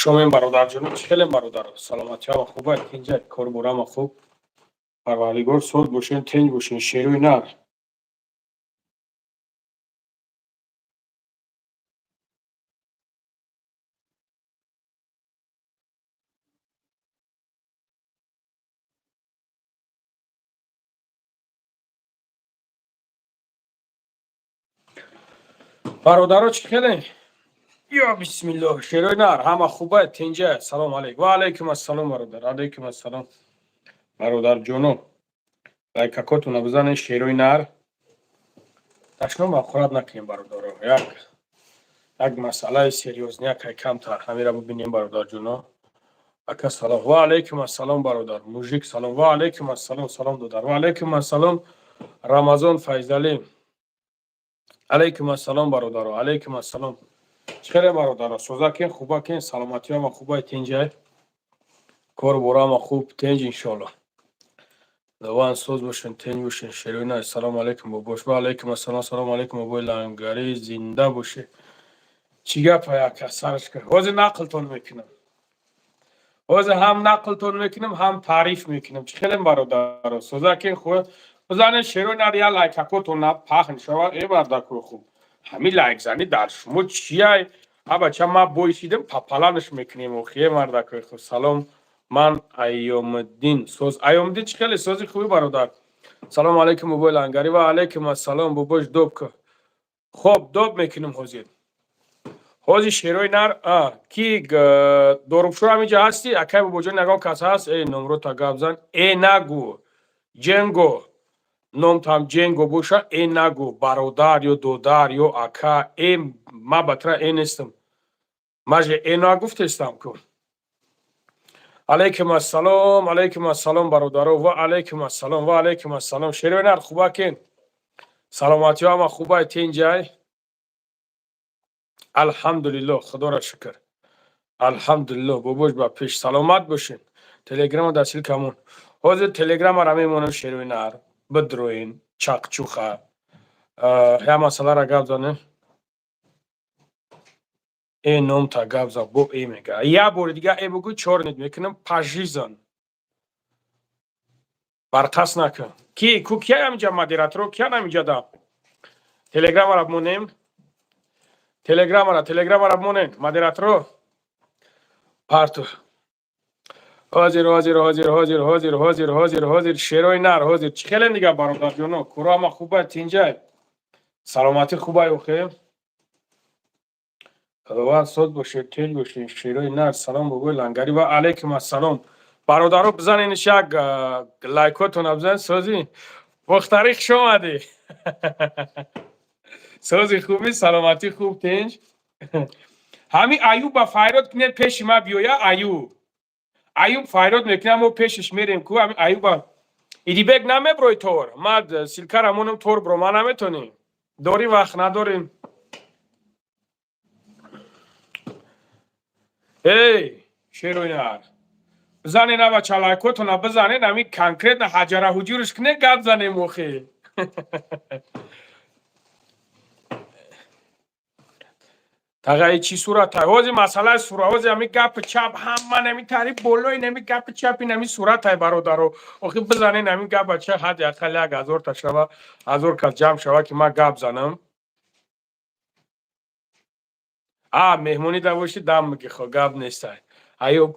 شما برادر جون خیلی برادر سلامتی ها خوبه اینجا کار برام خوب پروردگار صلح باشین تنج باشین شیروی نر برادر چی خیلی یا بسم الله شیروی نر همه خوبه تنجه سلام علیکم و علیکم السلام برادر علیکم السلام برادر جونو لایکاتون بزنین شیروی نر تشنو مخورد نکنیم برادر یک مسئله سریوز نه که کم تر همین را ببینیم برادر جونو اکا سلام و علیکم السلام برادر موجیک سلام و علیکم السلام سلام دادر و علیکم السلام رمضان فیضلی علیکم السلام برادر علیکم السلام چخیره برادر سوزا کن خوبه کن سلامتی ها خوبه تنجه کار برام خوب تنج انشالله دوان سوز باشین تنج باشین شیرینه سلام علیکم باباش و علیکم السلام سلام علیکم بابای لنگری زنده باشه چی گپ یک سرش کرد حوض نقلتون میکنم حوض هم نقلتون میکنم هم تعریف میکنم خیلی برادر سوزا کن خوب بزنه شیرینه یا لایک اکوتون پخن شود ای برادر خوب همین لایک زنی در شما چیه بچه ما بایشیدم پاپالانش میکنیم و خیلی مرد خوب سلام من ایام الدین سوز ایام الدین خیلی سوزی خوبی برادر سلام علیکم بابای لنگری و علیکم السلام باباش دوب که خب دوب میکنیم حوزی شیروی نر کی دوربشو همینجا هستی اکای بابا جان نگاه کس هست ای نمرو تا گاب زن ای نگو جنگو نام تام جنگو بوشا ای نگو برادر یا دودر یا اکا ای ما بطره ای نیستم ماجه ای نگفتستم کن علیکم السلام برادرو و علیکم السلام شیروی نر خوبه کن سلامتی ها ما خوبه تین جای الحمدلله خدا را شکر الحمدلله بابوش با پیش سلامت باشین تلگرام دستیل کمون حوض تلگرام را میمونم شیروی نر بدروین چاقچوخه یا مسئله را گفت زنه ای نوم تا گفت زن بو ای میگه یا بور دیگه ای بگو چور نید میکنم پاجیزن برقص نکن کی کو کیا همینجا مدیرت رو کیا همینجا دا تلگرام را مونیم تلگرام را مونیم مدیرت رو پارتو حاضر شیروی نر حاضر خیلی دیگه برادر جونو کرام خوبه تینجا سلامتی خوبه اوخه و صد باشه تیل باشه شیروی نر سلام بابای لنگری و علیکم السلام برادرو بزنین شک لایکاتون بزن سوزی وقت شما دی سوزی خوبی سلامتی خوب تینج همین ایوب با فایرات کنید پیش ما بیویا ایوب فایرات میکنم و پیشش میریم کو همین ایوب ایدی بگ نمیبروی تور ما سیلکارمونم تور برو ما نمیتونیم داری وقت نداریم ای شیروی نر بزنین اما چلایکوتون بزنین همین کنکریت حجره حجورش کنه گپ زنیم موخی تقیی چی صورت های حوضی مسئله صورت حوضی همی گپ چپ همه نمی تعریف بولوی نمی گپ چپی نمی صورت های برادرو اخی بزنین همی گپ چه حد اقل 1000 تا شوه 1000 کس جمع شوه که ما گپ زنم مهمونی داشتی دم میگی خو گپ نیست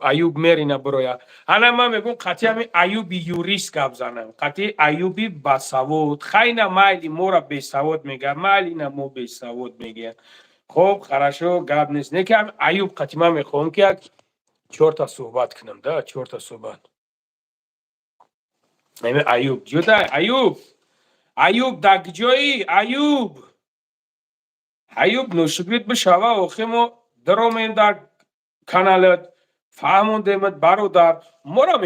ایوب میرینه برویا انا ما میگم قطعی همین ایوبی یوریست گپ زنم قطعی ایوبی باسواد خیلی مایلی مورا بیسواد میگه مایلی نه مو بیسواد میگه خب خراشو گپ نیست نه که ایوب قطعی ما میخوام که 4 تا صحبت کنم ده 4 تا صحبت همین ایوب جدا ایوب دگ جایی ایوب نوشبیت بشوه اخیمو درومیم در کانالت فهموندمت برادر مورا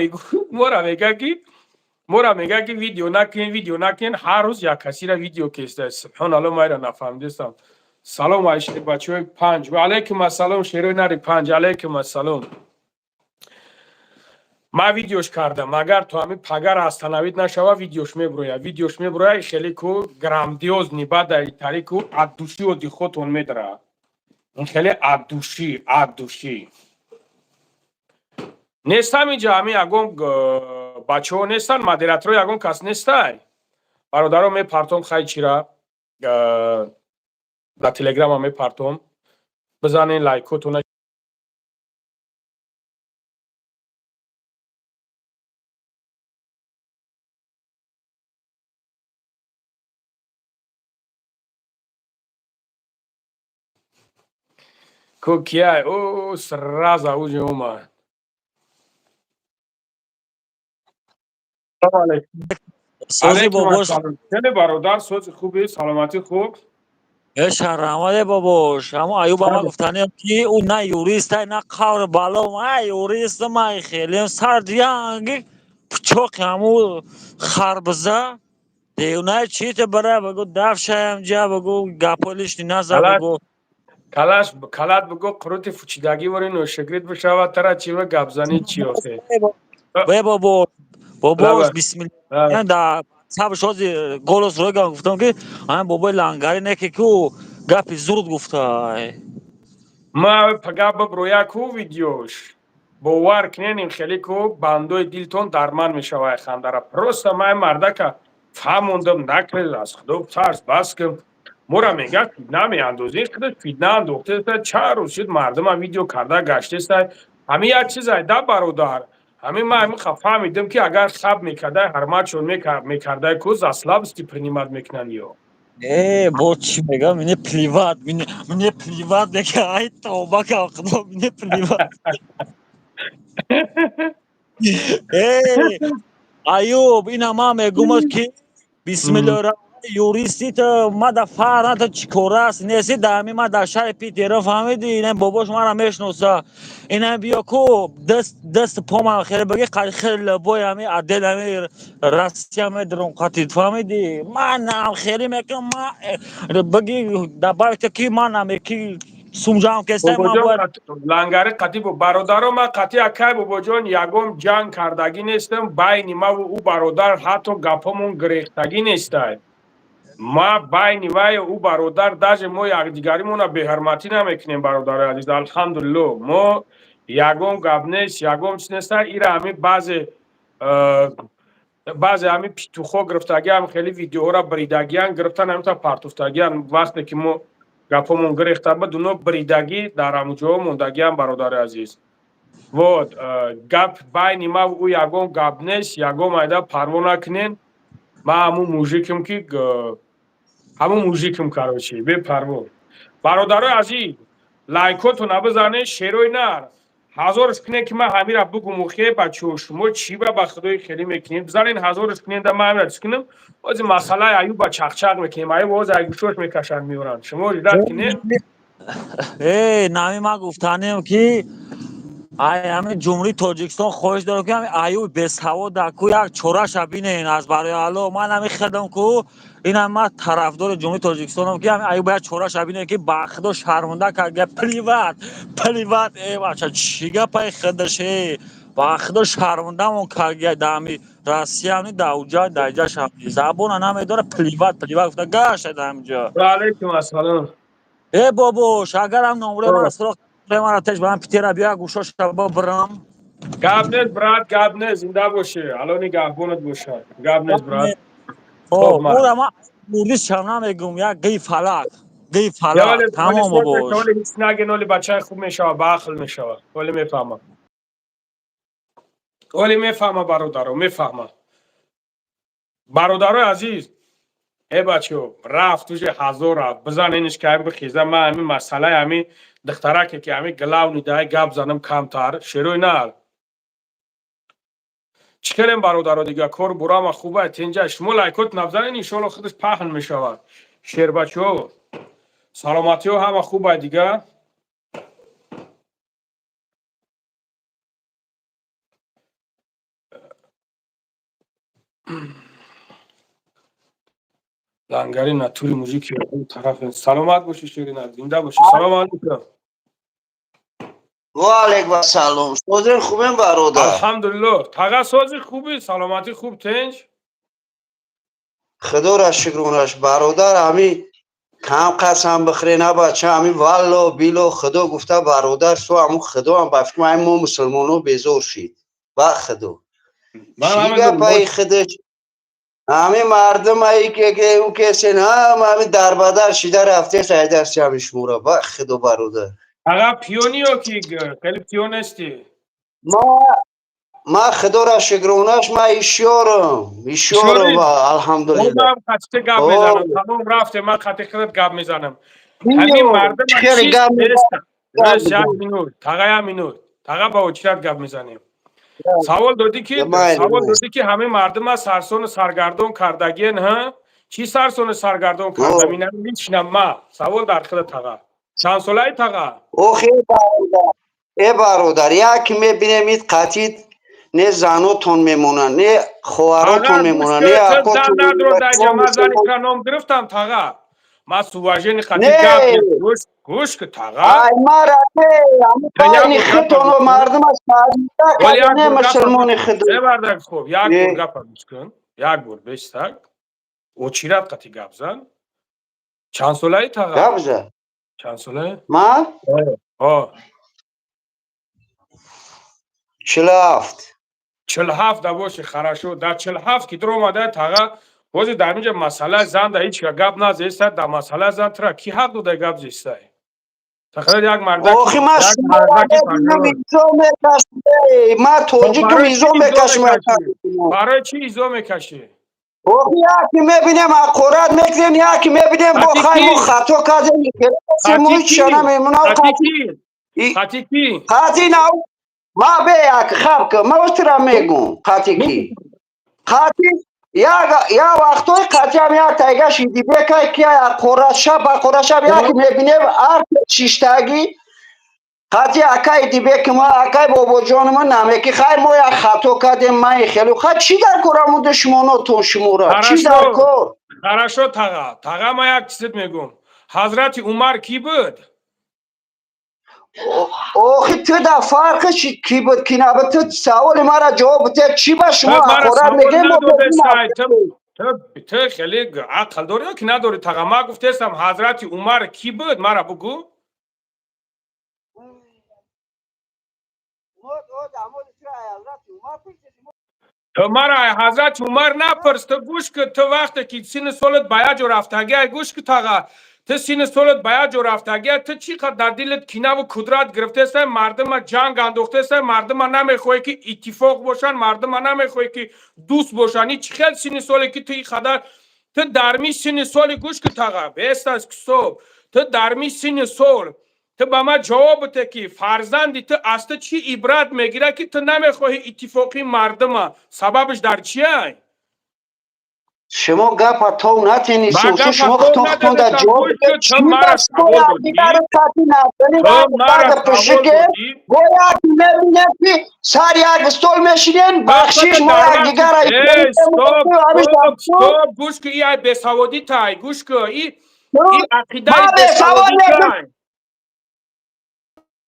میگه که ویدیو نکن هر روز یک کسی را ویدیو کشته سبحان الله ما را نفهمیدستم سلام علیکم بچه های 5 و علیکم السلام شیروی نری 5 علیکم السلام ما ویدیوش کردم اگر تو همین پگر هستنوید نشوه ویدیوش میبرویا خیلی کو گراندیوز نیبا در ایتاری کو ادوشی و دی خودتون میدره این خیلی ادوشی Нестам инҷа ҳамин ягон бачаҳо нестан, модераторо ягон кас нестай? Бародаро мепартом хай чира дар телеграма мепартом. Бизанен лайкотона. Ку кияй? О, сразу уже омад. Салом алейкум. سازی Алейкум باباش ассалом. Челе бародар, сози хуби, саломатӣ хуб? شهرآمده باباش اما ایوب ما گفتنیم که او نه یوریست نه قور بالا ما یوریست ما خیلی سردیانگی پچوک همو خربزه دیونه چی تو بره بگو دفشه همجا بگو گپولیش نزه بگو کلات بگو قروت فچیدگی وری نوشگرید بشود ترا چی و گبزنی چی آخه بای باباش لبه بسم الله در سب شازی گولوس روی گفتم که همین بابای لنگاری نکی که گپی زرد گفته ما пага биброя ку видеош бовар кинен хеле ку бандои дилтон дарман мешавад хандара просто май мардака фаҳмондам накред аз худо тарс бас ки мора мега фитна меандозӣ худо фитна андохтеста ча рӯз шуд мардума видео карда гаштеста ҳамин як чизай да бародар ҳамин ма ҳамин фаҳмидам ки агар хаб мекардай ҳарматшон мекардай ку заслабсти принимат мекунанд ё вот чи мегам, мне плевать, мне плевать, ай товба кардам, мне плевать. Аюб, ина ман мегумад ки бисмиллоҳирраҳмонирраҳим юристита ма дар фарҳанта чӣ кора аст неси дар ҳамин ма дар шаҳри Питера фаҳмидӣ ина бобош мара мешноса ина биё ку дасту поман хеле баги хеле лабои ҳамин адел ҳамин Россия медаром қатид фаҳмидӣ манам хеле мекунам баги дар байта ки манам ки сумҷаам кестай ман бояд лангари қатӣ бо бародаро ман қатӣ акай бобоҷон ягон ҷанг кардагӣ нестам байни маву ӯ бародар ҳатто гапҳомон гирехтагӣ нестай ма байни ваю ӯ бародар даже мо якдигаримонро беҳурматӣ намекунем бародарои азиз алҳамдулилло мо ягон гап нест ягон чиз неста ира ҳамин баъзе ҳамин петухо гирифтагиам хеле видеоҳоро бридагиан гирифтан ҳаминта партофтагиан вақте ки мо гапҳомон гирехта буд уно бридагӣ дар ҳамуҷоҳо мондагиам бародари азиз вот гап байни маву ӯ ягон гап нест ягон майда парво накунен ман ҳамун мужиким карочи бепарво бародарои азиз лайкотона бизанед шерои нар ҳазорш кунед ки ман ҳамира бугум охе бачаҳо шумо чӣ ба худои хеле мекунед бизанед ҳазорш кунеда ман ҳамира чӣ кунам ози масъалаи аюба чақчақ мекунем аюб оз айгушош мекашанд меоранд шумо ридат кунед нами ман гуфтанем ки ҳамин ҷумҳурии тоҷикистон хоҳиш дорам ки ҳамин аюби бесавода ку як чораша бинен аз барои алло ман ҳамин хедам ку ин ман тарафдори ҷумҳурии тоҷикистонам ки ҳамин аюба як чораша бинен ки ба худо шарманда кард плеват бача чӣ гапаи хедаше ба худо шармандамон кард дар ҳамин Россия ҳамин дар уҷа дар иҷаш ҳамин забона намедора плеват гуфта гашта дар ҳаминҷо ваалайкум ассалом бобош агарам номурои ман суроғ мара теш ба ман Питера биё як гӯшоша бирам гап нест брат гап нест зинда боше алони нигаҳбонат бошад гап нест брат ора ман мурдишам намегум як гӯи фалак тамом бобош оли ҳис наген оли бачаи хуб мешавад ба ақл мешавад оли мефаҳмам оли мефаҳма бародаро мефаҳма бародарои азиз бачаҳо рафт уже ҳазор рафт бизанениш ки ҳамин бихеза ман ҳамин масъалаи ҳамин духтараке ки ҳамин главни даҳи гап занам камтар шерои нар чӣ келем бародаро дига кор бурама хуба тинҷа шумо лайкот набзанед иншоалло худаш паҳн мешавад шербачаҳо саломатиҳо ҳама хуба дига лангари натури мужики тараф саломат боши шерина зинда боши салом алейкум ва алейкум ассалом созем хубем бародар алҳамдулилло тага сози хуби саломатӣ хуб тинҷ худора шукрунаш бародар ҳамин кам қасам бихӯре на бача ҳамин валло било худо гуфта бародар со ҳамун худоам ба фикр ҳамин мо мусулмоно безор шид بخدو من چی همه گپایی خودش همه مردم هایی که او کسین همه در بدر شده رفته سایده است جمعش مورا بخدو برادر آقا پیونی ها کی خیلی پیون هستی ما ما خدا را شکرونش ما ایشیارم شوری او الحمدلله من خطی گب اوه میزنم تمام رفته من خطی خودت گب میزنم همین بیو مردم ها خیلی چیست گم بستن رس یک میزن مینوت تقا یک مینوت تقا با اوچرت گب میزنیم سوال دادی که همه مردم ها سرسون سرگردون کردگین ها چی سرسون سرگردون کرده مینم میشنم ما سوال در خود تقا چند ساله تقا اوخی برادر یکی میبینیم این قطید نه زنوتون میمونن نه تقا خواهراتون گوش میمونن که نه تو اکاتون زن ندارو میمونن در شما جمع زنی میشونن که نام گرفتم تقا ما سواجین خطی گب نه گوش که تقا ای مرده همه یک باین بار گپ خیتون گوش و کن مردم از تعلیمه ولی یک کرده نه بار گپ گوش مسلمان کن خدا بردک خوب یک بار گپ گوش کن یک بار بشتک او چی رفت قطی گپ زن چند ساله ای تقا گبزه چند ساله ما آه 47 47 باشه خراشو در 47 که در اومده تقا بازی در اینجا مسئله زن در هیچ که گپ نزیسته در مسئله زن ترا کی حق داده گپ زیسته تقریبا یک مردکی آخی ما شما را ببینم تجربه ایزو میکشم ما خب توجیکم برای چی ایزو ایزو میکشم میکشی برای چی ایزو میکشی آخی یکی میبینم اقورت میکنیم یکی میبینم با خطی خیمو کی خطو کردیم کلاسی خطی مویت شنم کی ایمونا خطی خطی کی خطی کی خطی نو ما به یک خب که ما استرا میگم خطی کی خطی یا وقتای خطی هم یک تایگه شیدی بکای که اقورت شب یکی میبینم هر شیشتگی خطی اکای دیبه که ما اکای بابا جان ما نمیکی خیر ما یک خطا کردیم من خیلی خط چی در کارمون دشمنو تو شمورا چی در хорошо کار хорошо тага ма як чизет мегум ҳазрати умар ки буд آخه تو در فرق کی بود کی نبود تو سوال مرا جواب بده چی با ту شما мара اخورت савол میگه ما بدون надодестай ту хеле ақл дорӣ ё ки надорӣ тага ма гуфтестам ҳазрати умар ки буд мара бугӯ ту мара ҳазрати умар напурс ту гӯш ки ту вақте ки синни солат ба як ҷо рафтагиай гӯш ки тага ту синни солат ба як ҷо рафтагиай ту чӣ қадр дар дилат кинаву қудрат гирифтестай мардума ҷанг андохтестай мардума намехоҳӣ ки иттифоқ бошанд мардума намехоҳӣ ки дӯст бошанд ин чӣ хел синни соле ки ту ин қадар ту дар ми синни соли гӯш ки тага бестас кусоб ту дар ми синни сол ту ба ман ҷавоб бите ки фарзанди ту аз ту чӣ ибрат мегирад ки ту намехоҳӣ иттифоқи мардума сабабаш дар чиай شما گپ تو من نتینیسون شو گپ شما تو خفتون در ندادستم جواب گوش بده که تو چی مرا بس سوال باید دیگر دادی کتی نکنی تو مرا بعد پشه سوال که دادی باید ببینه که سر یک استول میشینین تو خود بخشیش ما در یک وقت دیگر را ای استوب همیش استوب استوب گوش که ای بسوادی تای گوش که این عقیده ما به سوال بسوادی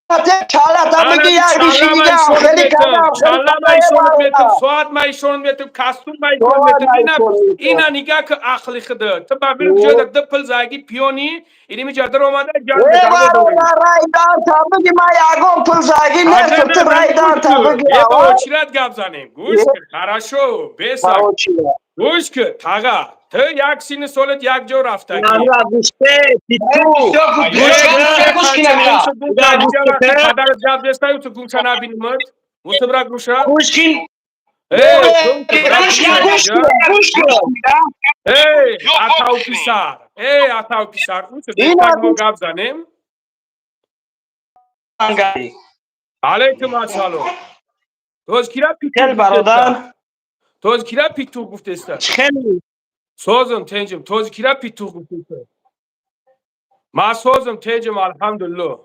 تای چاله تا انا بگی دی یک دیشی چالا من دیگه ایشونت خیلی میتم کردم خیلی چالا من ایشونت میتم ساعت من ایشونت میتم کستون من ایشونت تو میتم نیستونی اینا نگاه که عقلی خدا تو با بیل جا در دپل زاگی پیونی اینی می جادر اومده جان ای دعوا بارو داری در رای دان تا بگی ما یکم پول زاگی آجا نیست نه تو من رای گوش دان تا که بگی یه با آوا وچیرت گپ زنیم گوش که خراشو بسک باوچیه گوش که تاگا تو یک سین سولت یک جو رفتگی نامرا گوشته پیتو آیه گوشه گوش کچه کنکا میوسو گوشه دا اینجا وقتی گوشته پدرت گپ دسته تو گوشه نبینیمت موسو برا گوشه گوش کن ای تو تو برا گوش گوشه کن اینجا گوش کن ای اتاو پیسر ای اتاو پیسر اون چه اینا بهتر ما گوش گپ زنیم کنگاری علیکم السلام تو از کیرا پیتو خیلی گفته برادر تو از کیرا پیتو گفته خیلی سوزم تنجم تو از کیرا پیتو گفته ما سوزم تنجم الحمدلله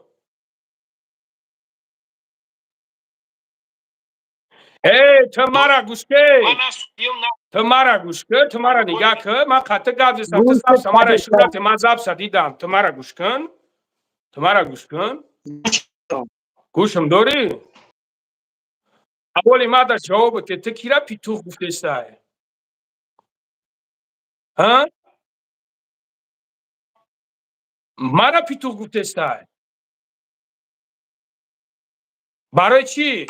ای تو مرا گوش که تو مرا گوش که تو مرا نگاه که من خطه گپ زدم تو گوش سب سمارا اشون کن رفت من زب دیدم تو مرا گوش کن تو مرا گوش کن گوشم داری اولی ما در جواب که تو کیرا پیتو گفته استای ها مرا پیتو گفته استای برای چی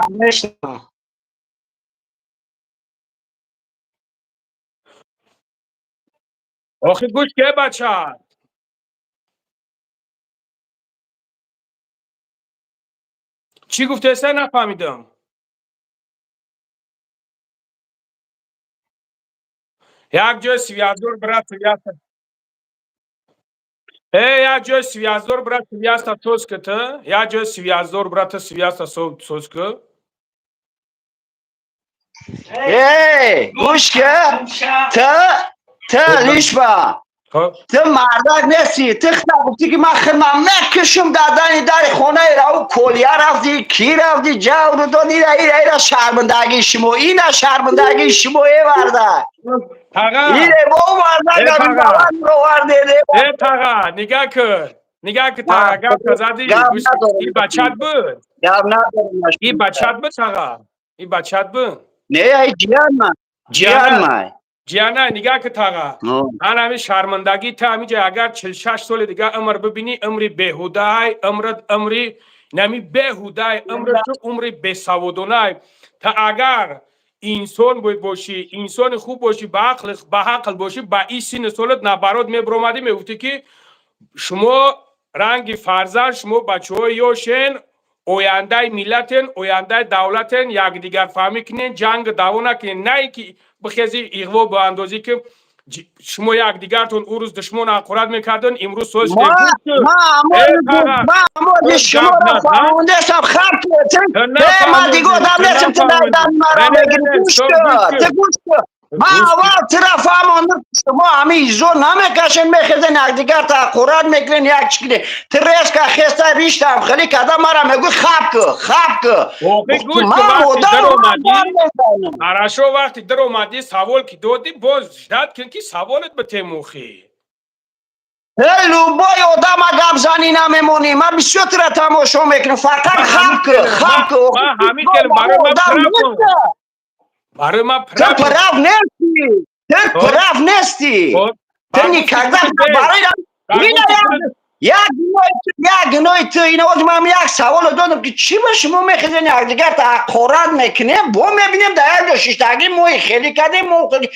آخه گوش که بچه چی گفته سر نفهمیدم یک جای связор брат связа یک جای связор брат связа соската یک جای связор брат связа соска گوش که تا لیشبا تو مردک نیستی تو خطابتی که من خدمم نکشم دادنی در خونه را و کلیه رفتی کی رفتی جو رو دادی ایره شرمندگی شما اینه شرمندگی شما ورده اینه با ورده گمی دوان رو ورده تاغا نگاه که تاغا گفت زدی این بچت بود این بچت بود تاغا این بچت بود نه ای جیان من جیانا نگاه که تاغا من همین شرمندگی تا همیجا اگر 46 سال دیگه عمر ببینی عمری بهودای عمری نمی بهودای عمر تو عمری بسودونای تا اگر انسان باشی انسان خوب باشی با عقل باشی با این سین سالت نبرات میبرومدی میگفتی که شما رنگ فرزند شما بچه های یوشن اوینده ملتن اوینده دولتن یک دیگر فهمی کنین جنگ دعوا نکنین نه که بخیزی اغوا با اندازی که شما یک دیگرتون او روز دشمن حقارت میکردن امروز سوش ما شما را فهمونده شب خب من دیگه آدم نیستم تو در مرا بگیری گوش کن ما اول طرف فهمونده شما همه ایزو نمیکشن میخیزن یک دیگر تا حقارت میکنین یک چکنی تریس که خیسته ریشتم خیلی کده مرا میگوی خب که هرشو وقتی در اومدی سوال که دادی باز جدد کن که سوالت به تیموخی هلو بای آدم گپ زنی نمیمونی من بسیار را تماشا میکنم فقط خب که من همین که برای من تو پرف نیستی تو نیکرده برای یک نوی تو این آج من یک سوال دادم که چی به شما میخیزین یک دیگر تا حقارت میکنه با میبینیم در یک ششتگی موی خیلی کده موی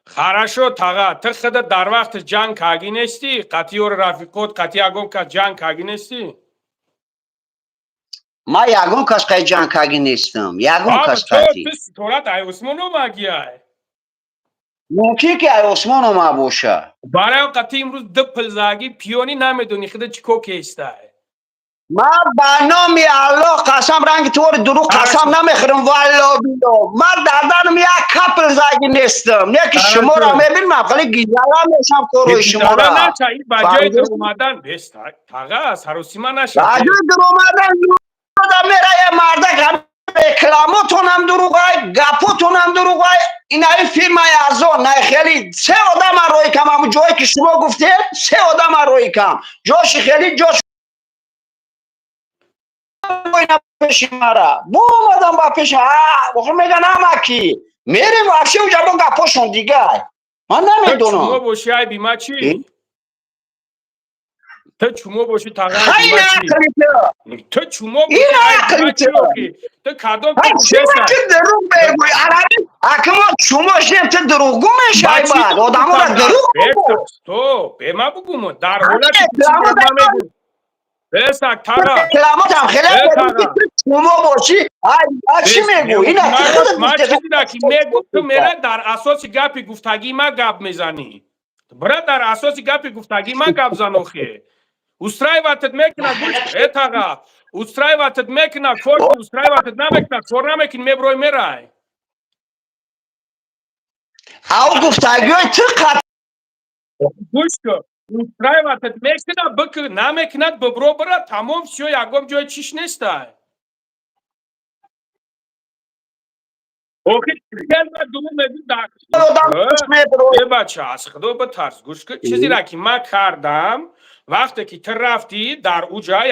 خرشو تاغا تو خودت در وقت جنگ کاگی نیستی قطعی و رفیقات قطعی اگم که جنگ کاگی نیستی ما یگون کس که جنگ کاگی نیستم یگون کس قطعی تو طورت ای عثمانو مگی های ممکنی که ای عثمانو ما باشه برای قطعی امروز دو پلزاگی پیونی نمیدونی خود چکو کیسته من به نام الله قسم رنگ تو دروغ قسم نمیخورم والله بیلو من دردنم یک کپل زاگی نیستم نه که شما را میبین من خیلی گیزالا میشم کروی شما را نه چه این بجای در اومدن بست تاغا سروسیما نشد بجای در اومدن میره یه مردک هم رکلاماتون هم دروغای گپاتون هم دروغای این های فیلم های ازان نه خیلی سه آدم روی کم همون جایی که شما گفته سه آدم روی کم جاش خیلی جاش پیش مرا بو اومدم با پیش بخور میگن همکی میریم وحشی اونجا با گپاشون دیگه من نمیدونم چما باشی های بیمه چی؟ تو چما باشی تاغا خیلی بیمه چی؟ تو چما باشی های بیمه چی؟ تو کدام تو چی که دروغ بگوی عربی اکما شما شیم تو دروغگو میشه بعد آدم را دروغ بگو تو به ما بگو در حالت چیزی به ما میگو بسک تاغا کلامات هم خیلی شما باشی چی میگو این ما چیزی را که میگو تو میره در اساس گپی گفتگی ما گپ میزنی برای در اساس گپی گفتگی ما گپ زنوخی استرای وقتت میکنه گوش اتاقا استرای وقتت میکنه کور استرای وقتت نمیکنه کور نمیکنه میبروی میرای او گفتگی های تو قطع گوش کن استرای وقتت میکنه بکر نمیکنه ببرو برا تمام شو یکم جای چیش نیسته اوکی کلمه دوم میگو در یه بچه از خدا به ترس گوش کن چیزی را که من کردم وقتی که تو رفتی در او جای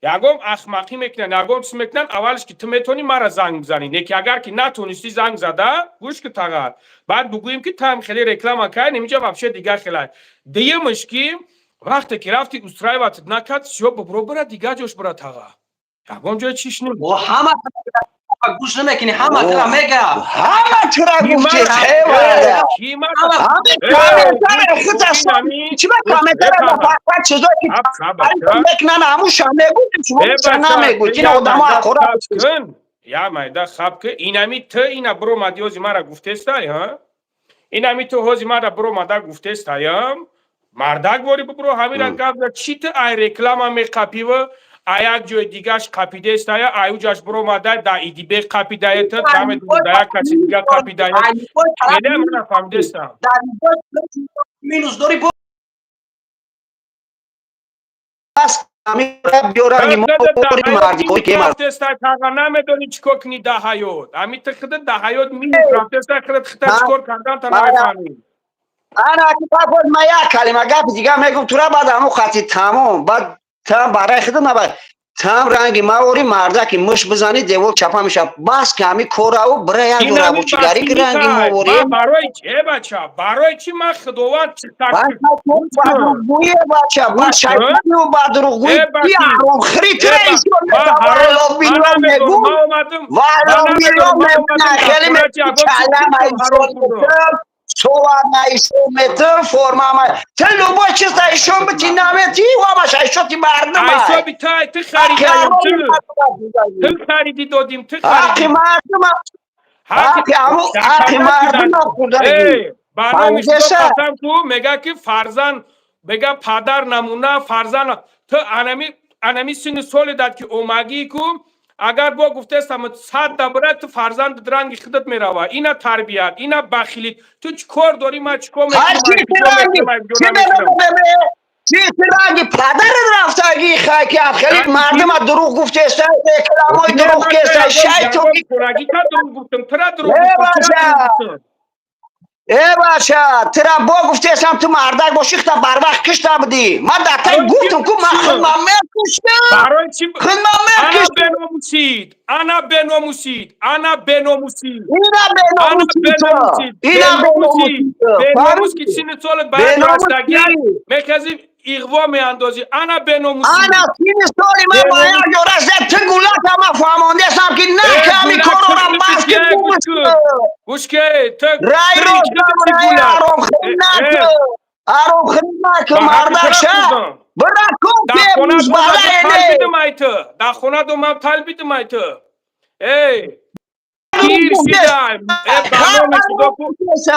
یکم اخمقی میکنن یکم چیز میکنن اولش که تو میتونی مرا زنگ بزنی نیکی اگر که نتونستی زنگ زده گوش که تاغا بعد بگوییم که تو هم خیلی رکلام کردی اینجا وابشه دیگر خیلی دیگه مشکی وقتی که رفتی استرای وقت نکرد شو ببرو برا دیگه جوش برا تاغا یکم جای چیش نمید گوش نمیکنی همه ترا میگم همه ترا گفتی خیلی کیما همه کامنتر خود اصلا چی با کامنتر با فقط چیزایی که میکنن هموش نمیگوید شما نمیگوید این آدم ها خورا یا مایده خواب که اینمی تو اینا برو مادی هزی مرا گفته استای ها اینمی تو هزی مرا برو مادا گفته استایم مردک باری برو همین را گفت چی تو ای رکلام هم قپی و ایک جای دیگهش قپیده استایا ایو جاش برو مادا دا ایدی به قپیده تا دم دا کسی دیگه قپیده بده من فهمیده استم مینوس داری بس همین بیارنگی موری مردی کوی که مرد رفتستا کاغا نمیدونی چیکار کنی ده حیات همین تخته ده حیات مینوس رفتستا خرد خطر چیکار کردن تا نمیفهمی انا کتاب بود ما یک کلمه گپ دیگه میگم تو را بعد همون خطی تمام بعد تام برای خودم نباید تام رنگی ماوری مرده که مش بزنی دیوار چپا میشه بس که همین کورا و برای یک جور ابوچیگری که رنگی ماوری برای چه بچه برای چی من خداوند بوی بچه با شیطانی و با دروغگوی بیارم خریطه ایشون والا بیلون میگم والا بیلون میگم خیلی میگم کلم ایشون سواد نایشون فرما ما تلو با چیز ایشون بتی نمیتی و ما شایشوتی مردم ایشون بیتای تو خریدی دادیم تو خریدی حقی مردم خودایی برنامه شما قسم تو میگه که فرزن بگه پدر نمونه فرزن تو انمی سن سال داد که اومگی کو اگر با گفته استم 100 دبره تو فرزند درنگ خودت میروه اینا تربیت اینا بخیلی تو چیکار داری ما چیکار میکنی چی ترانگی پدر رفتگی خاکی خیلی مردم دروغ گفته است کلامای دروغ که شیطانی کلاگی تا دروغ گفتم ترا دروغ گفتم ای باشا ترا با گفته استم تو مردک باشی تا بر وقت کشته بودی من دتا گفتم که من خدمت میکشم برای چی انا بنوموسید بنوموس که سین سال برای رستگی میکزی ایغوا میاندازی انا بنوموسید انا سین سالی من باید جورست تو گولت هم فهمانده استم که نه کمی کارو را بس که گوش که تو رای رو رای آرام خدمت که مردشه برا کن پیموز بالای در خونه دو من تلبید مایت ای پیر شیدن برنامه شده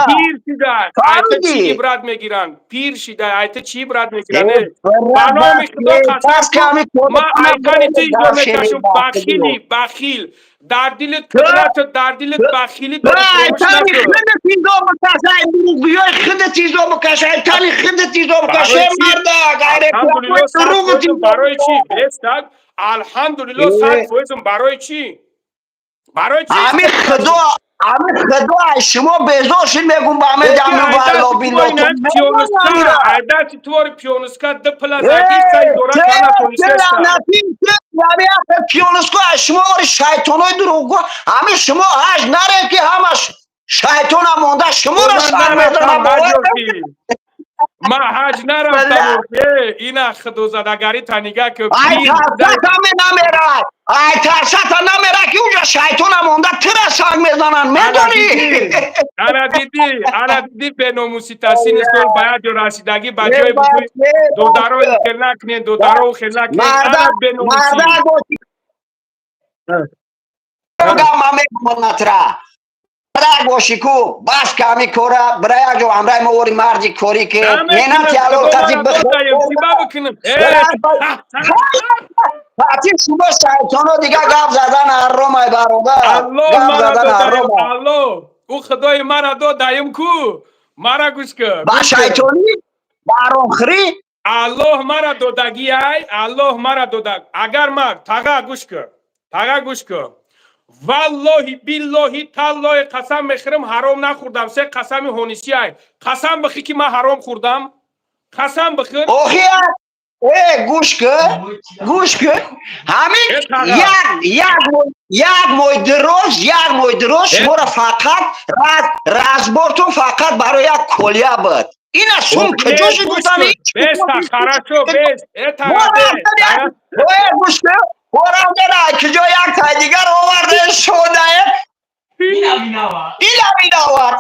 پیر شیدن ایتا چی عبرت میگیرن پیر شیدن ایتا چی عبرت میگیرن برنامه شده قسم ما ایتانی تیزو میکشم بخیل در دلت قدرت در دلت بخیلی داره ایتانی خود تیزو مکشه بیای خود تیزو مکشه ایتانی خود تیزو مکشه مرده برای چی بستد الحمدلله 100% برای چی همین خدا شما بزاشین میگم با همه دم والا بیلا عادت تو پیونسکا د پلازاکی سای دورا کانا پولیسستا پیونسکا شما شیطانای دروغگو همه شما هاش نره که همش شیطان مونده شما را سر میدونم ما حج نرفتم اینا خدو زدگاری تنیگه که ای ترسات نمیره که اونجا شیطان مونده تره سنگ میزنن میدونی انا دیدی به نوموسی تاسین سول باید جو رسیدگی بجای بگوی دو درو خلق نین دو درو خلق نین انا به نوموسی برای گوشی کو بس که همی کورا برای جو همراه موری مردی کوری که نینا تیالو تازی بکنم پاتی شما شیطانو دیگه گفت زدن هر رو مای برادر الله او خدای مرا دو دایم کو مرا گوش که با شیطانی بارون خری الله مرا دودگی ای الله مرا دودگ اگر مرد تاگا گوش که والله بالله تالله قسم میخورم حرام نخوردم سه قسم هونیسی ای قسم بخی که من حرام خوردم قسم بخور گوش که همین یک موی دروش شما را فقط رازبورتون فقط برای یک کلیه بود این از سون کجوشی گفتمی بست خراشو بست گوش که برام داره که جا یک تا دیگر آورده شده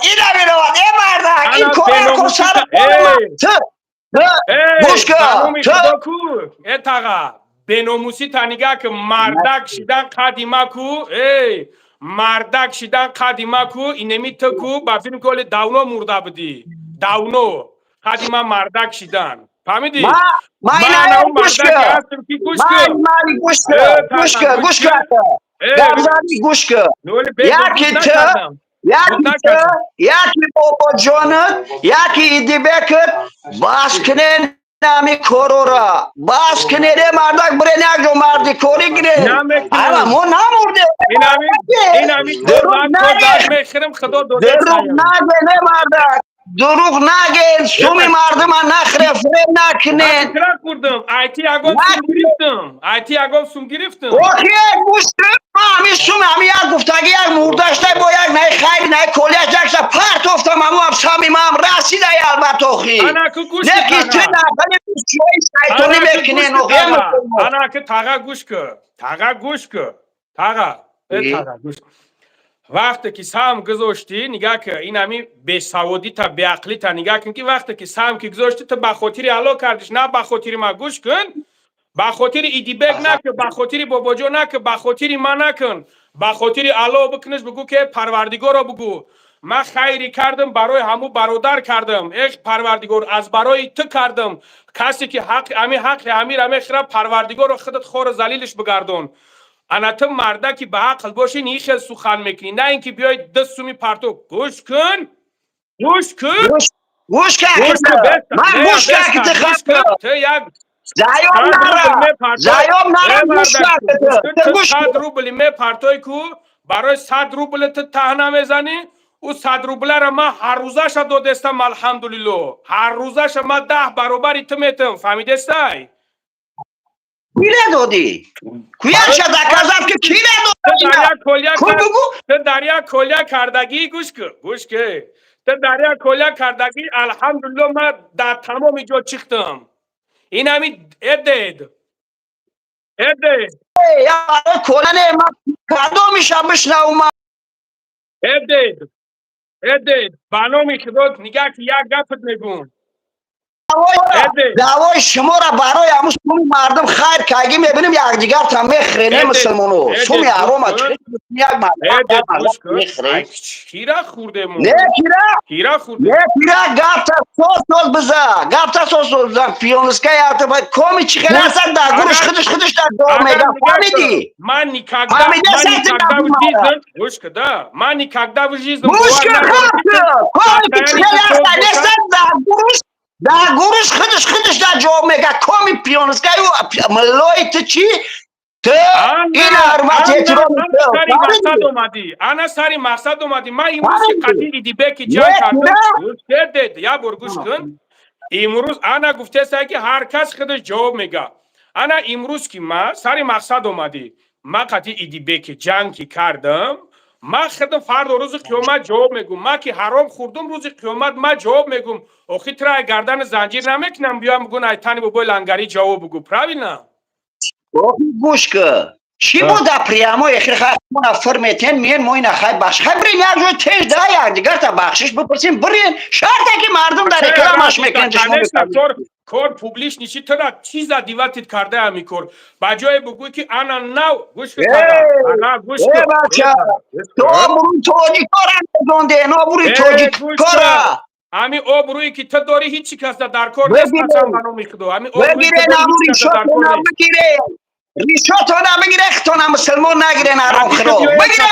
ای مردک این انا کار کو بناموسی سر گوش کن بانومی خدا کو اتاقا بناموسی تانیگا که مردک شیدن قدیما کو مردک شیدن قدیما کو اینمی تو کو با فیلم کل داونو مرده بودی داونو قدیما مردک شیدن فهمیدی؟ ما من این انا آیه اون گوش مردکی کن هستم که گوش کن گوش کن گرزانی گوش کن نولی به گفت نکردم یکی بابا جانت یکی ایدی بکر باز کنه نمی کرورا باز کنه ده مردک بره نگو مردی کوری گره اما مو نمورده اینمی توزاد میخرم خدا دوده دروغ نگه نه مردک دروغ نگه سومی مردم نخره فرم نکنه اکرار کردم ایتی اگم سوم گرفتم اوکی گوش کن همی سوم همی یک گفتگی یک مردشته با یک نه خیلی نه کلیش جکشته پرت افتم هم سامی هم رسیده البته اخی انا که گوش نکی تو نبنی شوی شیطانی بکنه نوخی انا که تاقا گوش که تاقا گوش وقتی که سهم گذاشتی نگاه که این همی به سوادی تا به عقلی تا نگاه کن که وقتی که سهم که گذاشتی تو بخاطری علا کردش نه بخاطری ما گوش کن بخاطری ایدی بگ نکن بخاطری باباجو نکن بخاطری ما نکن بخاطری علا بکنش بگو که پروردگار را بگو من خیری کردم برای همو برادر کردم ایش پروردگار از برای تو کردم کسی که حق امیر خرا پروردگار رو خودت خور زلیلش بگردون انا تو مرده که به عقل باشی نیخ سخن میکنی نه اینکه بیای دست سومی پرتو گوش کن گوش کن من گوش کن تو یک زایوم نرم گوش کن تو 100 روبل می پرتوی کو برای 100 روبل تو تهنه میزنی او 100 روبل را ما هر روزش دادستم الحمدلله هر روزش ما 10 برابری تو میتم فهمیده سای کیره دادی؟ کویه شده کذب که کیره دادی؟ تو دریا کلیا کردگی گوش که تو دریا کلیا کردگی الحمدلله ما در تمام جا چیختم این همی ادید یا کلنه ما کدو میشم بشنو ما ادید بانومی خدات نگاه که یک گفت میگون دعوای شما را برای همون سومی مردم خیر که اگه میبینیم یک دیگر تا میخرینه مسلمانو سومی حرام یک مردم میخرین کیرا خورده مون نه کیرا گفت سوز بزن پیونسکه یا باید کمی چی خیلی هستن در گروش خودش در دور میگه فهمیدی؟ من никогда в жизни گوش که کمی چی خیلی هستن در گروش خودش در جواب میگه کمی پیانسکه و ملای تو چی؟ تو این حرمت احترام انا سری مقصد اومدی من امروز که قطعی ایدی بکی جان کردم یا برگوش کن امروز انا گفته سایی که هر کس خودش جواب میگه انا امروز که ما سری مقصد اومدی ما قطعی ایدی بکی جان که کردم ما خودم فرد روز قیامت جواب میگم ما که حرام خوردم روز قیامت ما جواب میگم اوخی ترا گردن زنجیر نمیکنم بیام بگون ایتانی بابای لنگری جواب بگو پراوینا گوش که چی بود پریامو اخیر خواهد نفر میتین مین موین خواهی بخش خواهی برین یک جوی تیز ده یک دیگر تا بخشش بپرسیم برین شرطه که مردم در اکرامش میکنن کار پوبلیش نیشی تو را چیز دیواتیت کرده همی کار بجای بگوی که انا نو گوش که گوش که تو بروی توجی کارم نگونده نو بروی توجی کارم همی آبرویی که تو داری هیچی کس در کار نیست قسم منو میخدو همی آبرویی که داری هیچی کس در کار نیست ریشو تو نمیگیره اختونا مسلمان نگیره نرام خراب بگیره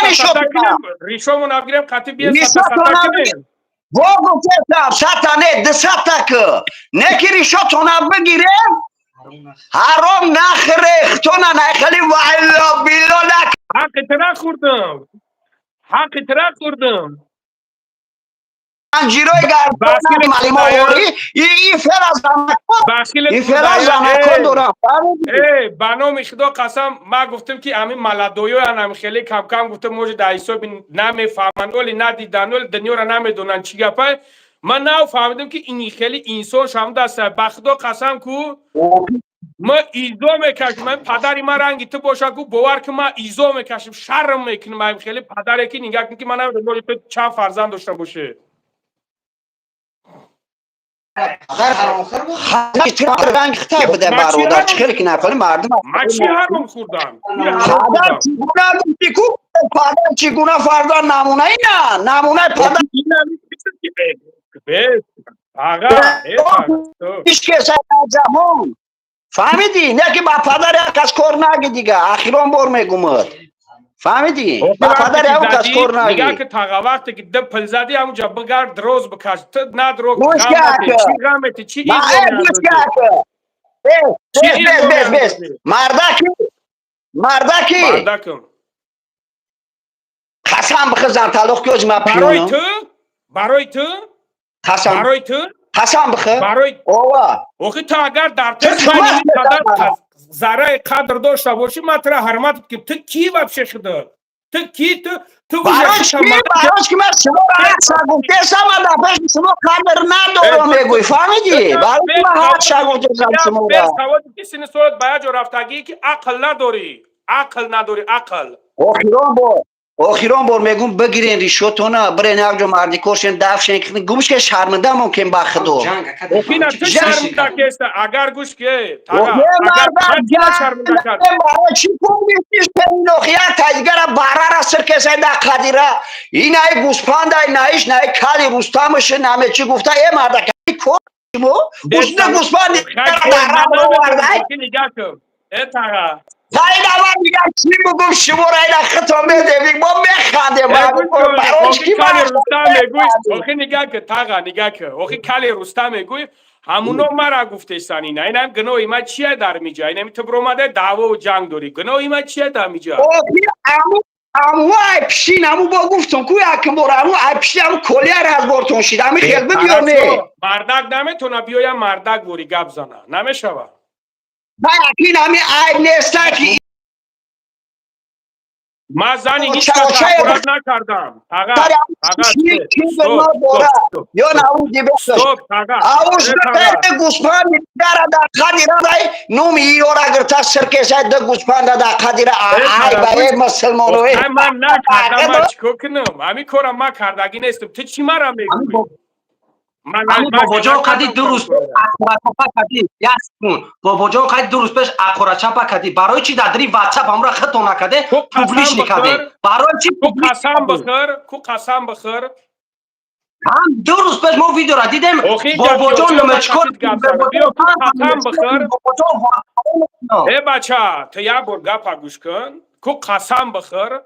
ریشو مو نگیرم قطعی بیه ستا کنیم بگو تیتم ستا نه ده ستا که نکی ریشو تو نبگیره حرام نخره اختونا نخلی وعلا بیلا نک حق ترا خوردم انجیروی گردن مالی موری این فراز زنکن دورم بانو خدا قسم ما گفتم که همین ملدویو هم خیلی کم کم گفتم موج دایسو نمیفهمن اولی ندیدن اولی دنیا را نمیدونن چی گپه من نو فهمیدم که این خیلی انسان شما دست بخدا قسم کو ما ایزو میکشم من پدری ما رنگی تو باشه که باور که ما ایزو میکشم شرم میکنم من خیلی پدری که نگاه کنی که من نمیدونم تو چند فرزند داشته باشه رنگ خطاب بده برادر چخیل که نکنی مردم ما چی حرام خوردم پدر چگونه بیکو پدر چگونه فردا نمونه ای نه نمونه پدر آقا پیش کسی نجمون فهمیدی نه که با پدر یک کس کار نگی دیگه اخیران بار میگومد فهمیدی با پدر یک کس کار نگاه نگی که تا وقتی که دپل زدی همونجا بگرد دروز بکش تو ندرو گوش غمتی که چی غمتی چی ما ایزو گوش میاندازی چی ایزو بس میاندازی مردکی مردکم قسم بخزن تعلق که ما برای پیونم تو برای تو قسم برای تو قسم بخه برای اوه اوخی تا اگر در تو پیش من چمست این قدر ذره قدر داشته باشی من ترا حرمت که تو کی وابشه خدا تو کی تو وجه برای چی؟ خطا من برای که من شما را شگفته من پیش شما قدر ندارم میگوی فهمیدی؟ برای که من هر شگفته شما بس را سواد که سین صورت باید رفتگی که عقل نداری عقل آخیران بار میگم بگیرین ریشوتونه برین یک جو مردی کشین دفشین کنین گوش که شرمنده ممکن بخدو اوکینا تو شرمنده کست اگر گوش که یه تاگا اگر مرد من چینا شرمنده کرد برای چی کنیستیش پینوخ یک تایگر برا را سرکسه در قدیره این ای گوسپند ای نایش نای کلی روستامشه نامه چی گفته ای مرد که کنیمو بس گوشنه گوسپند خاک بوی برا من رو نمیدونم ورده اوکی نگاه کن تاگا زاید اول میگم چی بگم شما را این خطا میده ما میخنده گوش کن برایش اوکی کی کالی روستا میگوی میخنده اوکی نگاه که تاگا نگاه که اوکی کالی روستا میگوی همونو مرا گفته سانی نه اینا گنوی ما چیه در میجا اینا تو بروماده دعوا و جنگ داری گنوی ما چیه در میجا امو ای پشین امو با گفتم کوی اکم بار امو ای پشین امو کلیه را از بارتون شید امی خیل ببیونه مردک نمیتونه بیایم مردک بوری گپ زنه نمیشوه با اکین امی ای نیسته که ما زنی هیچ چه کس چه حقورت نکردم تاری تاگا چی به ما بوره یا نمو دیبستش استوب تاگا اوش بخیر گوسپند در در قدیر رای نوم ایور اگر تا سرکشه در گوسپند در قدیر ای بای مسلمانوی من نکردم من چیکار کنم همین کارم ما کردگی نیستم تو چی مرا میگوی همین بابا جان قدی 2 روز پیش اخورا چپا کردی یاسون بابا جان قدی 2 روز پیش اخورا چپا کردی برای چی در دری واتساپ همراه خط نکرده کو پوبلیش قسم نکرده بخور برای چی پوبلیش نکرده کو قسم بخور هم 2 روز پیش ما ویدیو را دیدم اوخی بابا گپیو جان بیا ما نمچکار کسیت گپ زنه بابا بیا کو قسم جان بخور بابا جان ای بچه تو یا بر گپ گوش کن کو قسم بخور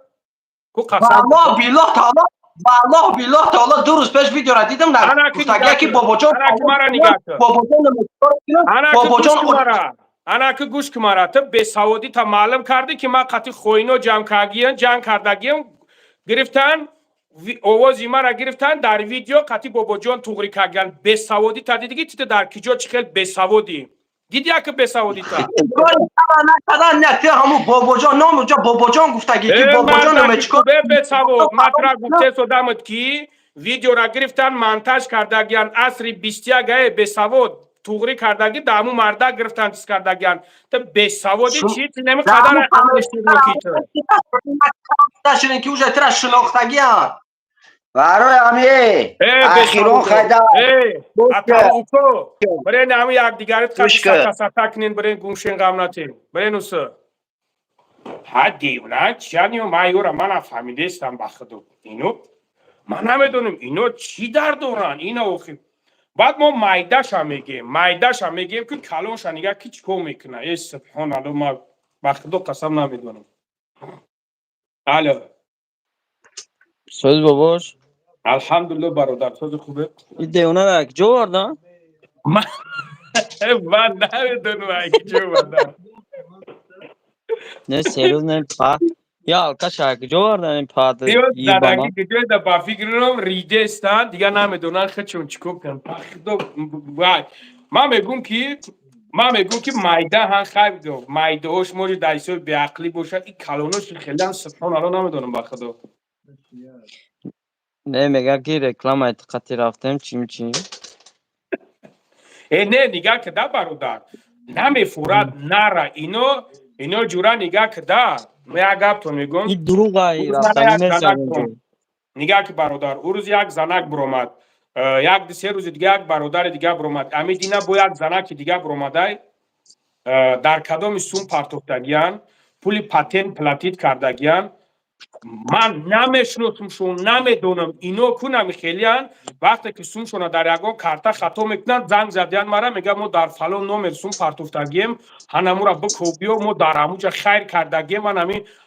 کو قسم والله بخور بالله تعالی والله بالله تعالی 2 روز پیش ویدیو را دیدم در انا کی گفتگی نگاه که کن بابا جان انا کی مرا نگاه کن بابا جان نمچکار انا کی بابا گوش جان که مرا انا کی گوش که مرا تو به سعودی تا معلوم کردی که ما قطی خوینو جمع کردگیم گرفتن اوازی مرا گرفتن در ویدیو قطی بابا جان توغری کردن به سعودی تا دیدی که در کجا چخل به سعودی دیدی که به سعودی تا نه همون بابا جان نام اونجا بابا جان گفتگی که بابا جان مردا کی نمچکار کوبه به سعود مطرح گفته سودامت کی ویدیو را گرفتن مانتاژ کردگیان اصری 20 گه به سعود توغری کردگی دامو مردا گرفتن چیز کردگیان تو به سعودی چی نمی قدر عقلش نکی تو داشتن که اوجه ترا شناختگی ها برای امی به اخیرون سعود خیده اتاو اوکو برای نمی یک دیگرت خطی گوشکه ستا کنین برای گوشین غم نتین برای نوسه ها دیونا چیانی و مایورا من افهمیده استم بخدو اینو من نمیدونم اینو چی در دوران اینو اوخی بعد ما مایدش هم میگیم که کلونش نگه کی چیکار میکنه ای سبحان الله ما بخدو قسم نمیدونم الو Söz baboş. الحمدلله برادر تو خوبه İde ona da jo var da. من من نمیدونم کی چه بنده Ne seriz ne pat. Ya alka şarkı jo var da ne pat دیو iyi زدگی bana. دیگه در با فکرم ریده استن دیگه نمیدونن خودشون چیکار کنن بخدو وای ما میگم که مایده هم خیلی دو مایده هاش موری دایسوی به عقلی باشه این کلوناش خیلی هم سبحان الله نمیدونم بخدا Ne mega ki reklam etiketi raftem çim çim. نه نگاه که در برادر намефурад нара ино ҷура нигаҳ кда ме як гапто мегум این دروغ ای урӯз رفتنی як نیست занак اونجا. нигаҳ ки бародар урӯз як занак биромад як се рӯзи дига як бародари дига биромад ами дина бо як занаки дига биромадай дар кадоми сум партофтагиян пули патент платит кардагиян ман намешиносумшон намедонам ино кунами хелиян вақте ки сумшона дар ягон карта хато мекунанд занг задиян мара мегӯянд мо дар фалон номер сум партофтагием ҳанамура бикӯбиё мо дар ҳамуҷа хайр кардагием ан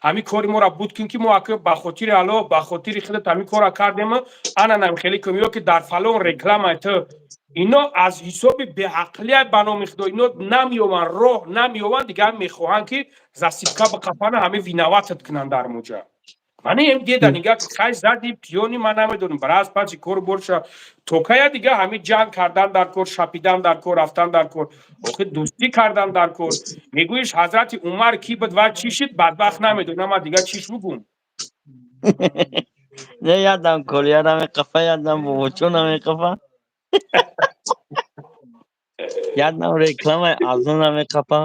ҳами кори мора буд кин ки мо аки ба хотири алло ба хотири худат ҳами кора кардем ананам хелӣ кум ё ки дар фалон реклама ту ино аз ҳисоби беақлия ба номи худо ино намеёванд роҳ намеёванд дигар мехоҳанд ки засипка бикафана ҳами виноватат кунанд дар муҷа мани ем деда нигаҳ хай зади пиёни ман намедонам бараз пачи кор борша токая дига ҳами ҷанг кардан дар кор шапидан дар кор рафтан дар кор охир дӯстӣ кардан дар кор мегӯиш ҳазрати умар кӣ буд ва чӣ шуд бадбахт намедонам ман дига чиш бигӯм نه یادم کل یادم قفا یادم بوچون هم قفا یادم رکلام ازون هم قفا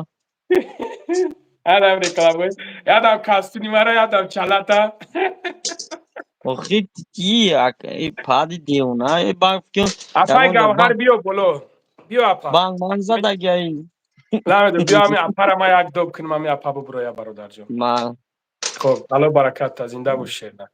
یادم реклама یادم кастуни мара یادم чалата охи ки ای پادی دیونا ای باف کیو апай гавҳар биё боло биё апа بانگ بانگ زد اگه ای намедонам биё ҳами апара ман як доб кунам ҳами апа бубуроя бародарҷон ما хуб алло баракатта зинда бош шерна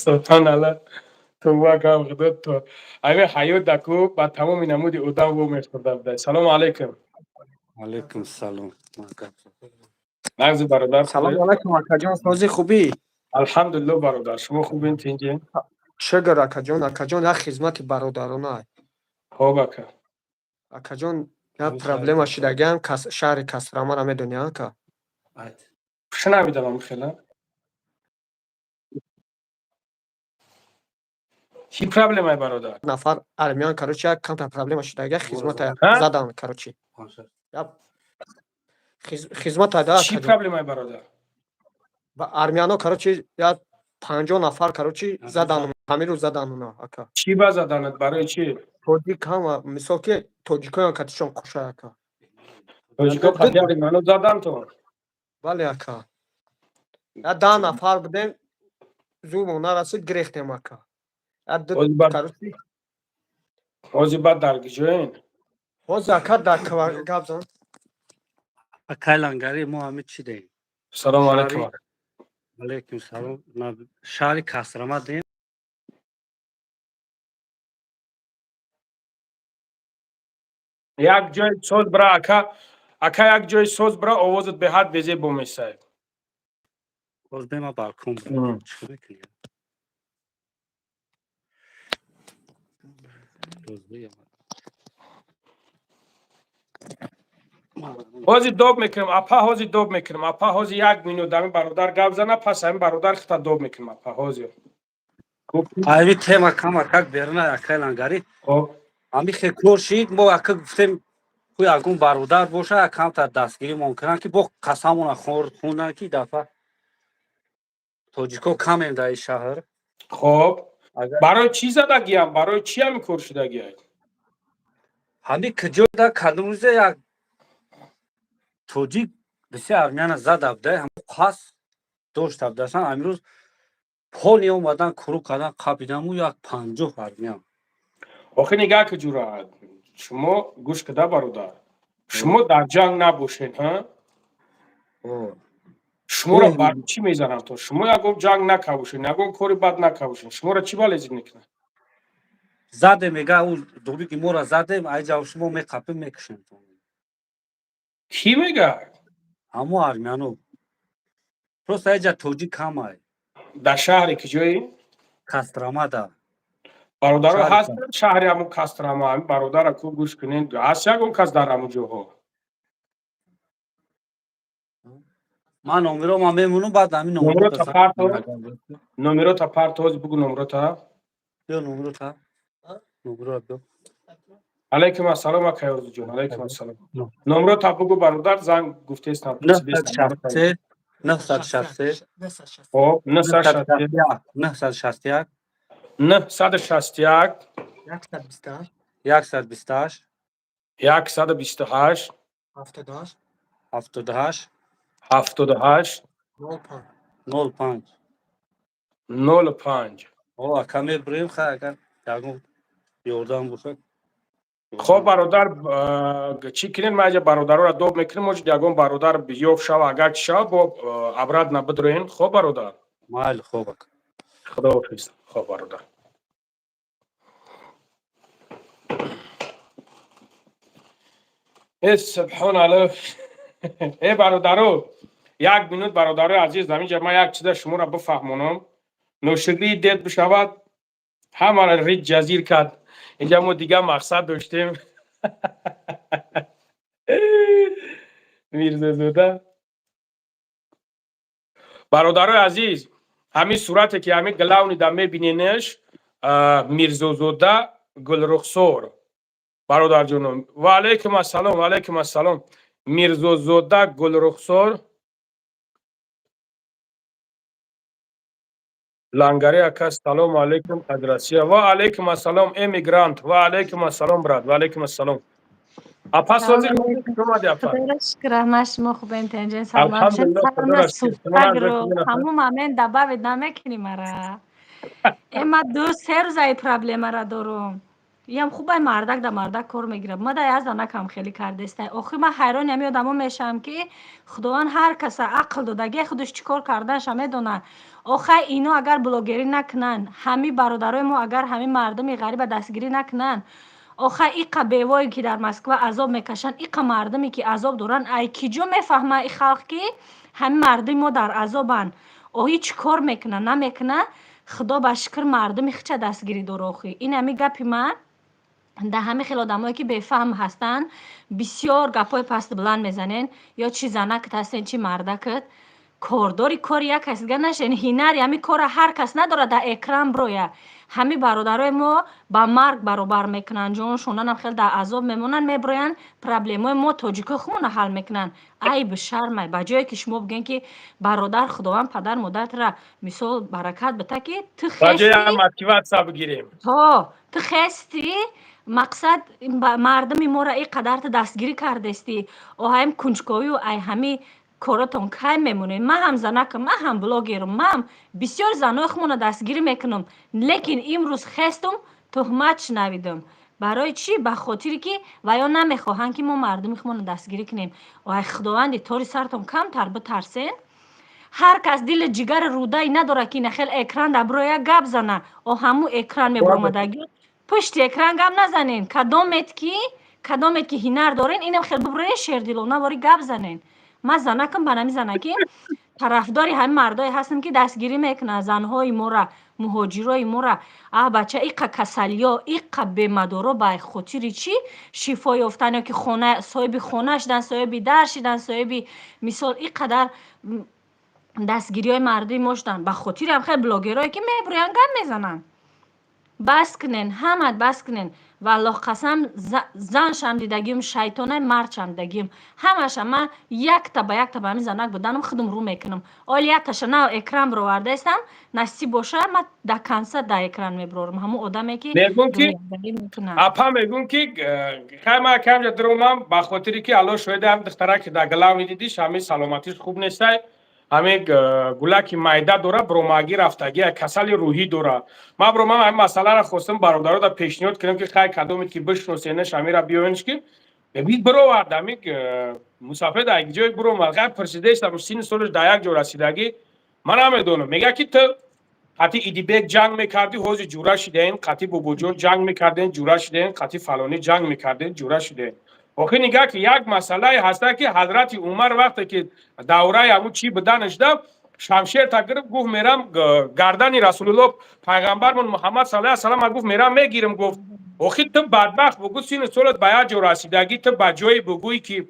субҳаналла туввакам худо то ҳами ҳаёт даку ба тамоми намуди одам вомехӯрда буда салому алайкум алайкум салом. нағзи бародар салому алайкум акаҷон, сози хубӣ? алҳамдулилло бародар шумо хубин тинҷи шукр акаҷон. Акаҷон як хизмати бародарона. хоб ака Акаҷон як проблема шидагиам шаҳри Кастрамара медони ака? шунавидамам хела чӣ проблемае бародар Нафар армян короче як камта проблема шидагия хизмата задан короче. Хизмата да чӣ проблемае бародар ба армяно короче як 50 нафар короче задан ҳамирӯ задан уна ака. чӣ ба заданат барои чӣ Тоҷик ҳама мисол ки тоҷикоян катишон қуша ака. тоҷико қадиар мано задантон Бале ака. Я 10 нафар будем зулму нарасид гирехтем ака. ҳозир бад дар киҷоен ҳозир ака дар гап зан. Акайлангари мо ҳамин чӣ деем? салому алайкум алайкум салом. Шаҳри Кастрама деем. як ҷои соз бира ака як ҷои соз бира овозат беҳад безебо месай боз бема балкон бирам. Чӣ мекунем? ҳозир доб мекунем апа ҳозир доб мекунем апа ҳозир як минут ҳамин бародар гап зана пас ҳамин бародар хита доб мекунем апа ҳозир ҳами тема камакак берна акайлангари хоб ҳами хе кор шид мо ака гуфтем ку ягон бародар боша якамта дастгирӣ мумкинан ки бо қасамона хӯрдан ки дафъа тоҷико камем дар ин шаҳр. хоб барои чӣ задагиям барои чӣ ҳамин кор шудагиям ҳами киҷода кадумрӯзе як тоҷик бисёр армяна зада буда ҳамон қасд дошта будасан амирӯз пони омадан куру кардан қабидаму як 50 армян. охир нигаҳ ки ҷурат шумо гӯш кида бародар шумо дар ҷанг набошед шуморо бар чӣ мезананд то шумо ягон ҷанг накавушед ягон кори бад накавушед шуморо чӣ балезид мекунад задем мега ӯ дубики мора задем айҷа шумо меқапем мекушем. кӣ мегӯяд ҳамон армяно просто айҷа тоҷик камай дар шаҳри киҷои Кастрамада бародаро ҳастанд шаҳри ҳамон Кастрама ҳамин бародара ку гӯш кунед ҳаст ягон кас дар ҳамон ҷоҳо ман номеро мемонам баъд ҳамин номерота парт ҳозир бугӯ номерота بیا نمره تا نمره بیا علیکم السلام اکایوز جون. علیکم السلام. نمره تا بگو برادر، زنگ گفته استم پرسیدست. 963 963 خب 961 961 961 128 128 78 78 05 05. آقا کمی بریم خواهد اگر یکم یوردن باشه خب برادر چی کنین؟ ما اجا برادر را دوب میکنیم موجود یکم برادر بیوف شو اگر چی شو با ابراد نبدروین. خب برادر مایل خوب خدا حافظ. خب برادر سبحان الله. ای برادرو، یک مینوت برادر عزیز زمین ما یک چیز شما را بفهمونم. نوشیروی دید بشود همه را رید جزیر کرد. اینجا ما دیگه مقصد داشتیم. میرزا زوده برادر عزیز، همین صورتی که همین گلاونی در میبینینش میرزا زوده گلرخسار برادر جونم. و علیکم السلام. و علیکم السلام. میرزا زوده گلرخسار لنگری اکا. سلام علیکم ادرسیه. و علیکم السلام امیگرانت. و علیکم السلام براد. و علیکم السلام. اپا سازی خوبی شما دی اپا. خدا را شکر همه شما خوبین تنجین سلام شد الحمدلله خدا سلام را شکر. شما سوپگ نظر رو خوبی نفر. همون همین دبا وید نمیکنی مرا اما 2-3 روز ای پرابلم را دارم. یم خوبه مردک در مردک کار میگیرم. ما در از کم خیلی کرده است. آخه من حیران یمی آدمو میشم که خداوند هر کس عقل دادگی خودش چیکار کردنش میدونه. آخه اینو اگر بلاگری نکنن، همین برادرای ما اگر همین مردم غریب دستگیری نکنن، آخه ایقا بیوایی که در مسکو عذاب میکشن، ایقا مردمی که عذاب دارن، ای کی جو میفهمه ای خلق که همین مردم ما در عذابن. آهی چی کار میکنه نمیکنه. خدا به شکر مردم خچه دستگیری داره. آخی این همی گپی من در همه خیلی آدمایی که بفهم هستن بسیار گپای پست بلند میزنن یا چی زنکت هستن چی مردکت کارداری کار یک کس دیگه نشین هینر یمی کار هر کس نداره در اکرام برویه. همه برادرای ما با مرگ برابر میکنن جونشونن هم خیلی در عذاب میمونن میبروین پرابلمای ما تاجیکای خودمون حل میکنن. ای به شرم به جایی که شما بگین که برادر خداوند پدر مادرت را مثال برکت بده که تو راجع خستی موتیواسیون بگیریم. تو خستی مقصد مردم ما را اینقدر دستگیری کرده استی او هم کنجکاوی و ای همی کاراتون کی میمونه. من هم زنکم، من هم بلاگرم، من هم بسیار زنای خمون دستگیری میکنم لیکن امروز خستم تهمت نویدم. برای چی؟ به خاطری که و یا نمیخواهن که ما مردم خمون دستگیری کنیم. و خداوند تاری سرتون کم تر بترسین. هر کس دل جگر رودای نداره که نخیل اکران دبروی گپ زنه او همو اکران میبرومدگی پشت اکران گپ نزنین. کدامت که هنر دارین اینم خیلی ببرین شیر دیلونه باری گپ زنین. من زنکم بنامی زنکی طرفداری همه مردای هستم که دستگیری میکنه زنهای ما را مهاجرای ما را. بچه ایقا کسلیا ایقا به مدارا به خاطر چی شفا یافتن یا که خانه صاحب خانه شدن صاحب در شدن صاحب مثال اینقدر دستگیری های مردی مشتن به خاطر هم خیلی بلاگرایی که میبروین گم میزنن. بس کنین همه بس کنین والله قسم زنش هم دیدگیم شیطانه مرچ هم دیدگیم همش من یک تا به همین زنک بودنم خودم رو میکنم آلی یک تاشه نه اکرام رو ورده استم نصیب باشه من در کنسر در اکرام میبرورم همون آدمی که میگون که اپا میگون که خیلی ما کم جا درومم به خاطری که الله شاهده هم دختره که در گلاو ندیدیش همه سلامتیش خوب نیسته همه گلک معده داره بروماگی رفتگی کسل روحی داره. ما بروم هم مسئله را خواستم برادرها در پیشنهاد کنم که خیلی کدومی که بشناسینش همه را بیاینش که ببین برو ورد همه مسافر در یک جای برو ملغه پرسیدهش در سین سالش در یک جا رسیدگی من هم میدونم میگه که تو قطعی ایدیبک جنگ میکردی حوض جوره شدین قطعی بوبوجون جنگ میکردین جوره شدین قطعی فلانی جنگ میکردین جوره شدین. آخه نگاه که یک مسئله هسته که حضرت عمر وقتی که دوره همون چی بدنش دم شمشیر تا گرفت گفت میرم گردن رسول الله پیغمبرمون محمد صلی الله علیه و آله گفت میرم میگیرم. گفت آخه تو بدبخت بگو سین سالت به یک جا رسیدگی تو به جای بگویی که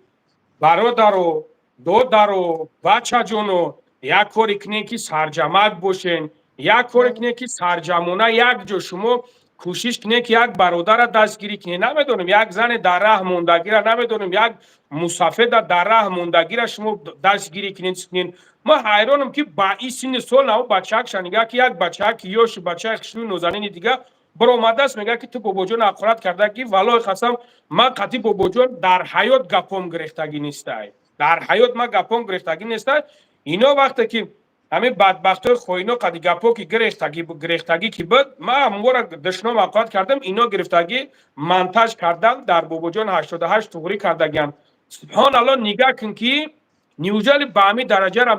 برادر و دادر و بچه جونو یک کاری کنین که سرجمت باشین یک کار کنه که سرجمونه یک جا شما کوشش کنه که یک برادر را دستگیری کنه، نمیدونم یک زن در راه موندگی را، نمیدونم یک مسافر در راه موندگی را شما دستگیری کنین. ما حیرانم که با این سن سال نو بچه شنیگه که یک بچه که یوش بچه خشنو نوزنین دیگه برآمده است میگه که تو بابا جان اقرات کرده که والله قسم من قطعی بابا جان در حیات گپم گرفتگی نیسته، در حیات ما گپم گرفتگی نیسته. اینا وقتی که همین بدبختای خوینا قدی گپو که گرفتگی که بود ما مورا دشنام اقرات کردم اینا گرفتگی منتج کردن در بابا جان 88 توغری کردگیم. سبحان الله نگاه کن که نیوزل به همی درجه را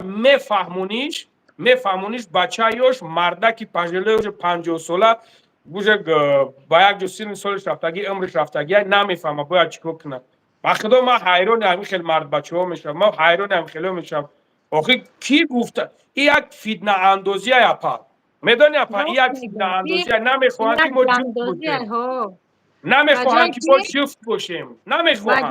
میفهمونیش بچه یوش مرده که پنجلوش 50 ساله بوجه با یک جو سین سالش رفتگی عمرش رفتگی نمیفهمه باید چیکار کنه. با خدا ما حیران همین خیلی مرد بچه ها میشم، ما حیران همین خیلی میشم. آخه کی گفته این یک فتنه اندازی اپا میدونی اپا این یک فتنه اندازی نمیخوان که ما جفت باشیم، نمیخوان که ما جفت باشیم، نمیخوان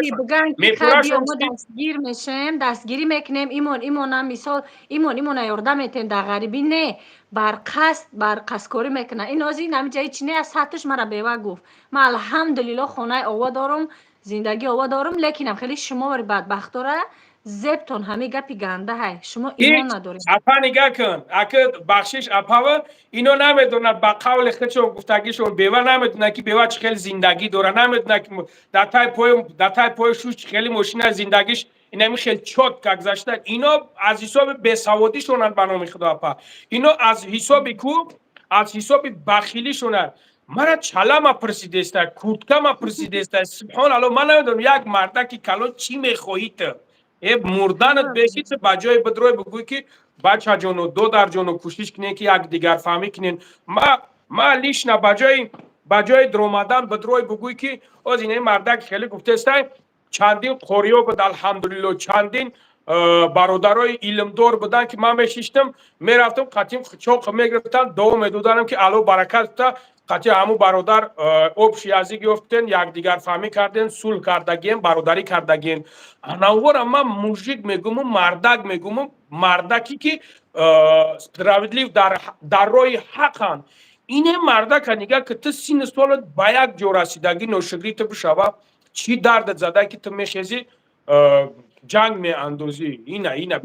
که بگن که خیلی ما دستگیر میشیم دستگیری میکنیم ایمون هم مثال ایمون یارده میتیم در غریبی نه بر قصد کاری میکنه. این از این نمیجایی چینه از سطحش مرا بیوه گفت من الحمدلله خانه آوا دارم زندگی آوا دارم لیکنم خیلی شما بر بدبخت داره زبتون همه گپی گنده های شما ایمان ندارید. اپا نگاه کن اگه بخشش اپا و اینو نمیدونن با قول خودشون گفتگیشون بیوه نمیدونن که بیوه چه خیلی زندگی داره، نمیدونن که در تای پای شوش چه خیلی ماشین زندگیش این خیلی چوت که گذاشتن. اینا از حساب بیسوادی شونن بنام خدا اپا، اینا از حساب کوب از حساب بخیلی شونن. مرا چلا ما پرسیده است کورتکا ما پرسیده است. سبحان الله من نمیدونم یک مرده که کلان چی میخواهید مردنت بشید بجای بدروی بگوی که بچه جانو دو در جانو کوشش کنین که یک دیگر فهمی کنین. ما لیش نه بجای درومدن بدروی بگوی که از اینه مردک خیلی گفته است چندین خوریو بود الحمدلله چندین برادرای علمدار بودن که من میشیشتم میرفتم قطیم چوق میگرفتن دو میدودنم که الو برکت تا قطعی همو برادر اوبشی ازی گفتن یک دیگر فهمی کردن سول کردگین برادری کردگین. انوار من موجود میگم مردک میگم مردکی که سپراودلیو در روی حقن اینه مردک نگاه که تو سین سالت با یک جو رسیدگی نوشگری تو بشوه چی درد زده که تو میخیزی جنگ می اندازی اینه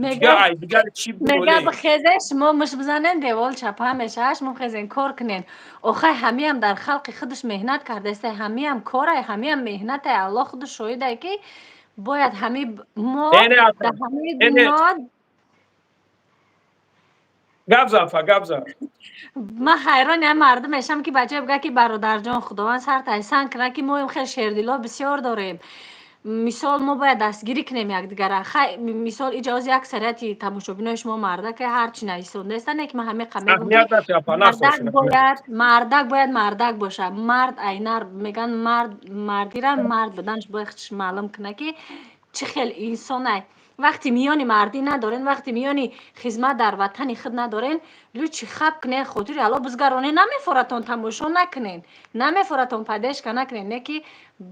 دیگر چی بوله میگه بخیزش ما مش بزنن دیوال چپ همیشهش ما خیزین کار کنین آخه همی هم در خلق خودش مهنت کرده است همی هم کاره همی هم مهنت الله خودش شویده که باید همی ما در همی دنیا گبزا من حیران هم مردم میشم که بچه بگه که برادر جان خداوند سر تایسان کنه که ما خیلی شیردیلا بسیار داریم. مثال ما باید دستگیری کنیم یک دیگر مثال اجازه اکثریتی تماشابینای شما مرده که هر چی نیستند نیستن که ما همه قمه مردک باید مردک باشه مرد اینر میگن مردی را مرد بدنش باید معلوم کنه که چه خیلی انسانه وقتی میانی مردی ندارین وقتی میانی خدمت در وطن خود ندارین لوچی خب کنین خاطر الله بزرگانه نمیفورتون تماشا نکنین نمیفورتون پدش کنه نکنین نه که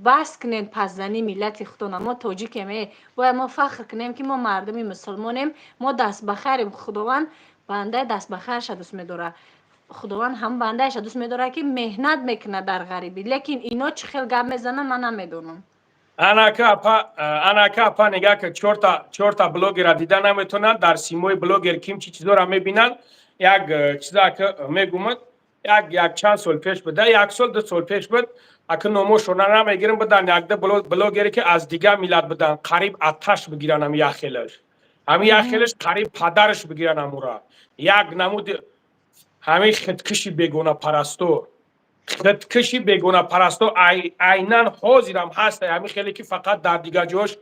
بس کنین پسزنی ملت خودتون. ما تاجیکیم باید ما فخر کنیم که ما مردمی مسلمانیم ما دست بخیریم خداوند بنده دست بخیرش دوست میداره خداوند هم بندهش دوست میداره که مهنت میکنه در غریبی لیکن اینا چه خیلی گپ میزنن من نمیدونم. انا که اپا نگاه که چورتا بلوگر را دیدن نمیتونن در سیموی بلوگر کیم چی چیزا را میبینن یک چیزا که میگومد یک چند سال پیش بوده یک سال دو سال پیش بود اگه نموشونه نمیگیرن بدن یک ده بلوگری که از دیگه میلاد بدن قریب آتش بگیرن هم یخیلش قریب پدرش بگیرن همورا یک نمود همین خدکشی بگونه پرستو خدکشی بگونه پرستو اینن حاضرم هست همین خیلی که فقط در دیگه جوش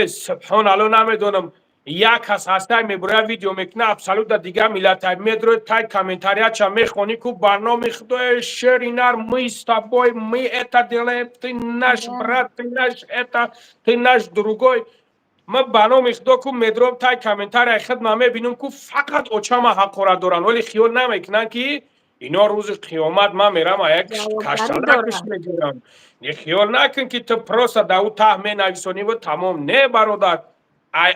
سبحان الله نمیدونم یک کس هسته میبره ویدیو میکنه ابسالوت در دیگه ملت میدروی تای کامنتاریات چه میخونی که برنامه خدای شرینر می استابای می اتا دیله تی نش برات تی نش اتا تی نش دروگوی ما برنامه خدا که میدروم تای کامنتاری خود نمیبینم که فقط اوچما حقورا دارن ولی خیال نمیکنن که اینا روز قیامت ما میرم یک کشتلکش میگیرم. خیال نکن که تو پروسا داو ته می نویسونی و تمام نه برادر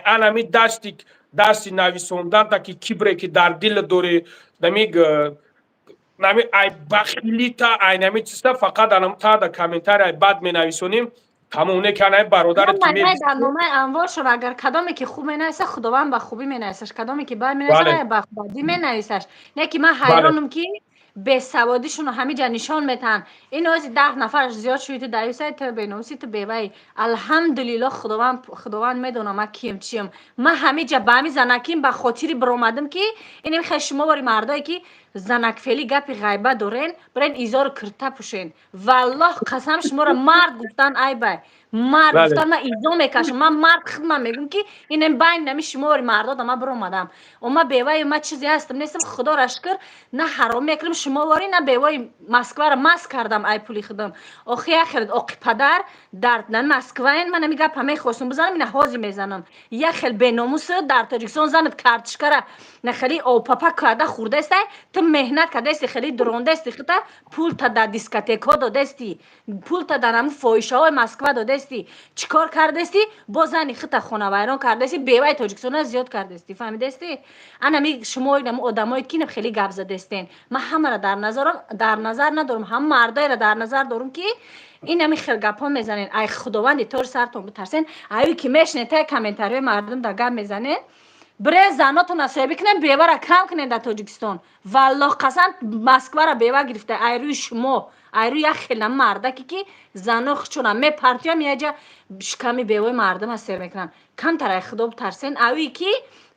انمی درس نویسوندن تا که کبره که در دل دوری نمیگ نمی ای بخیلی تا ای نمی چیستا فقط انم تا در کامنتار ای بد می نویسونیم همونه کنه برادرت که من می برنامه انواع شو اگر کدامی که خوب مینویسه خداوند به خوبی مینویسش، کدامی که بد بله مینویسه به بدی مینویسش. نه که من بله حیرانم که به سوادیشون همه جا نشان میتن. این از 10 نفرش زیاد شوید دویسه تو بنویسی تو بیوی. الحمدلله خداوند میدونه من کیم چیم. من همه جا به همین زنکیم به خاطر برآمدم که اینم خیلی شما باری مردایی که زنک فعلی گپی غیبه دارین برین ایزار کرته پوشین. والله قسم شما را مرد گفتن ای بای مرد بله گفتن من ایزا میکشم، من مرد خدمت میگم که اینم بین نمی شما مردا دا من برآمدم و من بیوه من چیزی هستم نیستم خدا را شکر. نه حرام میکردم شما واری نه بیوه مسکو را ماسک کردم ای پولی خودم. آخه اخرت آقی پدر در مسکو این من نمیگم همه خواستم بزنم این حاضی میزنم یه خیلی بیناموس در تاجیکستان زنت کارتش کرده نه خیلی او پاپا کرده خورده است تو مهنت کرده است خیلی درونده است خطا پول تا در دیسکوتک ها داده استی پول تا در هم فایشه های مسکو داده استی چیکار کرده استی با زنی خطا خونه ویران کرده استی بیوه تاجیکستان زیاد کرده استی فهمیده استی انا می شما اینم آدمای کی خیلی گپ زده استین من همه را در نظر ندارم هم مردای را در نظر دارم که این همی خیلی گپ ها میزنین ای خداوند طور سرتون بترسین ایو که میشنه تا کامنتاری مردم در گپ میزنین برای زناتون نصیبی کنین بیوه را کم کنین در تاجیکستان والله قسم مسکو را بیوه گرفته ای روی شما ای روی یک خیلی مرده که زنا چون می پرتیا میاجا شکمی بیوه مردم سر میکنن کم تر خدا بترسین اوی که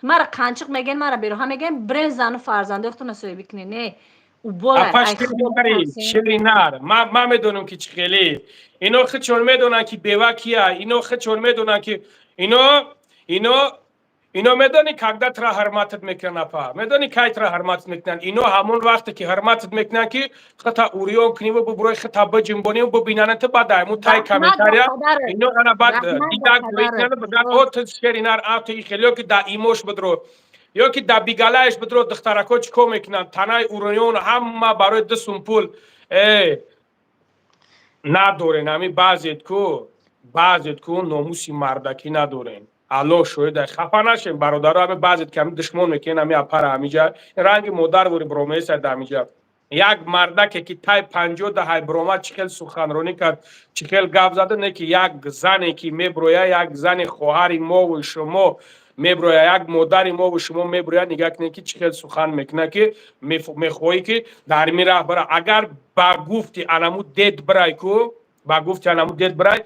مرا قنچق میگن مرا بیروها میگن برای زن و فرزندانتون نصیبی کنین نه او بالا اپا ای خدا شیریناری بترسین شیرینار من میدونم که چی خیلی اینو خود چون میدونن که بیوه کیه اینو خود چون میدونن که اینو میدونی کاغدت را حرمتت میکنن اپا میدونی کایت را حرمت میکنن اینو همون وقت که حرمتت میکنن که خطا اوریون کنی و ببروی خطا بجنبونی و ببیننت بعد ایمو تای کامنتاریا اینو انا بعد دیدن گویتنن بگن او تو شیرینار آتو خیلیو که دا ایموش بدرو یا که در بیگالایش بدرو دخترکو چکو میکنن تنای اورونیون همه برای دستون پول ندارین همی بعضیت کو ناموسی مردکی ندارین الله شاید خفه نشین برادرها همه بعضیت که همه دشمن میکنین همه اپر همیجا رنگ مادر وری برومیس همیجا یک مردک که تای 50 دهه بروما چخل سخنرانی کرد چخل گپ زده نه که یک زنی که میبرویا یک زن خواهر ما و شما میبرویا یک مادر ما و شما میبرویا نگاه کنه که چخل سخن میکنه که میخوایی که در می راه اگر با گفتی انمو دید برای کو با گفتی انمو دید برای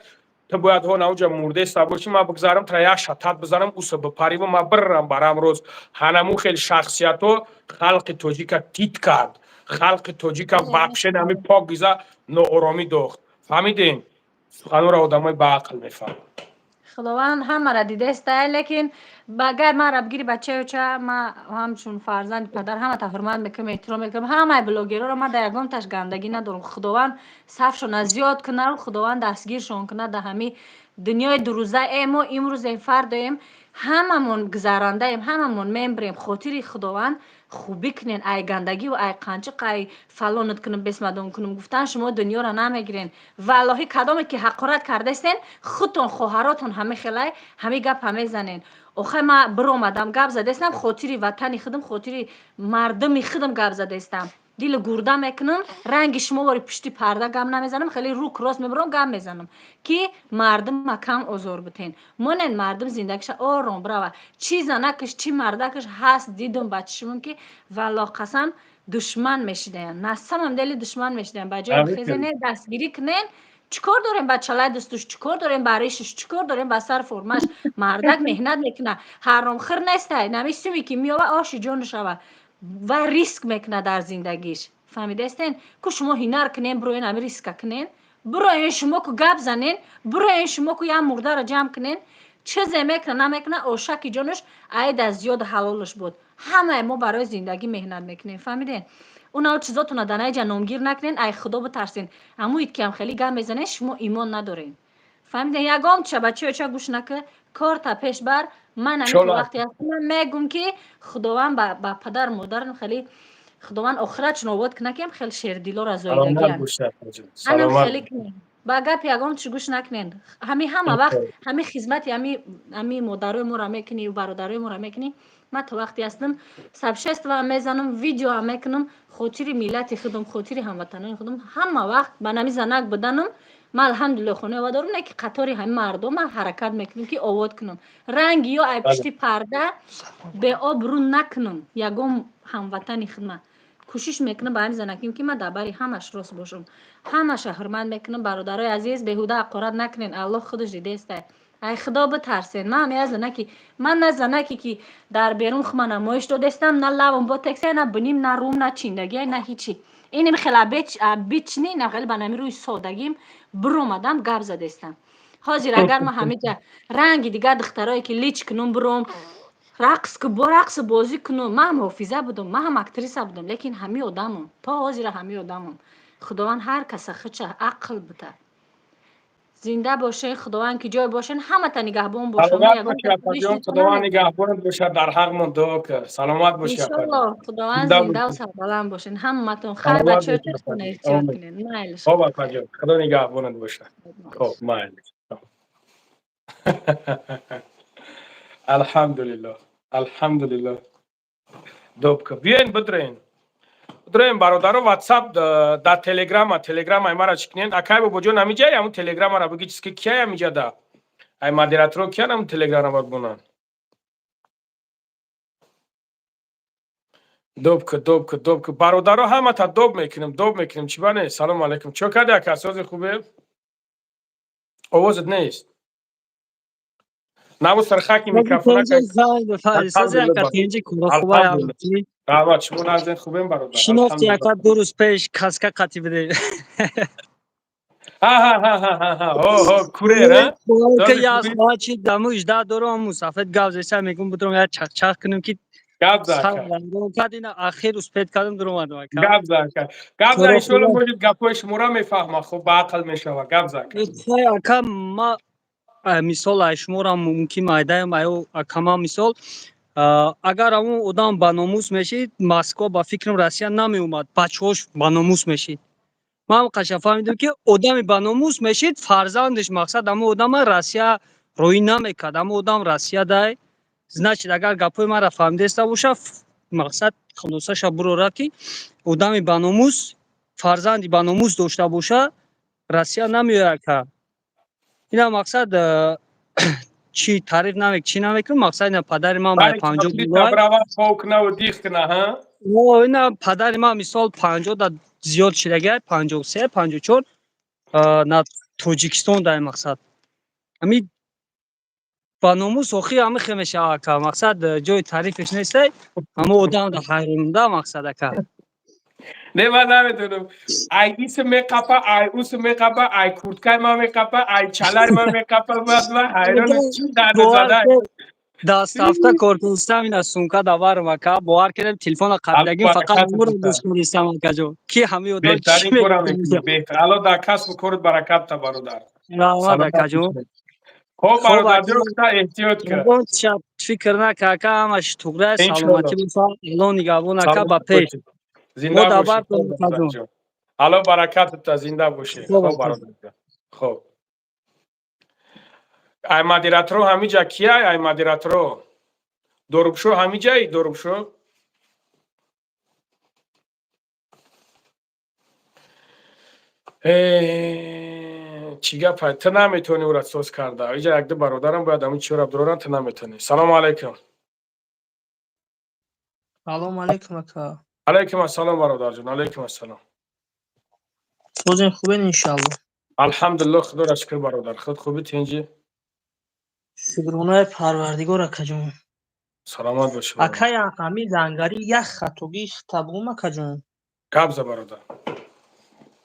تو باید ها نوجا مرده سبوشی ما بگذارم تا یک شتات بزنم اوس بپاری و ما برم روز هنمو خیلی شخصیت و خلق توجیکا تیت کرد خلق توجیکا بخشن همی پاک گیزا نارامی داخت فهمیدین سخنو را آدمای با عقل میفهم خداوند همه را دیده است لیکن اگر من را بگیری بچه چه ما همچون فرزند پدر همه تا حرمت میکنم احترام میکنم همه بلاگرها را من در یگان تاش گندگی ندارم خداوند صفشون زیاد کنه خداوند دستگیرشون کنه در همین دنیای دو روزه ایم و امروز این فرد ایم هممون گذرانده ایم هممون ممبریم خاطر خداوند خوبی کنین ای گندگی و ای قنچق ای فلانت کنم بسمدون کنم گفتن شما دنیا را نمیگیرین والله کدامی که حقارت کرده استین خودتون خواهراتون همه خیلی همه گپ همه زنین آخه ما برآمدم گپ زده استم خاطر وطن خودم خاطر مردم خودم گپ زده استم دیل گورده میکنم رنگ شما واری پشتی پرده گم نمیزنم خیلی رو کراس میبرم گم میزنم که مردم کم آزار بتین من مردم زندگیش آرام برای چی زنکش چی مردکش هست دیدم بچه‌مون که والله قسم دشمن میشیدن نستم هم دلی دشمن میشیدن بجای خزینه دستگیری کنین چیکار داریم بچه‌لای دستش چیکار داریم برایش چیکار داریم با سر فرمش مردک مهنت میکنه حرام خور نیست نمیستمی که میوه آش جون شوه و ریسک میکنه در زندگیش فهمیده استین که شما هنر کنین برو این ریسک کنین برو این شما که گپ زنین برو این شما که یه مرده را جمع کنین چیزی میکنه نمیکنه اوشکی جانش عید از زیاد حلالش بود همه ما برای زندگی مهنت میکنین فهمیدین اونا چیزاتون دنای جنومگیر نکنین ای خدا بترسین اما ایت که هم خیلی گم میزنه شما ایمان ندارین فهمیدین یگام چه بچه چه گوش نکه کار تا پیش بر من همیشه وقتی هستم میگم که خداوند با پدر مادرم خیلی خداوند آخرتشون آباد کنه که خیلی شیر دیلا را زایدگی هم خیلی کنیم با گپ یگان چی گوش نکنین همه وقت همه خدمت همه مادرای ما را میکنی و برادرای ما را میکنی. من تا وقتی هستم سبشست و میزنم ویدیو هم میکنم خاطر ملت خودم خاطر هموطنان خودم همه وقت با نمی زنک بدنم. من الحمدلله خونه و دارم نه که قطاری همه مردم حرکت میکنم که آواد کنم رنگ یا ای پشتی پرده به آب رو نکنم یگام هموطن خدمت کوشش میکنم به همین زنکیم که من درباره همش راست باشم همش حرمت میکنم. برادرای عزیز بهوده حقارت نکنین الله خودش دیده است. ای خدا بترسین. من از زنکی من نه زنکی که در بیرون خما نمایش دادستم نه لبم با تکسی نه بنیم نه روم نه چیندگی نه هیچی. اینم خیلی بیچنی نه خیلی بنامی روی سادگیم برومدم گپ زدستم. حاضر اگر ما همه جا رنگ دیگه دخترایی که لیچ کنم بروم رقص که با رقص بازی کنم من هم حافظه بودم من هم اکتریسه بودم لیکن همه آدمم تا حاضر همه آدمم. خداوند هر کس خودش عقل بده زنده باشه خداوند که جای باشن همه تا نگهبان باشه. ما سلامت یگان باشی اپا جان خداوند نگهبانت باشه در حقمون دعا کن سلامت باشی اپا جان انشالله خداوند زنده زنده و باشی سربلند باشین همتون. خیر سلامت بچه باشی ها اپا خونه جان احتیاط آمین کنین مایل خب شد. اپا جان خدا نگهبانت باشه خب مایل الحمدلله الحمدلله دوب که بیاین بدرین برادران واتساپ در تلگرام ای مرا چکنین اکای با بجو نمیجای همون تلگرام را بگی چیز که کیا میجا دا ای مدیراتورو کیا همون تلگرام را بگونن دوب که برادران همه تا دوب میکنیم چی بانه سلام علیکم چو کرده که اساس خوبه آوازت نیست نبو سرخاکی میکروفونه که سازی الحمدلله اکا بر تینجی کورا خوبه یا الحمدلله دعوت شما نازنین خوبیم برادر شناختی الحمدلله اکا 2 روز پیش کسکه قطی بده ها اوه کوره را که سازی یا از خوبی خواه چی دمو 18 دارم مسافت گوزشتر میگم بودم یا چک چک کنم که گاب سر زاکا رنگو کدینا اخیر اس پیت کردم درو اومدم اکا گاب زا کورا ایشالا خوبه موجود گپای شما را میفهمم خب با عقل میشوه گاب زاکا خواهی اکا ما مثال ای شما را ممکن مایده ایو اکا ما مثال اگر همون ادام با ناموس میشید مسکو با فکرم روسیه نمی اومد بچه‌هاش با ناموس میشید ما هم قشنگ فهمیدیم که آدمی با ناموس میشید فرزندش مقصد اما آدم روسیه روی نمیکرد اما آدم روسیه دای значит اگر گپای ما را فهمیده است باشه مقصد خلاصش برو را که آدمی با ناموس فرزندی با ناموس داشته باشه روسیه نمیاد که اینا مقصد چی تعریف نمیک چی نمیکنم مقصد اینا پدر من برای برای 50 چاپلی تا دلار برای فوق نه و دیخت نه ها اینا پدر من مثال 50 دا زیاد شدگه 53 54 на توجیکستان در مقصد همین با ناموس اخی همه خمیشه که مقصد جای تعریفش نیست اما آدم در حیرونده مقصد که نه من نمیتونم ای ایس میقپا ای اوس میقپا ای کورتکای ما میقپا ای چلای ما میقپا بعد من حیران چی داده باور زده که دست هفته کار کنستم این از سونکا دوار که باور کردم تلفن قبلگیم فقط برکت نمور بوده گوش کنیستم که جو کی همه آدم چی بهترین کارم میکنی میگه بهتر الله در کسب و کارت برکت تا برادر رحمت سلامت که جو باشی خب خوب برادر اکی جان احتیاط کن اون شب فکر نکه که همش توگره انشالله سلامتی بسا الان نگابون که با سلامت پیش باشی ما زنده دعوت باشی کنیم خب که برادر جو جان الله برکت تا زنده باشی خوب خب اکی برادر جان خب ای مدیراتورو همه جا کیه ای مدیراتورو دروبشو همه جایی دروبشو چی گپ تو نمیتونی او را سوز کرده اینجا یک دو برادرم باید همین چی را بدارن تو نمیتونی سلام علیکم سلام علیکم اکا. علیکم السلام برادر جان علیکم السلام روزین خوبین انشالله. الحمدلله خدا را شکر برادر خود خوبی تینجی شکرونه پروردگار اکا جون. سلامت باشی اکا برادر یا همی زنگاری یک خطوگی خطبوم اکا جون. قبض برادر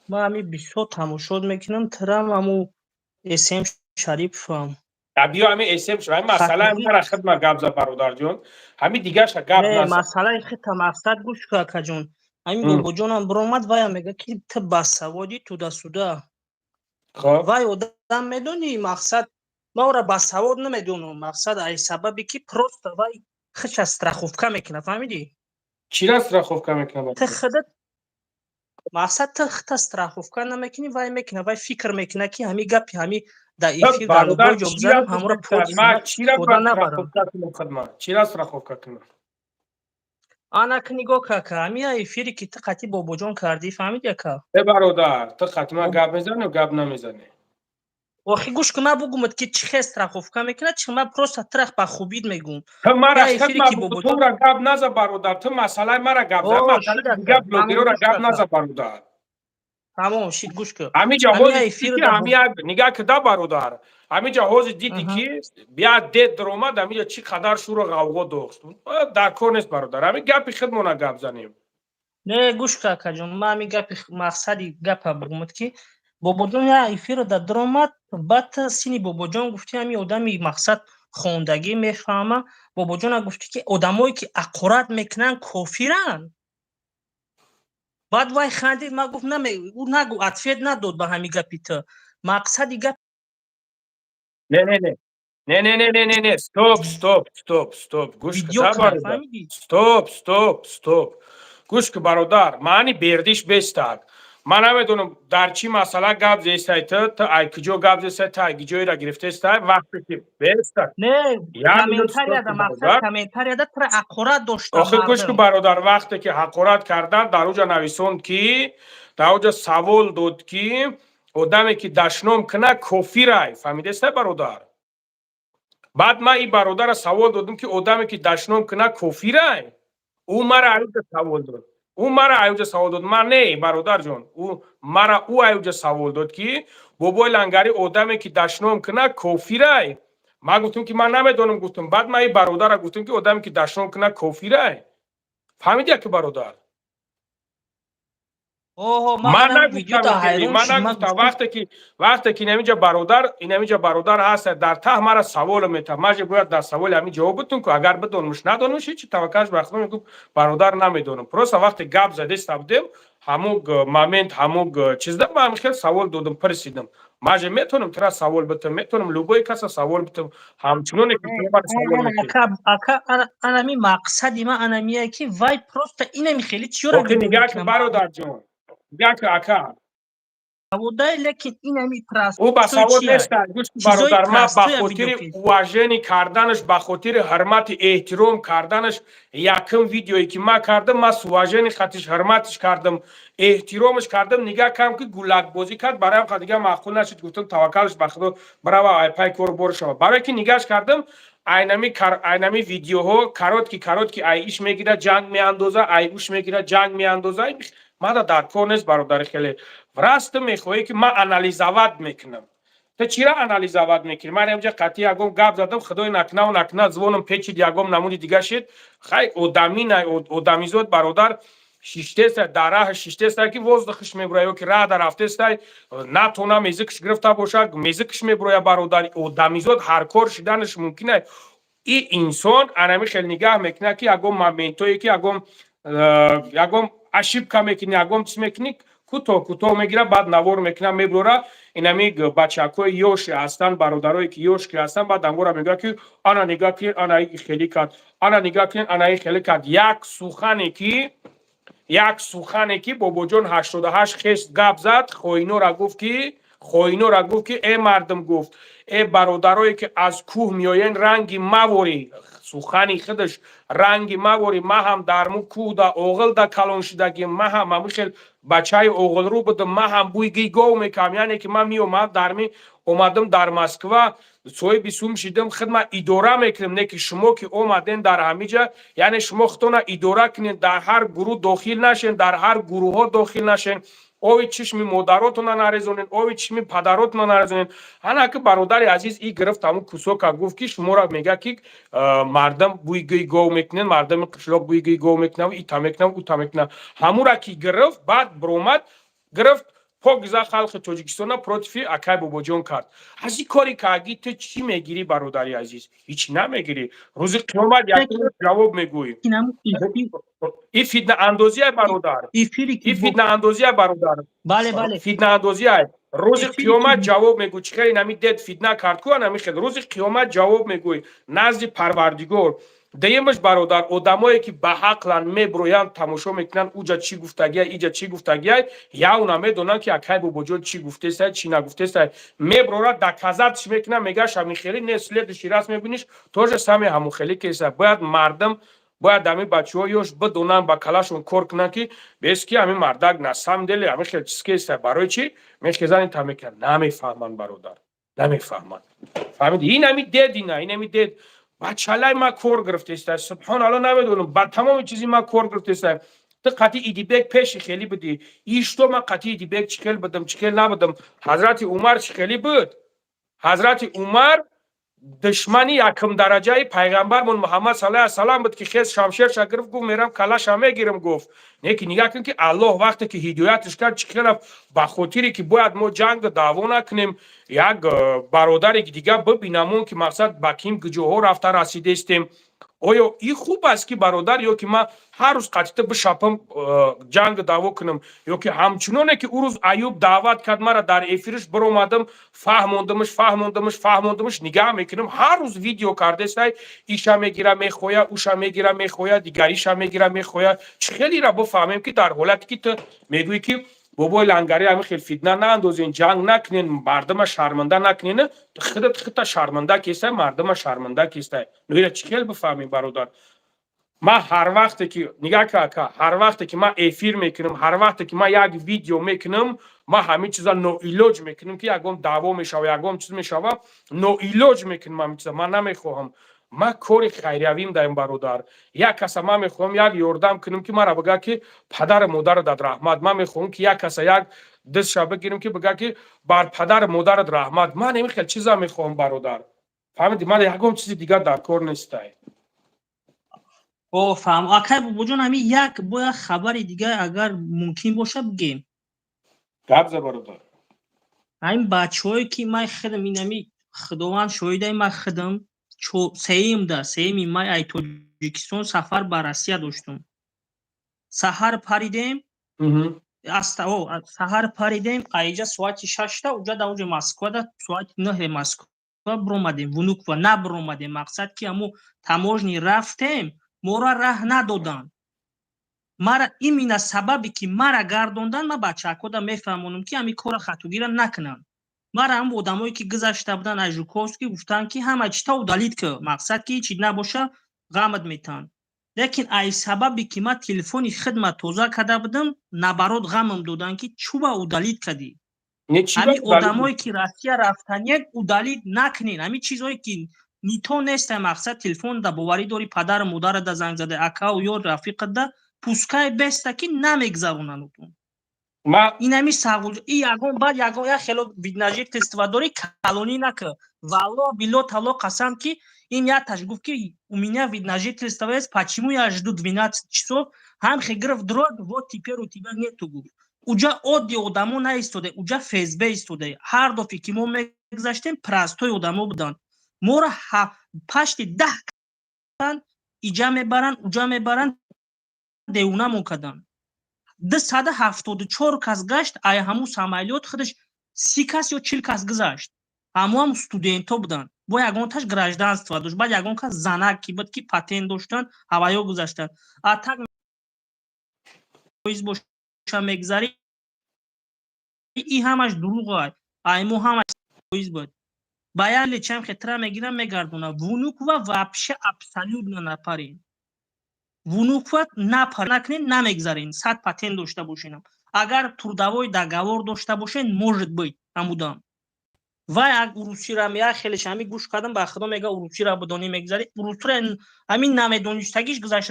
ما همی بیسو تماشاد میکنم ترم همو اسم شریف هم. بیا همین اسم شو همین مسئله هم خطوگی را خدمت قبض برادر جان همین دیگه شا قبض نه نزد مسئله خیلی مقصد گوش که اکا جون. همین بابا جونم برامد ویا میگه که تو بسوادی تو دستوده. خب وای آدم میدونی مقصد ما را بسواد نمیدونم مقصد ای سببی که پروست وای خش استرخوفکه میکنه فهمیدی؟ چی را سر خوب کم کنه ته برادر خودت мақсад та страховка намекунӣ вай мекуна вай фикр мекуна ки ҳамин гапи ҳамин дар تو эфир дар برادر лугой ҷо چی را бизанем ҳамора گفتن؟ من چی را пода باید набарам страховка کنم خدمت؟ چی را страховка کنم؟ ана нигоҳ кака ҳамин эфире ки ту қатӣ бобоҷон кардӣ фаҳмидӣ яка ای برادر تو خدمت گپ میزنی و گپ نمیزنی؟ охи гӯш ки ман бугумад ки чӣ хел страховка мекунад чӣ ман просто тирах ба хубид мегум تو مرا я эфире خدمت ки بگو، تو бобоҷон را гап نزن برادر. تو مسئله مرا گپ زن، о مسئله шидака دیگه ҳамон بلوگرو را гӯш گپ кака نزن برادر. ҳамон шид гӯш ки همینجا ҳамин حوض دیدی эфиро که да نگاه کده برادر. همینجا حوض دیدی که بیا دید در اومد، همینجا چی قدر شور و غوغا داشت. در کار نیست برادر. همین گپی خودمون گپ زنیم. не гӯш кака ҷон ман ҳамин гапи мақсади гапа бугумад ки бобоҷон я эфиро да даромад баъд сини бобоҷон гуфти ҳамин одами мақсад хондагӣ мефаҳма бобоҷона гуфти ки одамое ки ақорат мекунанд кофиранд баъд вай хандид ман гуфт ӯ нагу ответ надод ба ҳамин гапи ту мақсади гап نه نه نه نه نه نه نه نه نه стоп گوش видео کده кард برادر. фаҳмидӣ стоп گوش که برادر معنی بردیش بستد. من نمیدونم در چی مسئله گپ زیستای تو ای کجا گپ زیستای تا ای کجایی را گرفته استای وقتی که بستد не یک منوت комментарияда стоп мақсад برادر. комментарияда тира ақорат дошта آخه گوش که мардум برادر وقتی که حقارت کردن در اوجا نویسوند که در اوجا سوال داد که آدمی که دشنام کنه کافیره فهمیده است برادر. بعد من این برادر را سوال دادم که آدمی که دشنام کنه کافیره. او مرا ایوجا سوال داد. من نه برادر جان. او ایوجا سوال داد که بابای لنگری آدمی که دشنام کنه کافیره. من گفتم که من نمیدونم گفتم. بعد من این برادر را گفتم که آدمی که دشنام کنه کافیره. فهمیدی که برادر؟ اوه من من ҳамин نگفتم видеода اینجوری. ҳайрон من шидам نگفتم وقتی که اینجا برادر هست در ته مرا سوال میته من باید در سوال همین جواب بدم که اگر بدونمش ندونمش چی توکلش به خدا میگم برادر نمیدونم. پروسا وقتی گپ زده استبدم همون مومنت همون چیز دم من خیلی سوال دادم پرسیدم ماجه میتونم ترا سوال بدم میتونم لوگوی کس سوال بدم همچنونه که تو مرا سوال میکنی. ака анами мақсади ман анамия ки вай просто инами хеле чиёра اوکی نگاه که برادر جان نگاه که اکا саводай лекин инами او با простой سواد чия نیست. گوش чизои برادر ما به простоя خاطر видеопис واژنی کردنش به خاطر حرمت احترام کردنش یکم ویدیویی که ما کردم ما واژنی خاطرش حرمتش کردم احترامش کردم نگاه کردم که گولک بازی کرد برایم خود دیگه معقول نشد گفتم توکلش به خدا برای آیپای کور بر شما برای که نگاهش کردم اینمی ویدیوها کارات که ایش میگیره جنگ میاندازه ایش میگیره جنگ میاندازه ما در کار نیست برادر خیلی راست میخوایی که من انالیزوات میکنم. تو چرا انالیزوات میکنی؟ من اینجا قطعی یکم گپ زدم خدای نکنه زبونم پیچید یکم نمودی دیگه شد. خیلی آدمیزاد برادر شیشته است در راه شیشته است که وزدخش میبره که راه در رفته است نتونه میزکش گرفته باشه میزکش میبره برادر آدمیزاد هر کار شدنش ممکنه. این انسان انمی خیلی نگاه میکنه که یکم مومنتایی که یکم اشیب کم میکنی یکم چیز میکنی کوتاه میگیره بعد نوار میکنه میبره اینمی بچه‌های یوش هستن برادرایی که یوش که هستن بعد انگور میگه که آنا نگاه کن آنا خیلی کرد آنا نگاه کن آنا خیلی کرد یک سخنی که بابا جان 88 خست گپ زد خوینو را گفت که ای مردم گفت ای برادرایی که از کوه میاین رنگی موری سخنی خودش رنگی موری ما هم در مو کوه دا اوغل دا کلان شدگی ما هم خیلی بچهای اوغل رو بودم ما هم بوی گاو میکم یعنی که من اومدم در مسکو سوی بیسوم شدم خدمت اداره میکنم نه که شما که اومدین در همینجا یعنی شما خودتون اداره کنین در هر گروه داخل نشین در هر گروه ها داخل نشین اوی چشم مادراتون نریزونین اوی چشم پدراتون نریزونین انا که برادر عزیز ای گرفت همون کوسوکا گفت که شما را میگه که مردم بوی گاو میکنین مردم قشلاق بوی گاو میکنن ای تا میکنن او تا میکنن همون را که گرفت بعد برومد گرفت پاگزا خلق تاجیکستان پروتفی اکای باباجان کرد. از این کاری که اگه تو چی میگیری برادری عزیز؟ هیچ نمیگیری. روز قیامت یکی جواب میگویی. این فتنه اندازی برادر. این فتنه اندازی برادر. بله فتنه اندازی روز قیامت جواب میگویی. چیکار نمی دید فتنه کرد کو نمیخواد. روز قیامت جواب میگویی. نزد پروردگار دیمش برادر آدمایی که به حقلن میبرویند تماشا میکنن اوجا چی گفتگیه ایجا چی گفتگیه یا اونا میدونن که اکای باباجان چی گفته است چی نگفته است میبرورا دکازات میکنن میگه شمی خیلی نسلیت شیراز میبینیش توش سمی همون خیلی کیسه باید مردم باید همین بچه‌ها یوش بدونن با کلاشون کار کنن که بیس که همین مردک نسام دلی همین خیلی چیز کیسه برای چی میخزن تا میکنن نمیفهمن برادر نمیفهمن فهمید این همین دید نه این همین دید بچه‌لای ما کار گرفته است سبحان الله نمیدونم با تمام چیزی ما کار گرفته است تو قطعی ایدی بیگ پیش خیلی بدی ایش تو ما قطعی ایدی بیگ چخیل بدم چخیل نبدم حضرت عمر چخیلی بود حضرت عمر دشمنی یکم درجه پیغمبرمون محمد صلی الله علیه و سلام بود که خیز شمشیر گرفت گفت میرم کلاش میگیرم گفت نیکی نگاه کن که الله وقتی که هدایتش کرد چخیل با خاطری که باید ما جنگ دعوا نکنیم یک برادر دیگه ببینمون که مقصد با کیم گجوها رفته رسیده استیم آیا این خوب است که برادر یا که من هر روز قطعه بشپم جنگ دعوا کنم یا که همچنانه که او روز ایوب دعوت کرد مرا در افیرش برآمدم فهموندمش نگاه میکنم هر روز ویدیو کرده است ایشا میگیره میخویا اوشا میگیره میخویا دیگریشا میگیره میخویا چه خیلی را بفهمیم که در حالتی که تو میگویی که بابای لنگری همین خیلی فتنه ناندازین جنگ نکنین مردم شرمنده نکنین خودت شرمنده کیسته مردم شرمنده کیسته نویره چی خیلی بفهمیم برادر ما هر وقت که نگاه که هر وقت که ما افیر میکنم هر وقت که ما یک ویدیو میکنم ما همین چیزا نو ایلاج میکنیم که یکم دعوا میشه و یکم چیز میشه نو ایلاج میکنم همین چیزا من نمیخواهم ما کاری خیریویم داریم برادر یک کس ما میخوام یک یاردم کنیم که مرا بگه که پدر مادر داد رحمت من میخوام که یک کس یک دست بگیریم که بگه که بر پدر مادرت رحمت من نمیخوام چیزا میخوام برادر فهمیدی من یکم چیز دیگه در کار نیست او فهم اکای باباجان همین یک باید خبر دیگه اگر ممکن باشه بگیم گبزه برادر این بچه‌هایی که من خودم اینمی خداوند شاهده من خودم سیم مای ای تاجیکستان سفر به روسیه داشتم سحر پریدیم سحر پریدیم ایجا ساعت 6 تا اونجا در اونجا مسکو دا ساعت 9 مسکو برآمدیم ونوک و نبرآمدیم مقصد که همو تماژنی رفتیم ما را راه ندادن مرا این سببی که مرا گردوندن ما بچه‌ها دا میفهمونم که همین کار خطوگیره نکنن مرا هم آدمایی که گذشته بودن از ژوکوفسکی گفتن که همه چی تا دلیل که مقصد که چیز نباشه غمت میتن لیکن ای سببی که ما تلفنی خدمت توزیع کرده بودم نبرات غمم دادن که چوبا او دلیل کردی همین آدمایی که روسیه رفتن یک او دلیل نکنین همین چیزایی که نیتو نیست مقصد تلفن دا باوری داری پدر مادر دا زنگ زده اکا و یا رفیق دا پوسکای بسته که نمیگذرونن اتون ما این همی سوال این یگان بعد یگان یا خیلی ویدناجی تستواداری کالونی نکه والله بیلو تالو قسم که این یا تاش گفت که у меня виднажи тестовец почему я жду 12 часов هم خگرف درود вот теперь у тебя нету гуфт уҷа одди одамо наистоде уҷа фсб истоде ҳар дофи ки мо мегзаштем прастои одамо буданд моро пашти 10 кан иҷа мебаранд уҷа мебаранд девуна мокадан 274 кас гашт ай ҳамун самолёт худаш 30 кас ё 40 кас гузашт ҳамоам студентҳо буданд бо ягонташ гражданство дошт баъд ягон кас занак ки буд ки патент доштанд ҳаваё гузаштанд а так поиз боша мегзари и ҳамаш дурӯғ ай ай мо ҳамаш поиз буд баяли чам хетра мегирам мегардонам вунуква вообще абсолютно напарин вунуква напар накнин намегзарин 100 патент дошта бошинам агар трудовой договор дошта бошен может быть амудам вай аг урусчирам я хелеш ами гӯш кардам ба худо мега урусчира будони мегзари урусчира амин намедонистагиш гузашт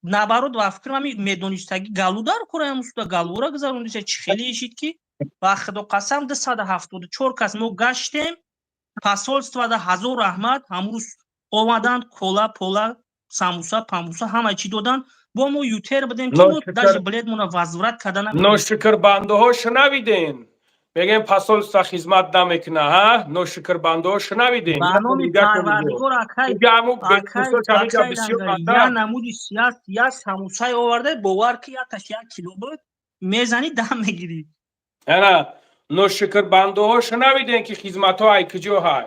наоборот ва фикрам ами медонистаги галудар кураям устуда галура гузарондиша чи хеле ишид ки ба худо қасам 274 кас мо гаштем посольство да ҳазор раҳмат ҳамрӯз омаданд кола пола самуса памуса ҳама чӣ доданд бо мо ютер будем ки мо даже билетмона возврат кардан ношикрбандоҳо шунавиден мегем посольство хизмат намекуна ҳа ношикрбандоҳо шунавиден ба номи парвардигор акай я намуди сиёст я самусай оварда бовар ки якаш 1 кило буд мезани дам мегирӣ ана ношикрбандоҳо шунавиден ки хизматҳо ай куҷо ҳай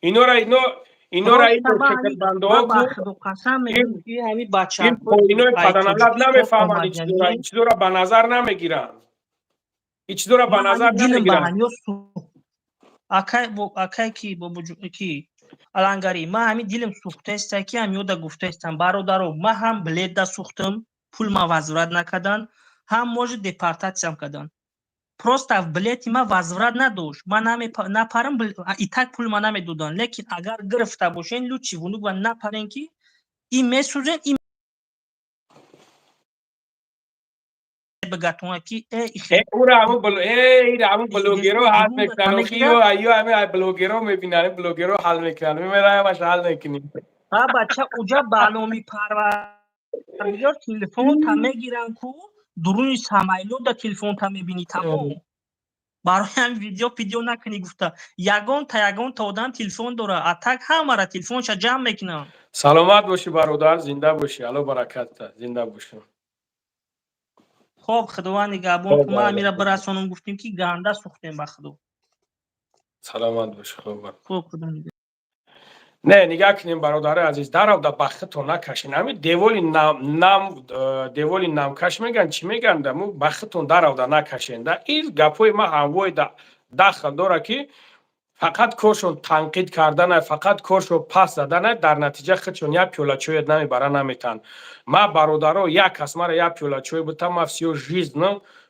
инора ино اینا را راست این ما شرکت همین بنده ما ها به کو خدا قسم میگم این که همین بچه این ها پایینای ای پدنالت توجیکی که نمیفهمن آمدنی هیچ دورا به نظر نمیگیرن هیچ دورا به ما نظر همین دیلم به نمیگیرن همین اکای کی بابا کی الانگاری ما همین دیلم سوخته است که هم یودا گفته استم برادرو ما هم بلد دا سوختم پول ما وزورت نکردن هم موج دپارتاسیام کردن просто в билети ма возврат надошт ман напарам и так пул ма намедодан лекин агар гирифта бошен лучи вунук ва напарен ки ин месӯзен ин бигатона ки او را همون همون بلوگرو حل میکنن و خیو ایو همه بلوگرو میبینن بلوگرو حل میکنن میمیره همش حل میکنیم бача уҷа барноми парвардигор телефонта мегиранд ку дуруни самайлода телефонта мебини тамом барои ҳамин видео накунӣ гуфта ягонта одам телефон дора а так ҳамара телефонша ҷамъ мекунанд. سلامت باشی برادر زنده باشی الله برکت ده زنده باشی خب خداوند نگهبان که ما امیر برسانم گفتیم که گنده سوختیم به خدا. سلامت باشی خب خدا نگهدار. نه نگاه کنیم برادر عزیز در دا بختتون نکشین همین دیوالی نمکش میگن چی میگن دمو بختتون در دا نکشین ده این گپوی ما هوای داخل داره که فقط کارشون تنقید کردن فقط کارشون پس زدن در نتیجه خودشون یک پیوله چای نمیبرن نمیتن ما برادرها یک کس مرا یک پیوله چای بودم ما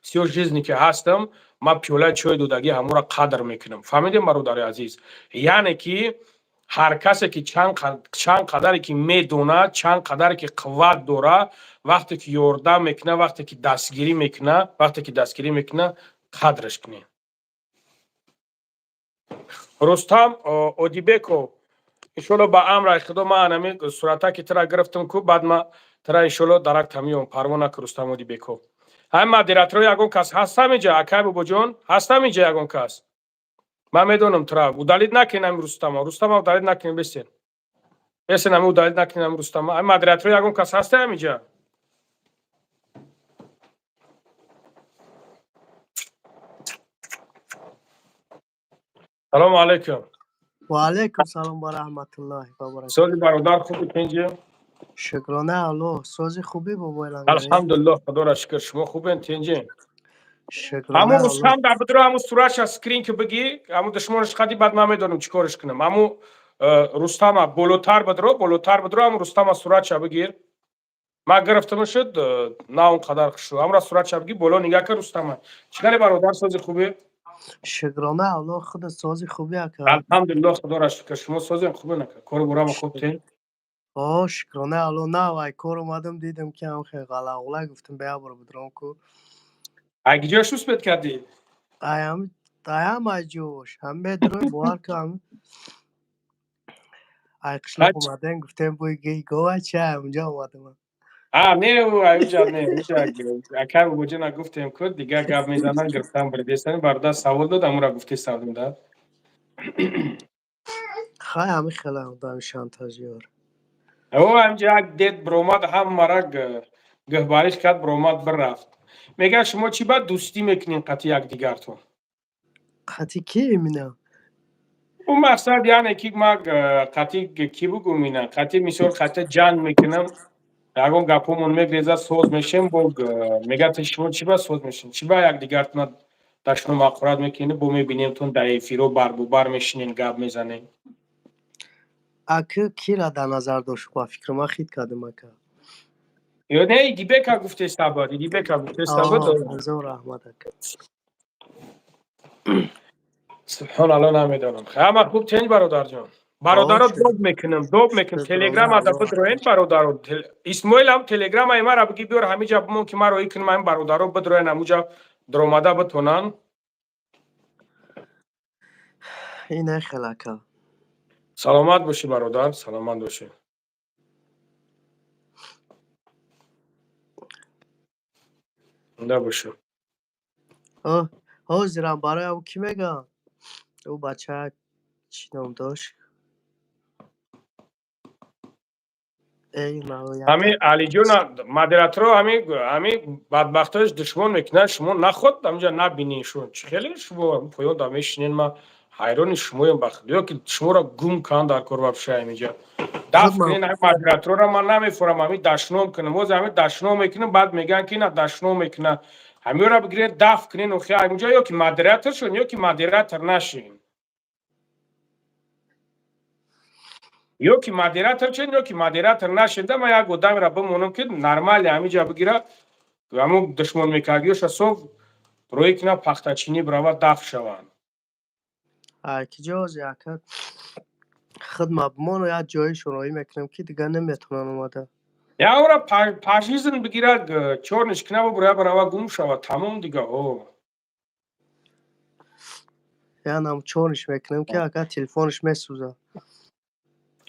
سی جیزنی که هستم ما پیوله چای دودگی همون را قدر میکنم فهمیدیم برادر عزیز یعنی که هر کسی که چند قدری که میدونه چند قدری که قوت داره وقتی که یاردم میکنه وقتی که دستگیری میکنه قدرش کنه رستم اودیبکو انشالله با امر خدا ما انمی صورتا که ترا گرفتم کو بعد ما ترا انشالله درک همیون پروانه که رستم اودیبکو هم مدیراتور یگون کس هستم اینجا اکای بابا جون هستم اینجا یگون کس من میدونم ترا ودالید نکنم رستم ودالید نکنم بسین هم ودالید نکنم رستم هم مدیراتور یگون کس هستم اینجا سلام علیکم و علیکم سلام و رحمت الله و برکاته. سوزی برادر خوبی تنجی؟ شکرانه الله سوزی خوبی بابا الانگاری. الحمدلله خدا را شکر شما خوبین تنجی؟ شکرانه همون الله. رستم در بدرو همون سورش اسکرین که بگی همون دشمنش خدی بعد من میدونم چیکارش کنم همون رستم بالاتر بدرو همون رستم سورش بگیر ما گرفتم شد نه اون قدر خشو همون سورش بگی بالا نگاه کن رستم چیکار برادر سوزی خوبی؟ شکرانه الله خود سوزی خوبی اکا. الحمدلله خدا را شکر شما سوزی خوبی نکن کارو برام خوب تین شکرانه الله نه وای کار اومدم دیدم که هم خیلی غلا گفتم بیا برو بدرام کو اگه جاش روز بد کردی ایم اجوش هم بدروی بوار که هم قشلق اومدن گفتم بوی گی گوه چه اونجا اومدم نه اینجا اکر بوجه نگفتیم که دیگه گپ میزنن گرفتم بردیستن برده سوال داد امورا گفتی سوال داد خواهی همه خیلی هم دارم شانتاجیار او همجا دید بروماد هم مرا گهباریش کرد بروماد بر رفت میگه شما چی باید دوستی میکنین قطعی یک دیگرتون قطعی کی مینم اون مقصد یعنی که ما قطعی کی بگو مینم قطعی میشور قطعی جنگ میکنم اگه گپمون میگریزه سوز میشیم میگه شما چی باید سوز میشین چی باید یک دیگرتون دشنو مقرد میکنه بو میبینیم تون دایفی رو بر میشینین گپ میزنین اکه کی را در نظر داشت با فکر ما خید کردم اکا یا نه ایدی بکا گفته استاباد منظور رحمت اکا سبحان الله نمیدانم همه خوب چنج برادر جان برادر دوب میکنم تلگرام ادا بدروین برادر اسماعیل هم تلگرام ای مرا بگی بیار همینجا بمون که مرا ایکنم این برادر رو بدروین همونجا دروماده بتونن اینه خلاکا سلامت باشی برادر سلامت باشی زنده باشی زیرم برای او کی میگن او بچه چی نام داشت همین علی جون مدیراتور همین بدبختایش دشمن میکنه شما نخود همینجا نبینینشون خیلی شما پایان دمیشنین ما حیران شمایم بخدا یا که شما را گم کن در کار بپشه اینجا دفع کنین این مدیراتور را من نمیفورم همین دشنام کنم موز همین دشنام میکنم بعد میگن که نه دشنام میکنه همین را بگیرید دفع کنین و خیلی اینجا یا که مدیراتور شون یا که مدیراتور نشین یا که مدیراتور چین یا که مدیراتور نشینده من یک گودامی را بمونم که نرمالی همینجا بگیره همون دشمن میکردیوش صبح روی کنه پختچینی براوه دفع شوند کی جاز یکت خدمت بمان یا جای شنایی میکنم که دیگه نمیتونن اومده یا اورا پاشیزن بگیره چورنش کنه و براوه گم شود تمام دیگه یعنی هم چونش میکنم که اگر تلفنش میسوزه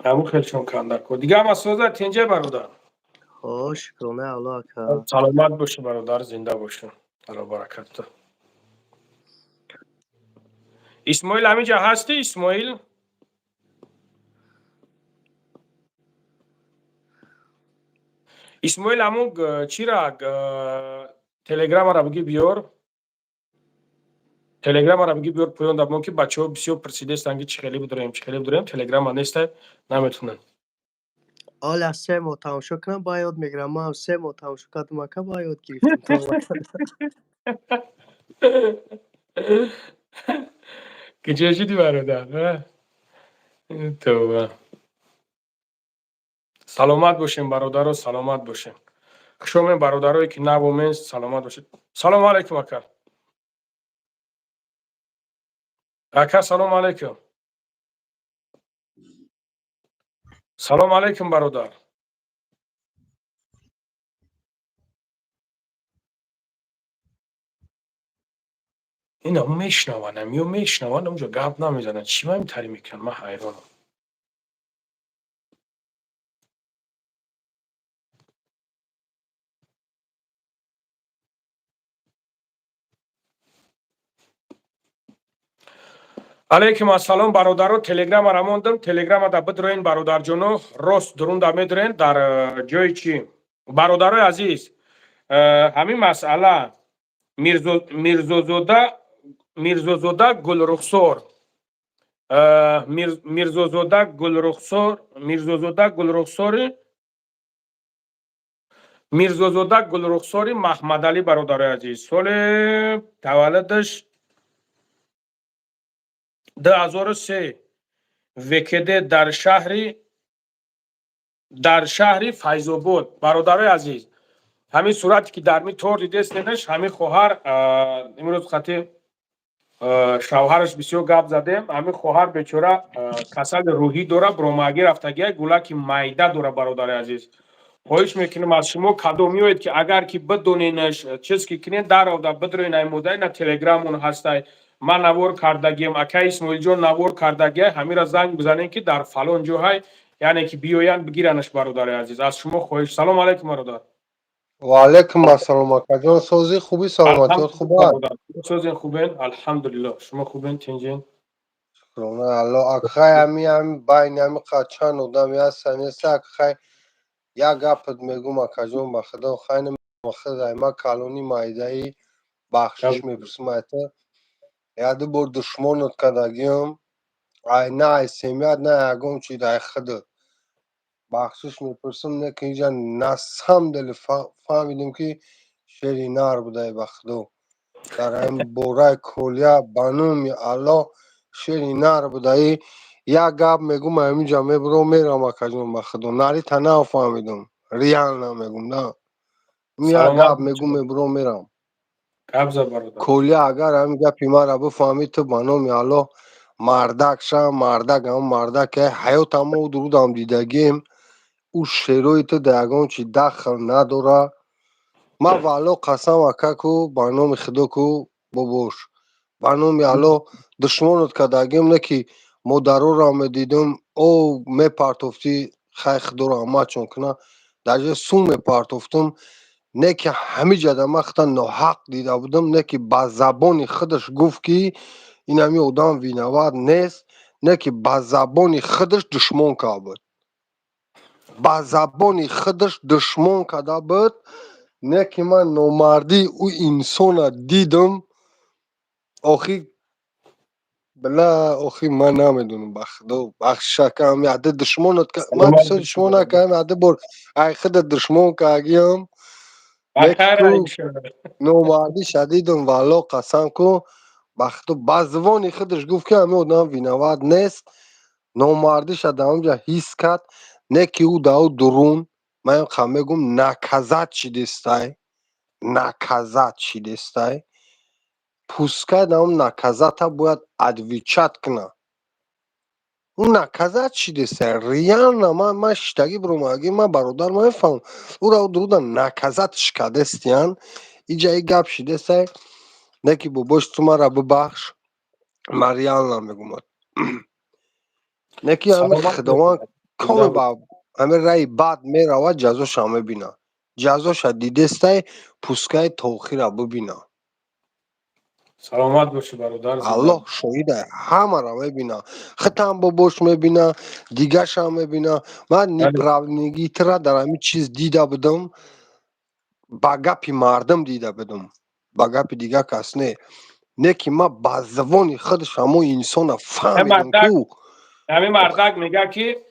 همون خیلی چون کنده کو دیگه هم سوزه تینجه برادر شکرانه الله که سلامت باشه برادر زنده باشه الله برکت ده اسماعیل همینجا هستی اسماعیل اسماعیل همون چی را تلگرام را بگی بیار تلگرام را بگی بیار پایان دارم که بچه ها بسیار پرسیده استن که چی خیلی بداریم تلگرام ها نیسته نمیتونن حالا 3 ماه تمام شد کنم باید میگرم ما هم 3 ماه تمام شد کدوم که باید گرفتیم که چه شدی برادر تو سلامت باشین برادر و سلامت باشین خشوم برادرایی که نبومین سلامت باشین سلام علیکم اکا سلام علیکم سلام علیکم برادر اینا میشنوانم یا میشنوانم اونجا گپ نمیزنن چی من اینطوری میکنم من حیرانم علیکم السلام برادرو تلگرام را موندم تلگرام دا بدرین برادر جونو راست درون دا میدرین در جای چی برادرای عزیز همین مسئله میرزوزاده گلرخسار میرزوزاده گلرخساری محمد علی برادرای عزیز سال تولدش 2003 وکده در شهر فیض‌آباد برادرای عزیز همین صورتی که در می طور دیده استنش همین خواهر امروز خطی شوهرش بسیار گپ زدیم همین خواهر بیچاره کسل روحی داره بروماگی رفتگی گولک معده داره برادرای عزیز خواهش میکنم از شما کدو میوید که اگر که بدونینش چیز که کنین در آوده بدروین این مودای نه تلگرام اون هسته من نوار کردگیم اکا اسماعیل جان نوار کردگی همین را زنگ بزنین که در فلان جاهای یعنی که بیاین بگیرنش برادر عزیز از شما خواهش سلام علیکم برادر و علیکم السلام اکا جان سوزی خوبی سلامتیات خوبه سوزین خوبین الحمدلله شما خوبین تنجین شکرانه الله اکا همین بین همین قچان ادم یا سنیسته اکا یا گپت میگم اکا جان بخدا خیلی مخدا ما کالونی مایدهی بخشش میپرسم ایتا یاد بر دشمنت کدگیم ای نه سمیت نه یکم چی در خدا بخشش میپرسم نه که اینجا نسهم دل فهمیدم که شیرینار بوده بخدا در این بوره کولیا بانوم الله شیرینار بوده یا گپ میگم همینجا میبرو میرم اکا جون بخدا ناری تنها فهمیدم ریال نمیگم نه یا گپ میگم میبرو میرم کولیا اگر همین گپی ما را بفهمید تو بانوم الله مردک شم مردک هم مردک که حیات همو درود هم دیدگیم او شیروی تو دیگان چی دخل نداره ما والو قسم اکا کو بانوم خدا کو ببوش بانوم یالو دشمنت کدگیم نکی مدرو را میدیدم او میپرتفتی خیلی خدا را ما چون کنه در جای سون میپرتفتم نه که همه جده مختا نحق دیده بودم نه که با زبان خودش گفت که این همی آدم وینواد نیست نه که با زبان خودش دشمن که بود با زبان خودش دشمن کده بود نه که من نامردی او انسان دیدم آخی بلا اخی من نمیدونم بخدا بخش کم یاده دشمنت من سلامات بسیار باشی دشمن برادر. کم یاده بر ای خود دشمن کاگیم نکی بخیر کو انشالله. نومردی شدیدم والا قسم کو بخدا بازوانی خودش گفت که همه آدم وینود نیست نومردی شد اونجا حس کرد نکی او داو درون من خمه گم نکزت چی دستای نکزت چی دستای پوسکه داون نکزت باید ادویچت کنه اون نکزت چی دستای ریان من شتگی برو مگی من برادر من فهم او را درود نکزت شکده استیان اینجا ای گپ شی دستای نکی باباش تو مرا ببخش مریال نمیگومد نکی همه سلامت باشی خدوان کام برادر. با همه رای بعد می رود جزاش همه بینا جزاش دیدسته پوسکای توخی را ببینا سلامت باشی برادر زنده الله شهیده همه را میبینا ختم باباش میبینا دیگرش هم میبینا من بله. نیپراونگی تر در همین چیز دیده بدم با گپی مردم دیده بدم با گپ دیگه کس نه نکی ما با زبانی خودش همون انسان فهمیدم کو همین مردک میگه که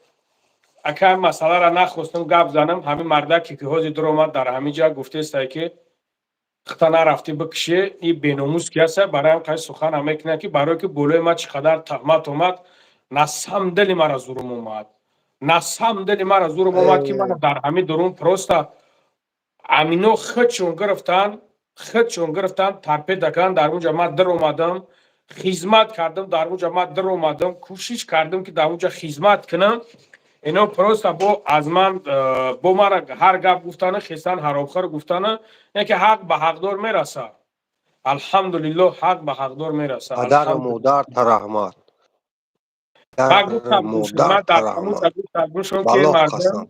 اگر مسئله را نخواستم گپ زنم همین مردکی که حاضر در اومد در همین جا گفته است که خطا نرفتی بکشه این بیناموس کی است برای هم قیس سخن هم میکنه که برای که بولای ما چقدر تهمت اومد نسم دل مرا زورم اومد نسم دل مرا زورم اومد که من در همین درون پروستا امینو خودشون گرفتن ترپه دکن در اونجا من در اومدم خدمت کردم در اونجا من در اومدم کوشش کردم که در اونجا خدمت کنم اینا پروستا با از من با مرا هر گپ گفتن خستن هر آخر گفتن یکی حق به حقدار میرسه الحمدلله حق به حقدار میرسه پدر و الحمدلله مادر ترحمت من در گفتم مادر من در همون ترحمت جا گفتم که بالله مردم قسم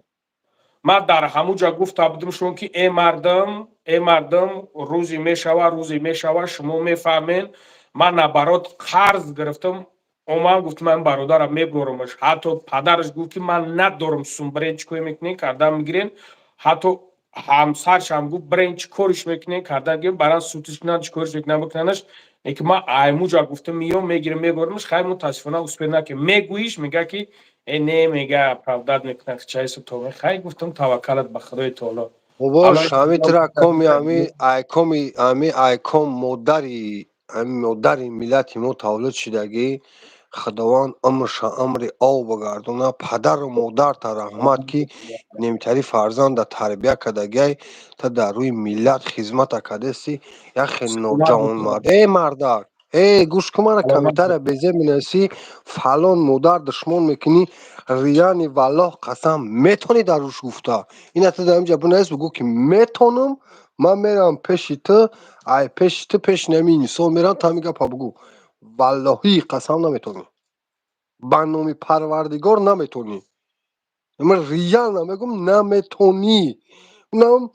من در همون جا گفتم که ای مردم روزی میشوه شما میفهمین من نبرات قرض گرفتم اومم گفت من برادرم میبرمش حتی پدرش گفت که من ندارم سوم برنج کوی میکنین کردم میگیرین حتی همسرش هم گفت برنج کورش میکنین کردم گیم بران سوتش کنن چکورش میکنن بکننش که من ایمو جا گفتم میام میگیرم میبرمش خیلی متاسفانه اسپرنا که میگویش میگه که نه میگه اپرادات میکنه چایس تو خیلی گفتم توکلت به خدای تعالی باباش همی ترا کمی همی ای کم مادری ملت ما تولد شدگی خداوند عمرش عمر او بگردونه پدر و مادر تا رحمت کی نمیتری فرزند تربیه کدگی تا در روی ملت خدمت کدستی یخ جوان مرد ای مردک ای گوش کمانه کمیتر بیزه مینسی فلان مادر دشمن میکنی ریانی والله قسم میتونی در روش گفته این تا در اینجا بنایست بگو که میتونم من میرم پیشی تو ای پیش تو پیش نمینی سو میرم تا میگه پا بگو واللهی قسم نمیتونی برنامه پروردگار نمیتونی من ریال نمیگم نمیتونی اونم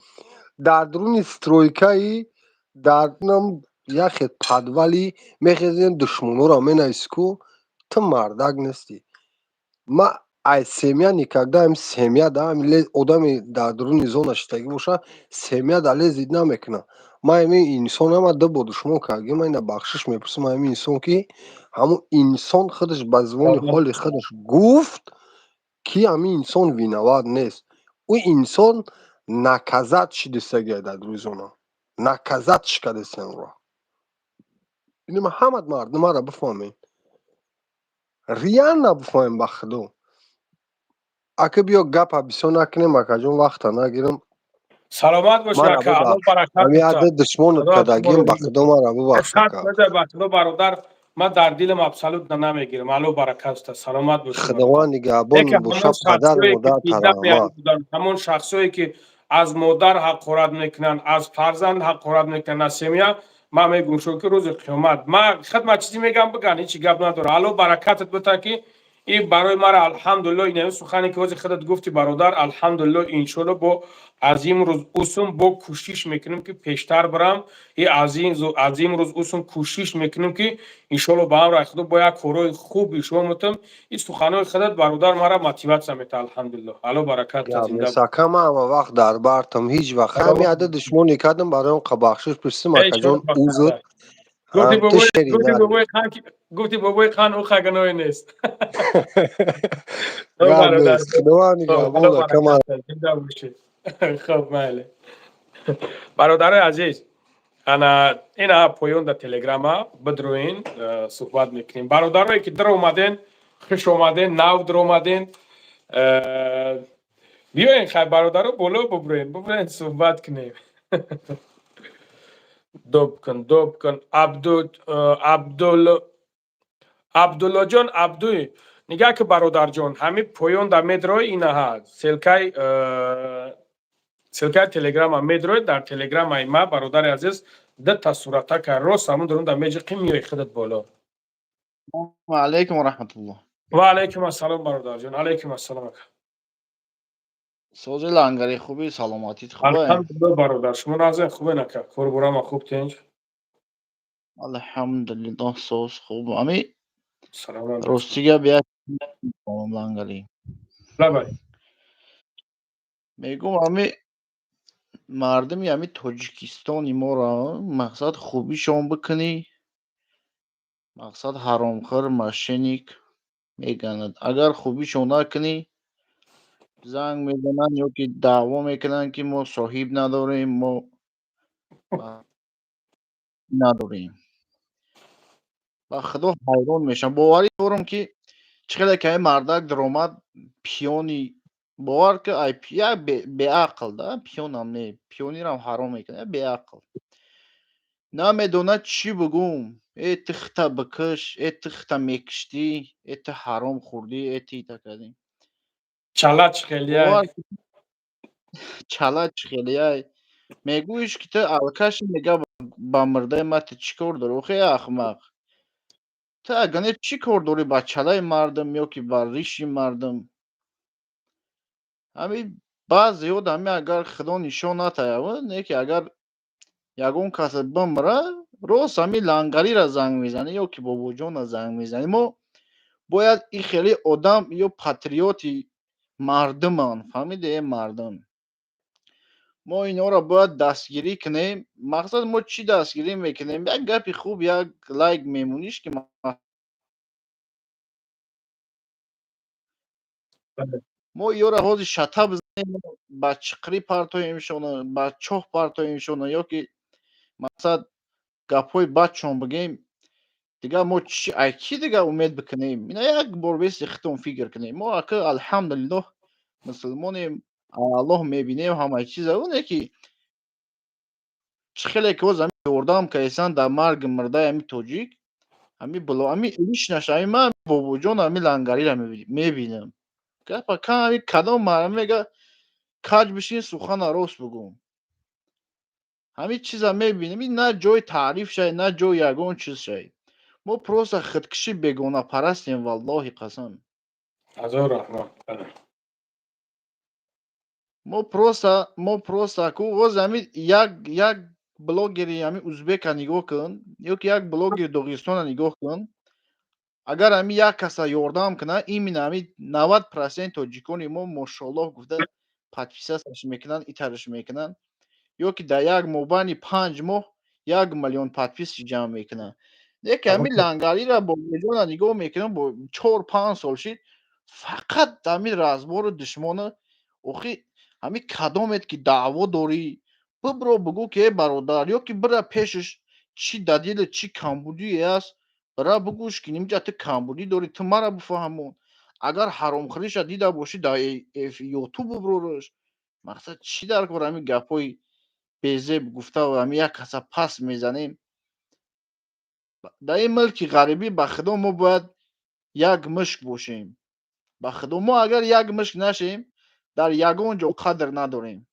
در درون استرویکایی در اونم یخ پدولی میخیزین دشمنو را مینایسکو تو مردک نیستی ما ای семья никогда им семья да одами дар дуруни зона шитагӣ боша семья дале зид намекуна ма ҳамин инсонам ду бо душмон кардгӣ ма ина бахшиш мепурсам ҳамин инсон ки ҳамун инсон худаш ба зубони ҳоли худаш гуфт ки ҳамин инсон виноват нест ӯ инсон наказат шидистагия дар дуруни зона наказат шикадестианро ин ҳамат мардумара бифаҳмед риан набифаҳем ба худо اگه بیا گپ بسیار نکنیم اکا وقت نگیرم سلامت باشه من را اکا الله ببخش برکت همین بده عدد دشمنت خدا شما کدگیم رو به خدا من را ببخش خط اکا بده به خدا برادر من در دلم ابسولوت نمیگیرم الله برکت است سلامت باشه برادر خداوند یکی نگهبان همون باشه پدر شخصایی که مادر پیدا ترحمت می‌آمدن همون شخصایی که از مادر حقارت میکنن از فرزند حقارت میکنن از سمیه ما میگم شو که روز قیامت ما خدمت چیزی میگم بگن هیچ گپ نداره الله برکتت بده که این برای ما الحمدلله این سخنی که واسه خودت گفتی برادر الحمدلله ان شاءالله با عظیم روز اوسم با کوشش میکنیم که پیشتر برم این عظیم روز اوسم کوشش میکنیم که ان شاءالله با هم راه خدا با یک کارهای خوب شما متم این سخنای خودت برادر مرا موتیواسیون میده الحمدلله الله برکت تا زنده باد مسکم هم وقت در برتم هیچ وقت همین عدد دشمنی کردم برای اون قبخشش پرسیم ای اکا شروع جان اوزد گفتی تو بابای شری گفتی نری بابای خان که گفتی بابای خان او خگنای نیست. او گپ برادر نیست خدوانی خب گپ خدا بوده کما برکت بده. زنده باشی. خب بله. برادر عزیز انا اینا پویون در تلگرام بدروین صحبت میکنیم. برادرایی که در اومدین خوش اومدین نو در اومدین بیاین خیلی برادر بالا ببرین صحبت کنیم. دوب کن عبدالله جان عبدوی نگه که برادر جان همین پویون در مدروی اینا هست سلکای تلگرام هم مدروی در تلگرام های ما برادر عزیز ده تا صورتا که راست همون درون در میجه قیم میای خودت بالا. و علیکم و رحمت الله. و علیکم السلام برادر جان. علیکم السلام. سوز لنگری خوبی سلامتیت خوبه؟ الحمدلله برادر شما نازن خوبه نکه کار برام خوب تنج. الحمدلله سوز خوب. امی سلام علیکم. روستیگه بیاد لنگری. بله. میگم امی مردمی امی تاجیکستانی ما را مقصد خوبی شون بکنی، مقصد حرامخور مشنیک میگند. اگر خوبی شون نکنی زنگ میزنن یا که دعوا میکنن که ما صاحب نداریم، ما نداریم. با خدا حیران میشم. باوری دارم که چقدر که این مردک در اومد پیونی باور که ای پیا به عقل ده پیون هم نه پیونی رو هم حرام میکنه به عقل نمیدونه چی بگم. ای تخته بکش، ای تخته میکشتی، ای ته حرام خوردی، ای تیتا کردی. چالش خیلی باور چالش خیلی ای میگویش که تو الکش میگه با مرده ما تو چی کار داری؟ خیلی احمق. تو اگه چی کار داری با چلای مردم یا که با ریشی مردم؟ همین بعضی آدمی اگر خدا نشان نتایه نه که اگر یگون کس بمره راست همین لنگری را زنگ میزنه یا که بابا جان را زنگ میزنه. ما باید این خیلی آدم یا پاتریوتی مردمان فهمیده مردم ما اینا را باید دستگیری کنیم. مقصد ما چی دستگیری میکنیم؟ یک گپی خوب یک لایک میمونیش که ما یا را حاضر شتا بزنیم با چقری پرتایم شونه با چوخ پرتایم شونه یا که مثلا گپای بچون بگیم دیگه ما چی دیگه امید بکنیم؟ اینا یک بار بیست خودمون فکر کنیم. ما که الحمدلله مسلمانیم الله میبینیم همه چیز اونه که خیلی که از همین دوردام که ایسان در مرگ مرده همین توجیک همین بلا همین ایش نشه همین من بابا جان همین لنگری را میبینم که پا که همین کدام مرم میگه کج بشین سخن راست بگم. همین چیز هم میبینیم این نه جای تعریف شد نه جای یگون چیز شد. ما پروسه خودکشی بیگانه پرستیم والله قسم. هزار رحمت. ما پروسه کو غز همین یک بلاگری همین ازبک نگاه کن یا که یک بلاگر داغستان نگاه کن. اگر همین یک کس یاردم کنه این همین 90% تاجیکان ما ماشاءالله گفته پادپیسش میکنن ایترش میکنن یا که در یک مابین 5 ماه 1 میلیون پادپیس جمع میکنن. دیگه همین لنگری را با میلیون نگاه میکنن با 4-5 سال شد فقط همین رازبار دشمن اخی همین کدامت که دعوا داری ببرو بگو که برادر یا که برا پیشش چی دلیل چی کمبودی است برا بگوش که نمیجا تو کمبودی داری تو مرا بفهمون. اگر حرام خریش دیده باشی در یوتیوب ببروش. مقصد چی در کار همین گپای بیزه گفته و همین یک کسا پس میزنیم در این ملک غریبی به خدا ما باید یک مشک باشیم. به خدا ما اگر یک مشک نشیم در یگان جا قدر نداریم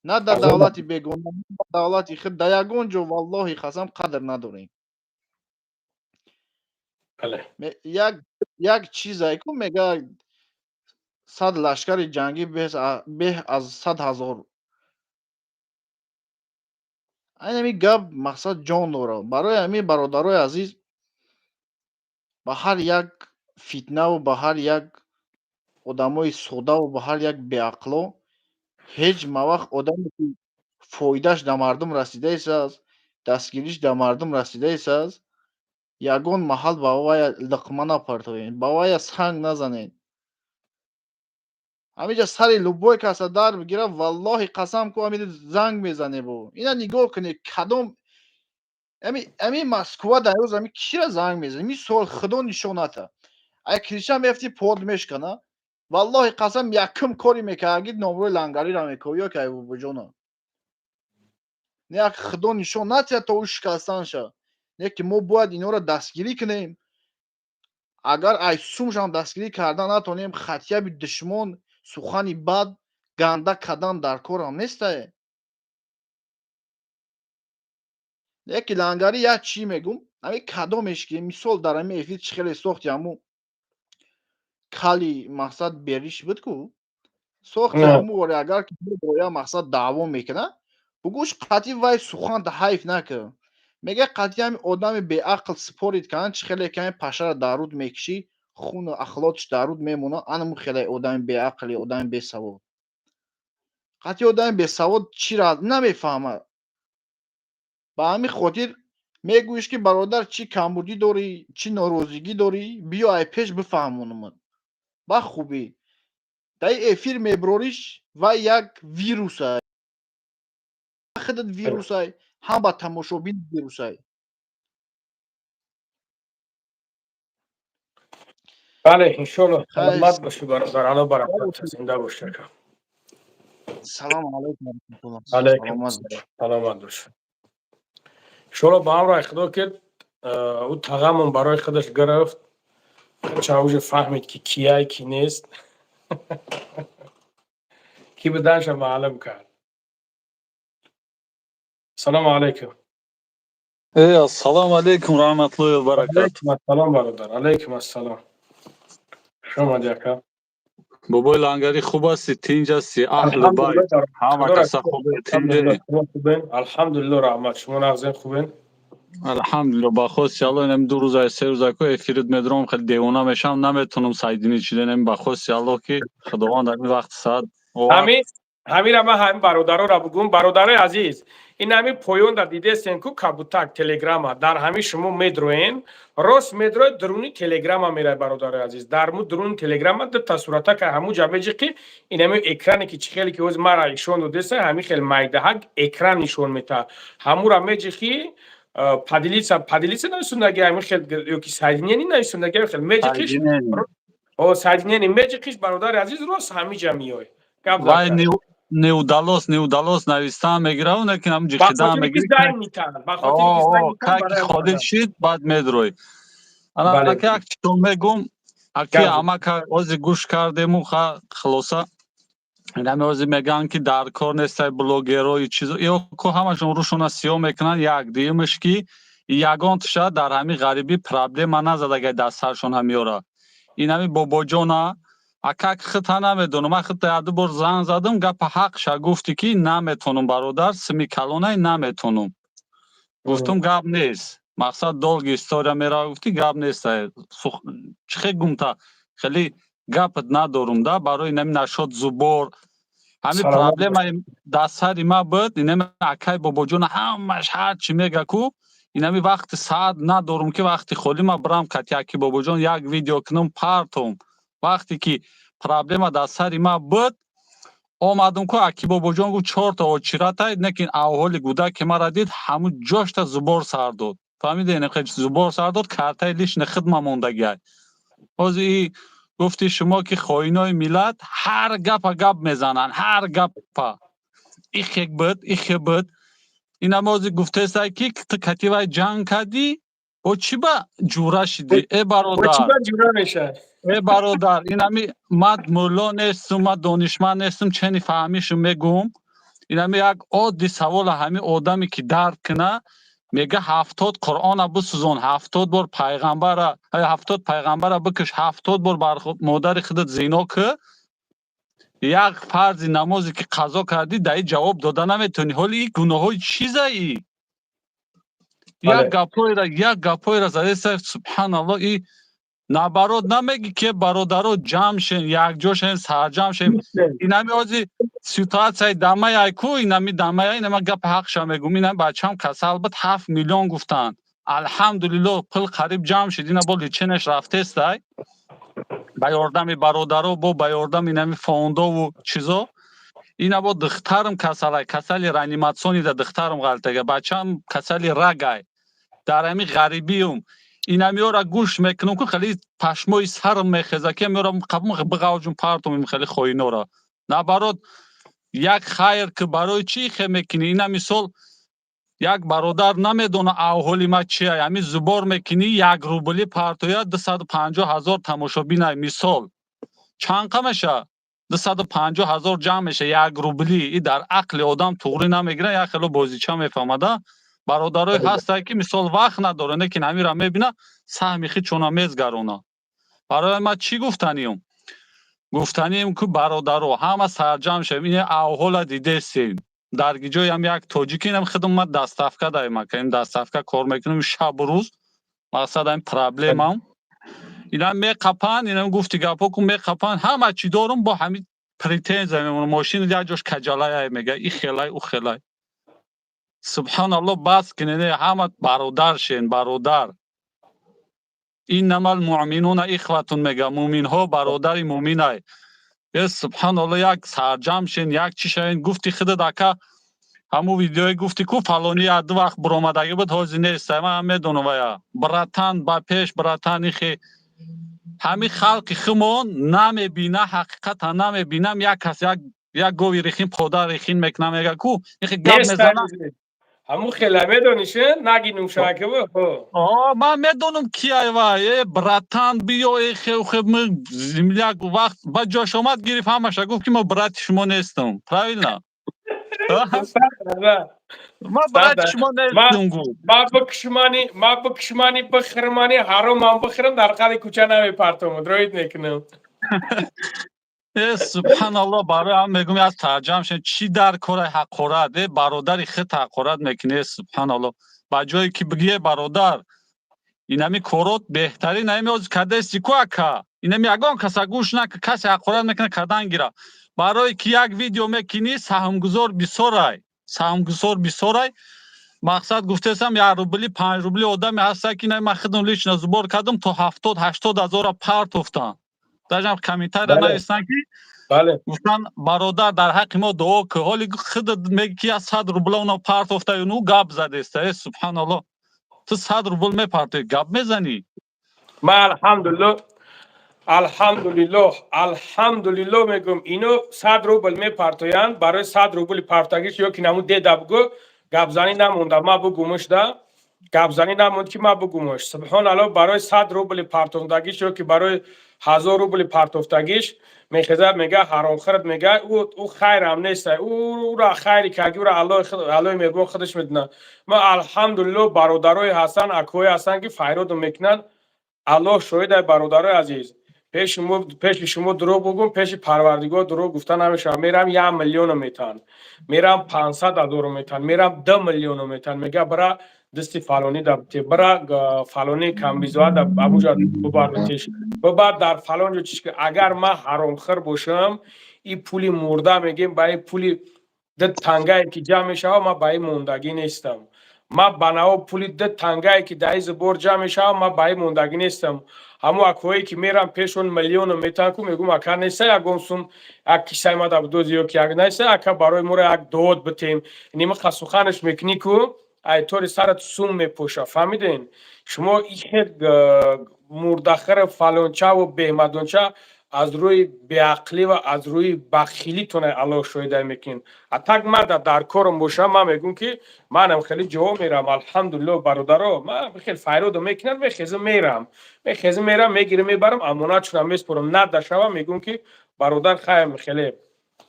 نه در دولت بیگانه نه در دولت خود در یگان جا والله قسم قدر نداریم. یک چیز ایکو میگه 100 لشکر جنگی به از 100,000. این همی گپ مقصد جان داره برای همین برادرای عزیز با هر یک فتنه و با هر یک آدمای ساده و با هر یک بیعقلا هیچ موقع آدمی که فایدهش در مردم رسیده است دستگیریش در مردم رسیده است ягон маҳал ба вая лиқма напартовен, ба вая санг назанен. ҳамиҷа сари любой каса дар бигира, валлоҳи қасам ку ҳамин занг мезане бо. Ина нигоҳ кунед кадом ами Москва дар рӯз ами кира занг мезане. Мисол худо нишоната. Ай киша мефти под мешкана. Валлоҳи қасам якум кори мекард номрои лангариро мекоё ки ай бобоҷона. Не худо нишон натия то шикастан ша. Не ки мо бояд инора дастгирӣ кунем. Агар ай сумшам дастгирӣ карда натонем, хатияби душмон, сухани бад, ганда кадан дар корам нестае. Не ки лангари як чӣ мегум, ами кадомеш ки мисол дар ами эфир чӣ хеле сохти аму кали мақсад бериш буд ку. Сохти аму оре агар ки боя мақсад даъво мекуна, бугӯш қатъи вай сухан ҳайф накард. Мега қатъи ами одами беақл спорид кан чӣ хеле ки ами пашара дар руд мекишӣ, хуну ахлотиш дар руд мемона, анаму хеле одами беақли, одами бесавод. қатъи одами бесавод чиро намефаҳмад. ба ҳамин хотир мегӯиш ки бародар чӣ камбудӣ дорӣ, чӣ норозигӣ дорӣ, биё ай пеш бифаҳмонамад. Ба хубӣ. Дар эфир меброриш вай як вирусай. Худат вирусай, ҳам ба тамошобин вирусай. бале иншолло саломат бошӣ бародар, алло баракат, зинда бош. Салому алайкум. алайкум саломат бош. иншолло ба амраи худо керд, ӯ тағамон барои худаш гирифт, ча уже фаҳмид ки кияй ки нест, ки буданша маълум кард. салому алайкум. ассалому алайкум раҳматллоҳи ва баракатуҳ. алайкум ассалом бародар, алайкум ассалом. шумоди ака. бобои лангари хуб ҳастӣ, тинҷ ҳастӣ, аҳли байт ҳама каса хубе, тинҷе? алҳамдулилло, раҳмат. шумо нағзен хубен? алҳамдулилло, ба хости алло. Инам ду рӯза се рӯзако эфирит медорам, хеле девона мешавам, наметонам сайдинӣ чиден. Ба хости алло ки худованд дар ин вақти саат ҳамира ман ҳамин бародароро бугум. бародари азиз, ин ҳамин поёнда дидестен ку кабутак телеграма дар ҳамин шумо медроен, рост медроед дуруни телеграма мерай бародари азиз. дар му дуруни телеграма дита суратака ҳамун ҷабеҷи ки ин ҳамин экране ки чӣ хеле ки оз мара ишон додеста, ҳамин хел майдаҳак экран нишон мета. ҳамура меҷи ки падилица нависундаги ҳамин хел ёки сайдинияни нависундаги ҳамин хел меҷи қиш сайдинияни меҷи қиш бародари азиз рост ҳамиҷа миёй. вай неудалос навистан мегира, лекин ҳам ҷиқидан мегира ки ходил шид баъд медрой. ана ки як чизо мегум, аки амака ози гӯш кардему хулоса инами ози меган ки дар кор нестай блогеро и чизо ёко ҳамашон рӯшона сиё мекунан. як дуюмаш ки ягон туша дар ҳамин ғарибӣ проблема назадагай дар саршон ҳамиёра. инами бобоҷона акак хита намедонам. ман хита яду бор занг задам, гапа ҳақша гуфти ки наметонам бародар, сими калонай наметонам. гуфтам гап нест. мақсад долги история мера, гуфти гап нестай. чихе гумта хеле гапат надорум да, барои нами нашод зубор. ҳамин проблема дар сари ма буд. инами акай бобоҷона ҳамаш ҳар чӣ мега ку инами вақти саат надорум ки вақти холӣ ма бирам катяки бобоҷон як видео кунам партом. вақте ки проблема дар сари ма буд, омадам ку аки бобоҷон гуфт 4 та очиратай, лекин аҳволи гудаки мара дид, ҳамун ҷошта зубор сар дод. фаҳмиден хеч зубор сар дод, картай лишни хидма мондагиай. ҳозир гуфти шумо ки хоинои миллат ҳар гапа гап мезананд, ҳар гапа ихек буд. инам ҳозир гуфтестай ки ту кативай ҷанг кардӣ, бо чӣ ба ҷура шидӣ? бародар, инами ман мулло нестум, ман донишманд нестум, чени фаҳмишу мегум. инами як одди савола ҳамин одаме ки дарк куна, мега 70 Қуръона бисӯзон, 70 бор пайғамбара, 70 пайғамбара бикуш, 70 бор бар модари худат зино ку, як фарзи намозе ки қазо кардӣ, даи ҷавоб дода наметонӣ. ҳоли ин гуноҳҳои чизаи? як гапҳоеро задеста, субҳаналлоҳ. и набарод намеги ки бародаро ҷамъ шем, якҷо шем, сарҷамъ шем. инами ҳозир ситуатсияи дамаяй ку, инами дамаяй, инама гапа ҳақша мегум. инами бачаам касал буд, 7 миллион гуфтанд. الحمدلله پل قریب جمع شد اینا با لیچنش رفته است با یاردم برادرها با یاردم اینمی فوندا و چیزا اینا با دخترم کسل رانیماسیونی دا دخترم غلطه بچم کسل رگای در امی غریبیم اینا میورا گوش میکنم که خیلی پشمای سرم میخزه که میورا قبل بغاوجم پارتم خیلی خوینورا نه برات یک خیر که برای چی خه میکنی اینا مثال یک برادر نمیدونه احوالی ما چیه همین زبار میکنی 1 روبلی پارتویا 250,000 تماشابین مثال چند قمشه 250,000 جمع میشه 1 روبلی این در عقل آدم توغری نمیگیره یا خیلی بازیچه میفهمده برادرای هسته که مثال وقت نداره نکن همین را میبینه سهمی خی چونه میزگرونه برای ما چی گفتنیم که برادرها همه سرجم شد این احوال دیده سیم در گیجای هم یک تاجیکی هم خدمت دستافکه دایم که این دستافکه کار میکنم شب و روز مقصد این پرابلم هم اینا میقپن اینا گفتی گپا کو میقپن همه چی دارم با همین پریتنز میمونه ماشین یک جاش کجلای میگه این خلای او خلای سبحان الله بس کنه همه برادر شین برادر اینما المؤمنون اخوتون میگه مؤمن ها برادر مؤمنای سبحان الله یک سرجم شین یک چی شین گفتی خود دکه همو ویدیوی گفتی کو فلانی اد وقت برآمدگی بود حاضر نیست من میدونم ویا براتن با پیش براتن خی همین خلق خمون نمیبینه حقیقتا نمیبینم یک کس یک گوی ریخین پودر ریخین میکنه میگه کو این گپ میزنه همو خیلی میدونیشه نگینم شاکه با من میدونم کیه وای براتن بیا یک وقت با جاش آمد گریف همشه گفت که ما برات شما نیستم پراویل نه ما برات شما نیستم گفت ما بکشمانی بخرمانی حرام هم بخرم در قدر کوچه نمی پرتم دروید میکنم سبحان الله برای هم میگم از ترجمه شد چی در کار حقارت برادری خط حقارت میکنه سبحان الله با جایی که بگیه برادر اینمی کارات بهتری نمیاد کرده است کو اکا اینمی اگان کس گوش نه کسی حقارت میکنه کردن گیره برای که یک ویدیو میکنی سهمگذار بیسارای مقصد گفتم 1 روبلی 5 روبلی آدمی هست که نه من خودم لیش نزبار کردم تا 70-80 هزار پرت افتن داشتم کمیتر نوشتن که بله گفتن برادر در حق ما دعا که حالی خود میگی که 100 روبل اونو پرت افته اونو گپ زده است سبحان الله تو 100 روبل میپرتی گپ میزنی ما الحمدلله میگم اینو 100 روبل میپرتوین برای 100 روبل پرتگیش یا که نمو دیده بگو گپ زنی نمونده ما بگومش ده گپ زنی نموند که ما بگومش سبحان الله برای 100 روبل پرتوندگیش یا که برای 1000 روبل پرتوفتگیش میخزد میگه حرام خرد میگه او خیر هم نیست او را خیری که اگه الله میگه خودش میدونه ما الحمدلله برادرای هستن اکوی هستن که فیراد میکنن الله شاید برادرای عزیز پیش شما درو بگم پیش پروردگار درو گفتن همیشه میرم 1 میلیون میتن میرم 500,000 میتن میرم 10 میلیون میتن میگه برا دستی فلانی دبته برا فلانی کمبیزا دب ابوجا ببارتش ببار در فلان جو چیز که اگر ما حرام خور باشم این پولی مرده میگیم با این پولی ده تنگایی که جمع میشه ما با این موندگی نیستم ما بناو پولی ده تنگایی که دای زبور جمع میشه ما با این موندگی نیستم همو اکوی که میرم پیشون میلیون میتن کو میگم اکا نیسته اگم سوم اک کیسای ما دب دوزیو که اگ نیسته اکا برای موره اک دود بتیم اینیم خسوخانش میکنی کو ای طور سرت سوم میپوشه فهمیدین شما این مردخر فلانچه و بهمدونچه از روی بیعقلی و از روی بخیلی تونه الله شایده میکن اتاق من در کارم باشم من میگم که منم خیلی جواب میرم الحمدلله برادرها من خیلی فیرود میکنم میخیزم میرم میگیرم میبرم امانت شدم میسپرم نه دشوام میگم که برادر خیلی خیلی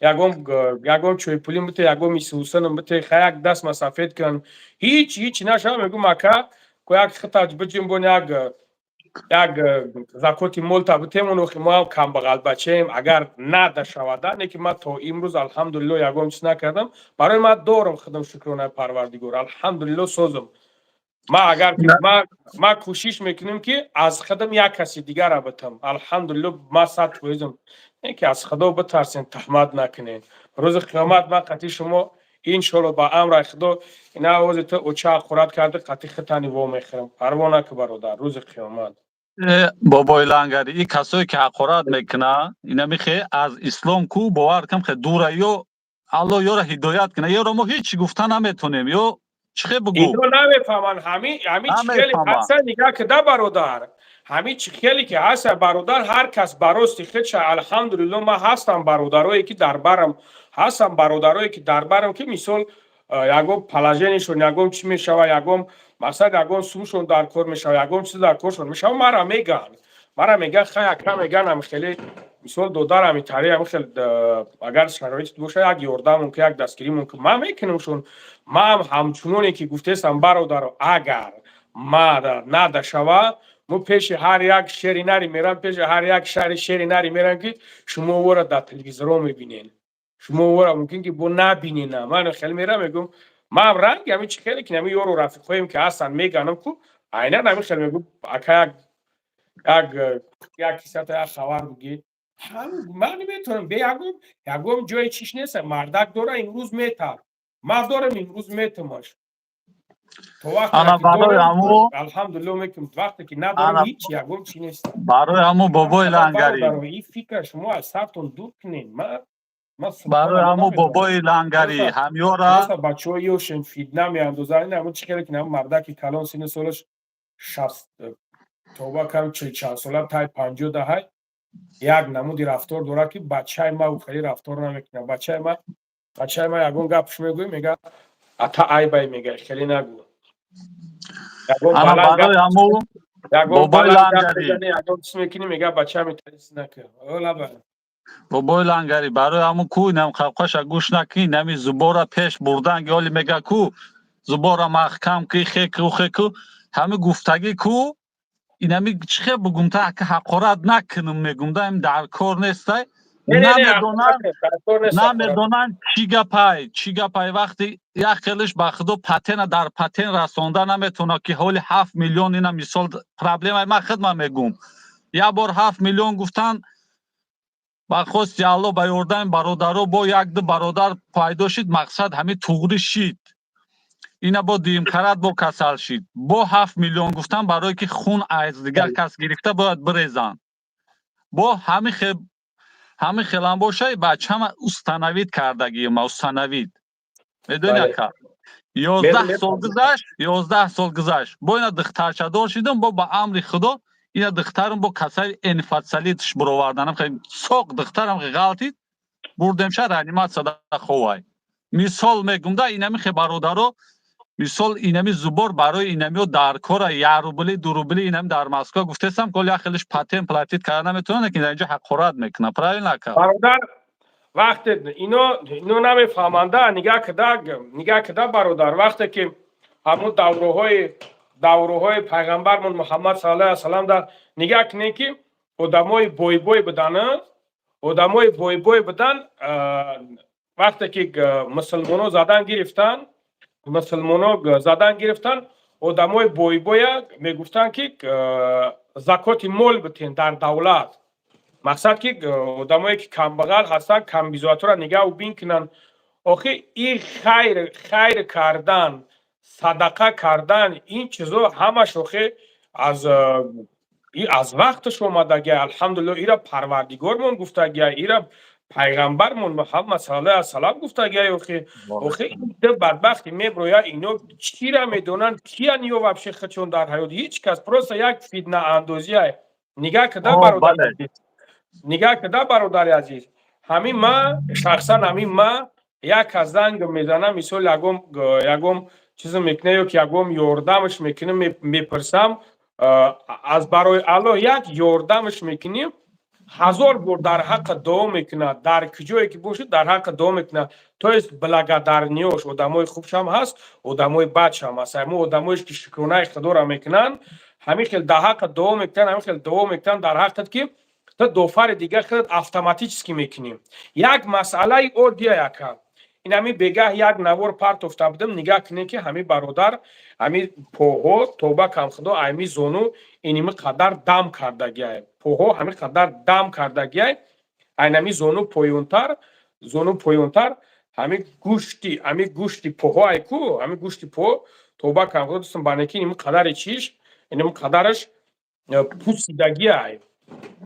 یگم چوی پولیم بته یگم میسوسنم بته خیلی یک دست مسافت کن هیچ نشم میگم اکا که یک خطاج بچیم بون یک زکاتی مولتا بتیمونو که ما کم بغل بچیم اگر نه شوده نه که ما تا امروز الحمدلله یگم چیز نکردم برای ما دارم خدم شکرانه پروردگار الحمدلله سوزم ما کوشش میکنیم که از خدم یک کسی دیگر را بتم الحمدلله ما صد تویزم نه که از خدا بترسین تحمد نکنین روز قیامت ما قطعی شما انشالله با امر خدا این آوازت اوچا خورد کرده قطعی خطانی و میخرم پروانه که برادر روز قیامت بابای لنگری این کسایی که حقارت میکنه اینا میخه از اسلام کو باور کم خیلی دوره یا الله یا را هدایت کنه یا را ما هیچ گفتن نمیتونیم یا چه بگو اینو نمیفهمن همین چخیلی هست نگاه که ده برادر همین چخیلی که هست برادر هر کس براستی خودش الحمدلله ما هستم برادرایی که در برم هستم برادرایی که در برم که مثال یگم پلاژنشون یگم چی میشوه یگم مثلا یگم سومشون در کار میشوه یگم چیز در کارشون میشوه مرا میگن خیلی کم میگن هم خیلی مثال دودار همی تاری همی خیلی اگر شرایط باشه یک یوردم که یک دستگیری ممکن ما میکنمشون ما هم همچنونی که گفتستم برادر اگر ما نده شوه مو پیش هر یک شهری نری میرم پیش هر یک شهری نری میرم که شما ورا در تلویزیون میبینین شما ورا ممکن که بو نبینین من خیلی میرم میگم ما هم رنگ همی چی خیلی که نمی یورو رفیقایم که هستن میگنم که عینا نمی خیلی میگم اکا یک کسی تا یک خبر بگی من نمیتونم یگم جای چیش نیست مردک داره امروز میتر ما دارم امروز میتماش تو وقتی که دارم الحمدلله میکنم وقتی که ندارم هیچ یگم چی نیست برای همو بابای لنگری این فکر شما از سرتون دور کنین برای همو بابای لنگری همیورا بچه های یوشن فیدنه میاندازن همون چی که همون مردک کلان سین سالش 60 توبه کم 40 ساله تای 50 دهه یک نمودی رفتار داره که بچه ما خیلی رفتار نمیکنه بچه ما یگون گپش میگه اتا ای بای میگه خیلی نگو انا برای همو بابای لنگری یگون چیز میکنی میگه بچه میترس نکه اولا برای بابای لنگری برای همو کو نم خبخش گوش نکی نمی زبورا پیش بردن گالی میگه کو زبورا محکم کی خیکو همه گفتگی کو اینمی چه بگم تا که حقارت نکنم میگم دا این در کار نیسته نمیدونن چی گپای وقتی یک خیلش به خدا پتن در پتن رسانده نمیتونه که حول 7 میلیون اینا مثال پرابلم من خدمت میگم یک بار 7 میلیون گفتن با خواست الله به یاردن برادرها با یک دو برادر پیدا شد مقصد همین توغری شید اینا با دیم کرد با کسل شید با 7 میلیون گفتن برای که خون از دیگر کس گرفته باید بریزن با همین خیلان باشه بچه هم استنوید کردگی ما استنوید میدونی که 11 سال گذشت با اینا دخترچه دار شدم با امر خدا اینا دخترم با کسای انفصلیتش برآوردنم خیلی ساق دخترم غلطید بردم شهر رانیمات صدا خوای مثال میگم دا اینمی خیلی برادرها مثال اینمی زبور برای اینمی در کار یاروبلی دوروبلی اینم در مسکو گفتم کلی خیلیش پاتن پلاتیت کردن نمیتونه که اینجا حقارت میکنه پرای نکا برادر وقتی اینو نمیفهمنده نگاه کده برادر وقتی که همون دوره پیغمبرمون محمد صلی الله علیه و سلام در نگاه کنه که آدمای بوی بدن وقتی که مسلمانو زدن گرفتن آدمای بوی میگفتن که زکات مال بتین در دولت مقصد که آدمایی که کم بغل هستن کم بیزاتو نگاه و بین کنن آخه این خیر کردن صدقه کردن این چیزا همش آخه از وقتش اومده الحمدلله ایرا پروردگارمون گفته ایرا پیغمبرمون محمد صلی الله علیه و سلام گفته آخه این دو بدبختی میبرویا اینو چی را میدونن کیا نیو وابشه خچون در حیات هیچ کس پروسه یک فیدنه اندازیه نگاه کده برادر عزیز همین ما شخصا یک از زنگ میزنم مثل یگم چیز میکنه یا که یگم یاردمش میکنه میپرسم از برای الله یک یاردمش میکنیم 1000 بار در حق دعا میکنه در کجایی که باشه در حق دعا میکنه تو است بلگدرنیاش آدمای خوبش هم هست آدمای بدش هم هست همون آدمایش که شکرانه خدا را میکنن همین خیلی در حق دعا میکنن در حقیقت که تا دوفر دیگه خیلی اتوماتیکی میکنیم یک مسئله اودیا یکم این همین بگه یک نوار پرت افته بودم نگاه کنه که همین برادر همین پوهو توبه کم خدا همین زونو اینمی قدر دم کردگیه پوهو همین قدر دم کردگیه این همین زونو پویونتر همین گوشتی پوهای کو همین گوشتی پو توبه کن خودتون بانکی این قدر چیش این قدرش پوسیدگی ای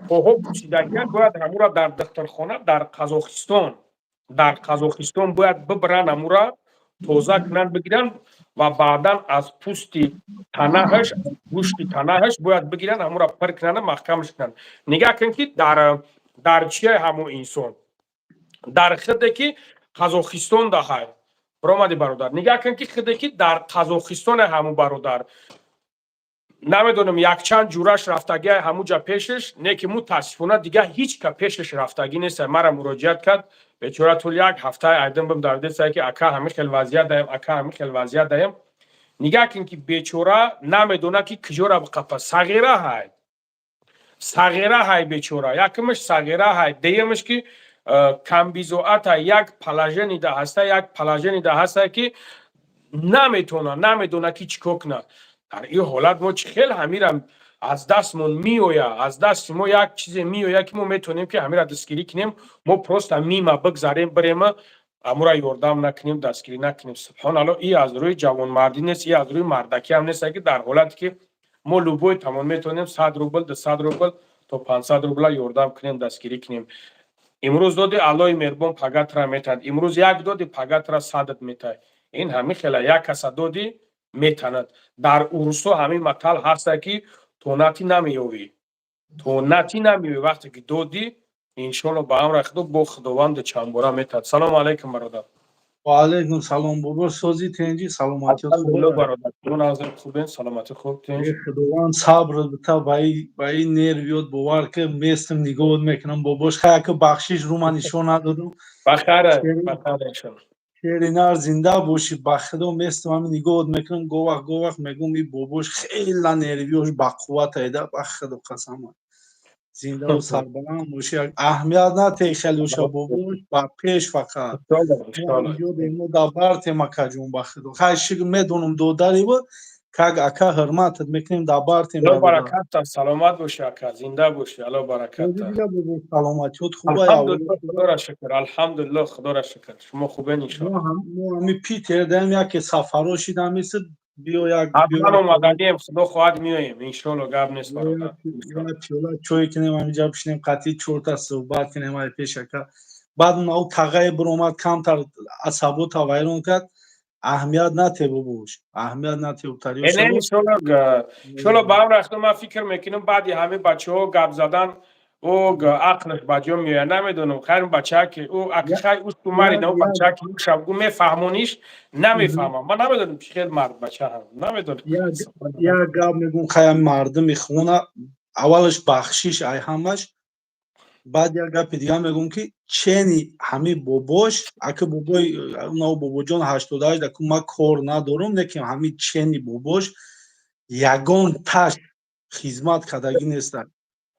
پوها پوسیدگی باید همورا در دخترخانه در قزاقستان باید ببرن همورا توزه کنن بگیرن و بعدا از پوستی تنهش گوشتی تنهش باید بگیرن همورا پر کنن محکمش کنن نگاه کن که در چیه همون انسان در خدکی قزاقستان داخل برآمدی برادر نگاه کن که خدکی در قزاقستان همون برادر نمیدونم یک چند جورش رفتگی همونجا پیشش نه که متاسفانه دیگه هیچ که پیشش رفتگی نیست مرا مراجعت کرد بیچاره طول یک هفته ایدم بهم در دست که اکا همین خیلی وضعیت دایم نگاه کن که بیچاره نمیدونه که کجورا بقفه صغیره های بیچاره یکمش صغیره های دیمش که کمبیزوات یک پلاژنی ده هسته که نمیدونه که چیکار کنه در این حالت ما خیلی همیرم از دستمون میویا از دست ما یک چیز میویا که ما میتونیم که همیرا دستگیری کنیم ما پروست میما بگذاریم بریم امورا یوردام نکنیم دستگیری نکنیم سبحان الله این از روی جوان مردی نیست این از روی مردکی هم نیست که در حالت که ما لوبوی تمام میتونیم 100 روبل 200 روبل تا 500 روبل یوردام کنیم دستگیری کنیم امروز دادی الله مهربان پگت را میتند امروز یک دادی پگت را صدت میتای این همین خیلی یک کس دادی میتند در اورسو همین مطل هست که توناتی نمیوی وقتی که دادی انشالله با هم رخدو با خداوند چنبورا میتند سلام علیکم برادر و علیکم سلام بابا سوزی تنجی سلامتی خوب برادر تو نازم خوبین سلامتی خوب تنجی خداوند صبر بتا بای نرویات باور که میستم نگاه میکنم باباش خیلی که بخشش رو من نشون ندادم بخیره انشالله شیرینار زنده باشی بخدا میستم همین نگاه میکنم گوه میگم این باباش خیلی نرویاش بقوت ایده بخدا قسم زنده و سربلند باشی اهمیت نده خیلیش باباش با پیش فقط اینجا دیمو دبر تیما کجون بخدا خیلی میدونم دوداری بود که اکا حرمتت میکنیم دبر تیما الله برکت سلامت باشی اکا زنده باشی الله برکت سلامتیت خوبه الحمدلله خدا را شکر الحمدلله خدا را شکر شما خوبین انشاءالله ما همی پیتر داریم یک سفرها شیدم میسه بیا یک حتما اومدنیم خدا خواهد میاییم انشاءالله گپ نیست برادر چوی کنیم همینجا بشینیم قطعی چورتا صحبت کنیم های پیشکا بعد اون تغییر برومد کمتر عصبو تا ویرون کرد اهمیت نته ببوش اهمیت نته بتریو نه انشاءالله با هم رفتم من فکر میکنم بعد همه بچه ها گپ زدن او عقلش بجا میاد نمیدونم خیر بچه که او اکشای اوست ماری نه بچه که شب میفهمونیش نمیفهمم من نمیدونم خیلی مرد بچه هم نمیدونم یا گپ میگم خیلی مردم میخونه اولش بخشیش ای همش بعد یا گپ دیگه میگم که چنی همه باباش اگه بابای اونو بابا جان 88 دکو ما کار ندارم لیکن همه چنی باباش یگان تاش خدمت کردگی نیست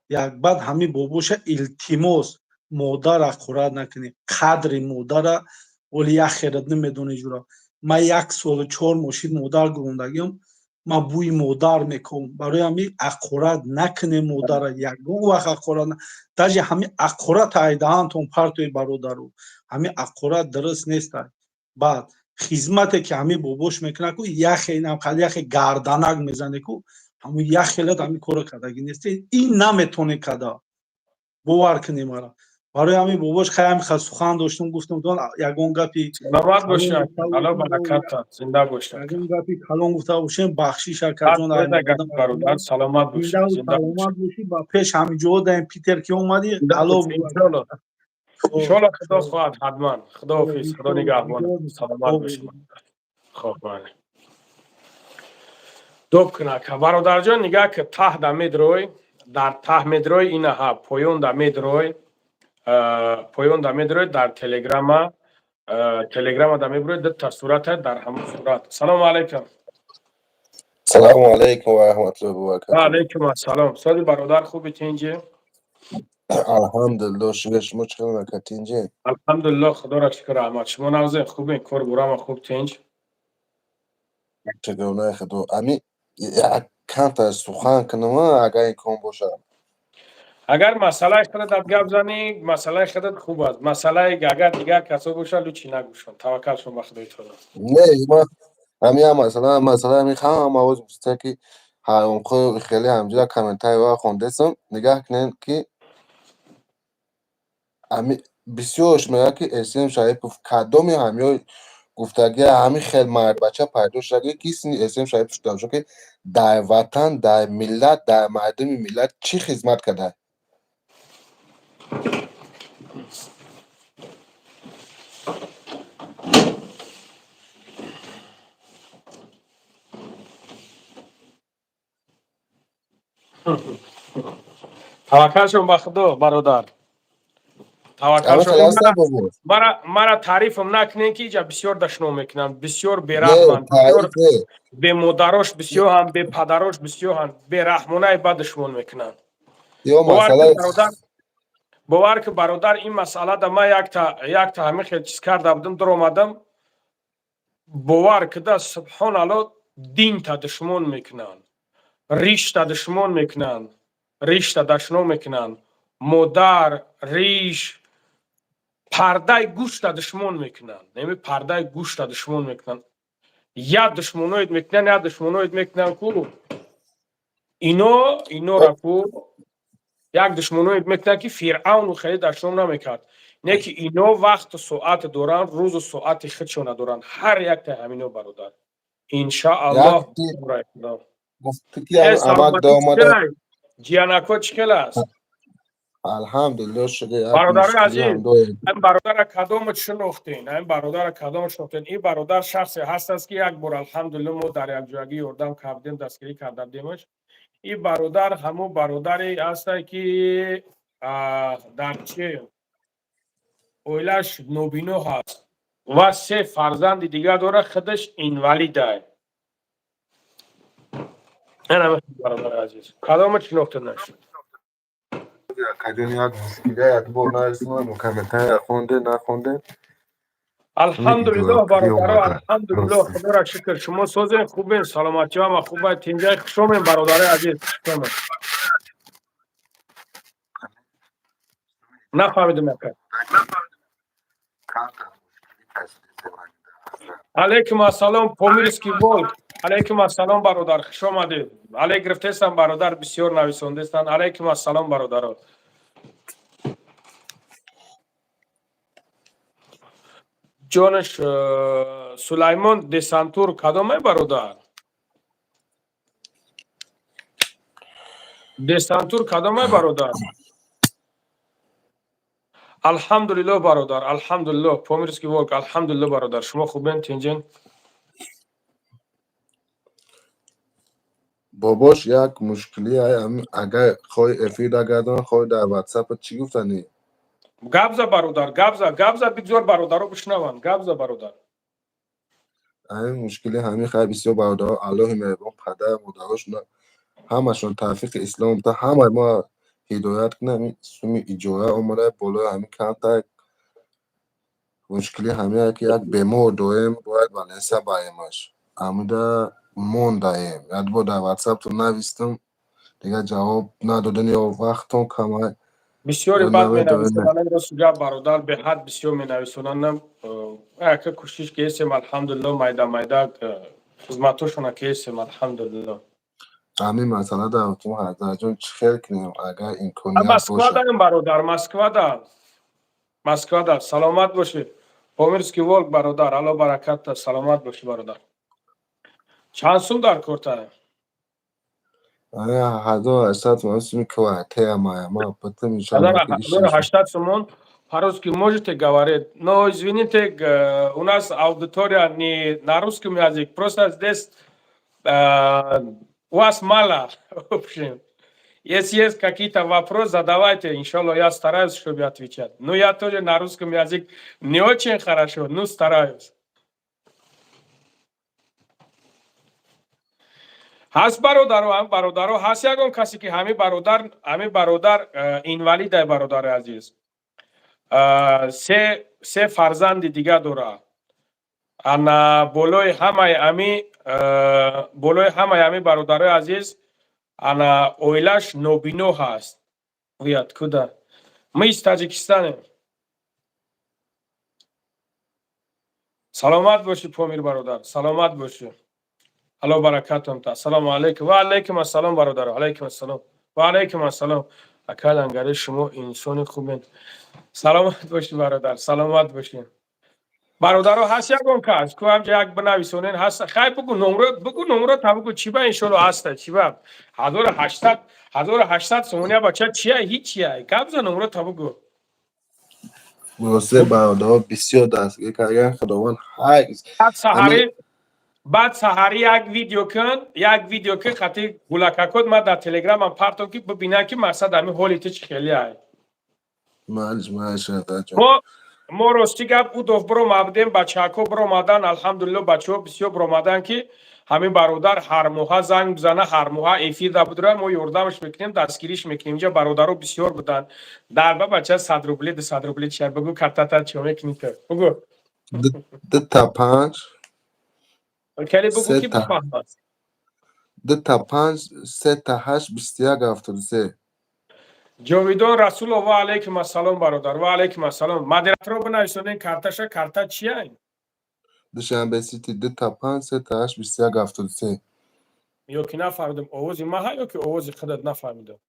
یک بعد همه باباش التماس مادر خورد نکنی قدر مادر ولی یک خیرت نمیدونه جورا ما 1 سال 4 ماشین مادر گروندگیم ما بوی مادر میکنم برای همین اخورت نکنه مادر یگان وقت اخورت تاج همین اخورت ایدهان تون پرتوی برادرو همین اخورت درست نیست بعد خدمتی که همین باباش میکنه کو یخ اینم خالی یخ گردنک میزنه کو همون یخ خیلی همین کارو کردگی نیست این نمیتونه کدا باور کنی مرا برای همین باباش خیلی سخن داشتم گفتم دون یگان گپی سلامت باشه الله برکت زنده باشه یگان گپی کلام گفته باشم بخشیش کجون برادر سلامت باشه زنده باشی با پیش همینجا دایم پیتر که اومدی الله انشالله خدا خواهد حتما خدا حافظ خدا نگهبان سلامت باشه خب بله دوب کنه که برادر جان نگاه که ته دمید در ته میدروی اینه ها پایون دمید در تلگرام دمید در تصورت در همون صورت سلام علیکم سلام علیکم و رحمت الله و برکاته. علیکم السلام. سادی برادر خوبی تینجی؟ الحمدلله شکر شما چه خبر تینجی؟ الحمدلله خدا را شکر رحمت شما نوزه خوبین کار برام خوب تینج؟ چگونه خدا امی یک کانت سخن کنم اگر این کام باشه اگر مسئله خودت گپ زنی مسئله خودت خوب است مسئله اگر دیگر کسا گوشن لوچی نگوشن توکل شما به خدای تعالی نه ما همین مثلا همین خواهم هم آواز میسته که هم خود خیلی همجا کامنتای و خونده سم نگاه کنین که همین بسیارش میگه که اسم شاید کدومی همیو گفتگی همین خیلی مرد بچه پیدا شده کسی اسم شاید شده شد که در وطن در ملت در مردم ملت چی خدمت کرده توکل شما به خدا برادر توکل همه شما خلاص بابا مرا تعریفم نکنین که اینجا بسیار دشنام میکنن بسیار نه بی‌رحمن بسیار تعریفه به مادرش بسیار هم به پدرش بسیار هم به رحمانه بدشمون میکنن یا مسئله باور که برادر این مسئله دا ما یک تا همه خیلی چیز کرده بودم در آمدم باور که دا سبحان الله دین تا دشمن میکنن ریش تا دشمن میکنن ریش تا دشمن میکنن مادر ریش پرده گوشت تا دشمن میکنن نمی پرده گوشت تا دشمن میکنن یا دشمنوید میکنن یا دشمنوید میکنن کو اینو را کو یک دشمنوید میکنن که فرعون خیلی دشمن نمیکرد نه که اینو وقت و ساعت دوران روز و ساعت خودشون دوران هر یک تا همینو برادر انشاءالله گفتی که امک دا آمده جیانکو چکل است الحمدلله شده یک برادر مشکلی عزیز هم داریم این برادر کدام شناختین این برادر کدام شناختین این برادر شخصی هست است که یک بار الحمدلله ما در یک جاگی اردم کردیم دستگیری کرده بودیمش این برادر همون برادری است که در چه اویلش نوبینو هست و 3 فرزند دیگه داره خودش اینوالیده این همه برادر عزیز کدام شناخته نشد کدوم یک مشکلی یک بار نرسیم مکملتر خونده نخونده الحمدلله برادر الحمدلله خدا را شکر شما سوزین خوبین سلامتی و خوبه تینجای خوشومین برادر عزیز شما نفهمیدم اکر علیکم السلام پومیرسکی بول علیکم السلام برادر خوش آمدید علی گرفتستان برادر بسیار نویسنده هستند علیکم السلام برادر جانش سلیمان دسانتور کدامه برادر دسانتور کدامه برادر الحمدلله برادر الحمدلله پومیرسکی ولک الحمدلله برادر شما خوبین تینجین باباش یک مشکلی اگر خواه افید اگردن خواه در واتساپ چی گفتنی گابزا برادر گابزا بگذار برادر رو بشنون گابزا برادر همین مشکلی همین خیلی بسیار برادر الله مهربان پدر مادرش نه همشون توفیق اسلام تا همه ما هدایت کنیم سومی اجاره اومده بالا همین کمتر مشکلی همین که یک بیمار داریم باید ولنسا بایمش امیده مون داریم یاد با در واتساپ تو نویستم دیگه جواب ندادن یا وقتم کمه بسیاری بد می نویسونن رسوگا برادر به حد بسیار می نویسونن اکه کشش که اسم الحمدلله مایده خدمتوشون که اسم الحمدلله همین مسئله در تو حضر جان چی خیلی کنیم اگر این کنیت مسکوا داریم برادر مسکوا دار سلامت باشی پومیرسکی ولک برادر الله برکت سلامت باشی برادر چند سول در کرده 1800 сумки квартира моя, потом еще 1800 сумон. По-русски можете говорить, но извините, у нас аудитория не на русском языке, просто здесь у вас мало, в общем. Если есть какие-то вопросы, задавайте, иншаллах, я стараюсь, чтобы отвечать. Но я тоже на русском языке не очень хорошо, но стараюсь. هست برادر هست یکم کسی که همه برادر اینوالیده برادر عزیز 3 فرزند دیگه داره انا بالای همه برادر عزیز انا اویلش نوبینو هست Вы откуда? Мы из Таджикистана. Саломат боши, Помир бародар. Саломат боши. Алло баракатум та. Салому алейкум. Ва алейкум ассалам бародар. Алейкум ассалам. Ва алейкум ассалам. Акал ангаре шумо инсони хубен. Саломат боши бародар. Саломат боши. برادرها هست یکم کس کو هم یک بنویسونین هست خیلی بگو نمره تا بگو چی با انشالله هسته چی با 1800 سونیا بچه چیه هیچیه کبزا نمره تا بگو واسه برادرها بسیار دستگیر کردن خداوند حیث بعد سحری یک ویدیو که خطی گلکه کد من در تلگرام هم پرتون که ببینه که مقصد همی حالی تو چی خیلی های ما راستی گپ او دوف برو مبدیم بچه ها برو مادن الحمدلله بچه ها بسیار برو مادن که همین برادر هر موها زنگ بزنه هر موها ایفی دا بدره ما یوردمش میکنیم دستگیریش میکنیم اینجا برادر رو بسیار بودن در با بچه 100 روبلی 200 روبلی چهر بگو کتتا چه میکنی که بگو 2 تا 5 کلی بگو که بفهم 2 تا 5 3 تا 8 21 73 جاویدان رسول و علیکم السلام برادر و علیکم السلام مدیرت رو بنویسونین کارتا چیه این دوشنبه سیتی 2 تا 5 3 تا 8 21 73 یا که نفهمیدم آوازی ما یا که آوازی خودت نفهمیدم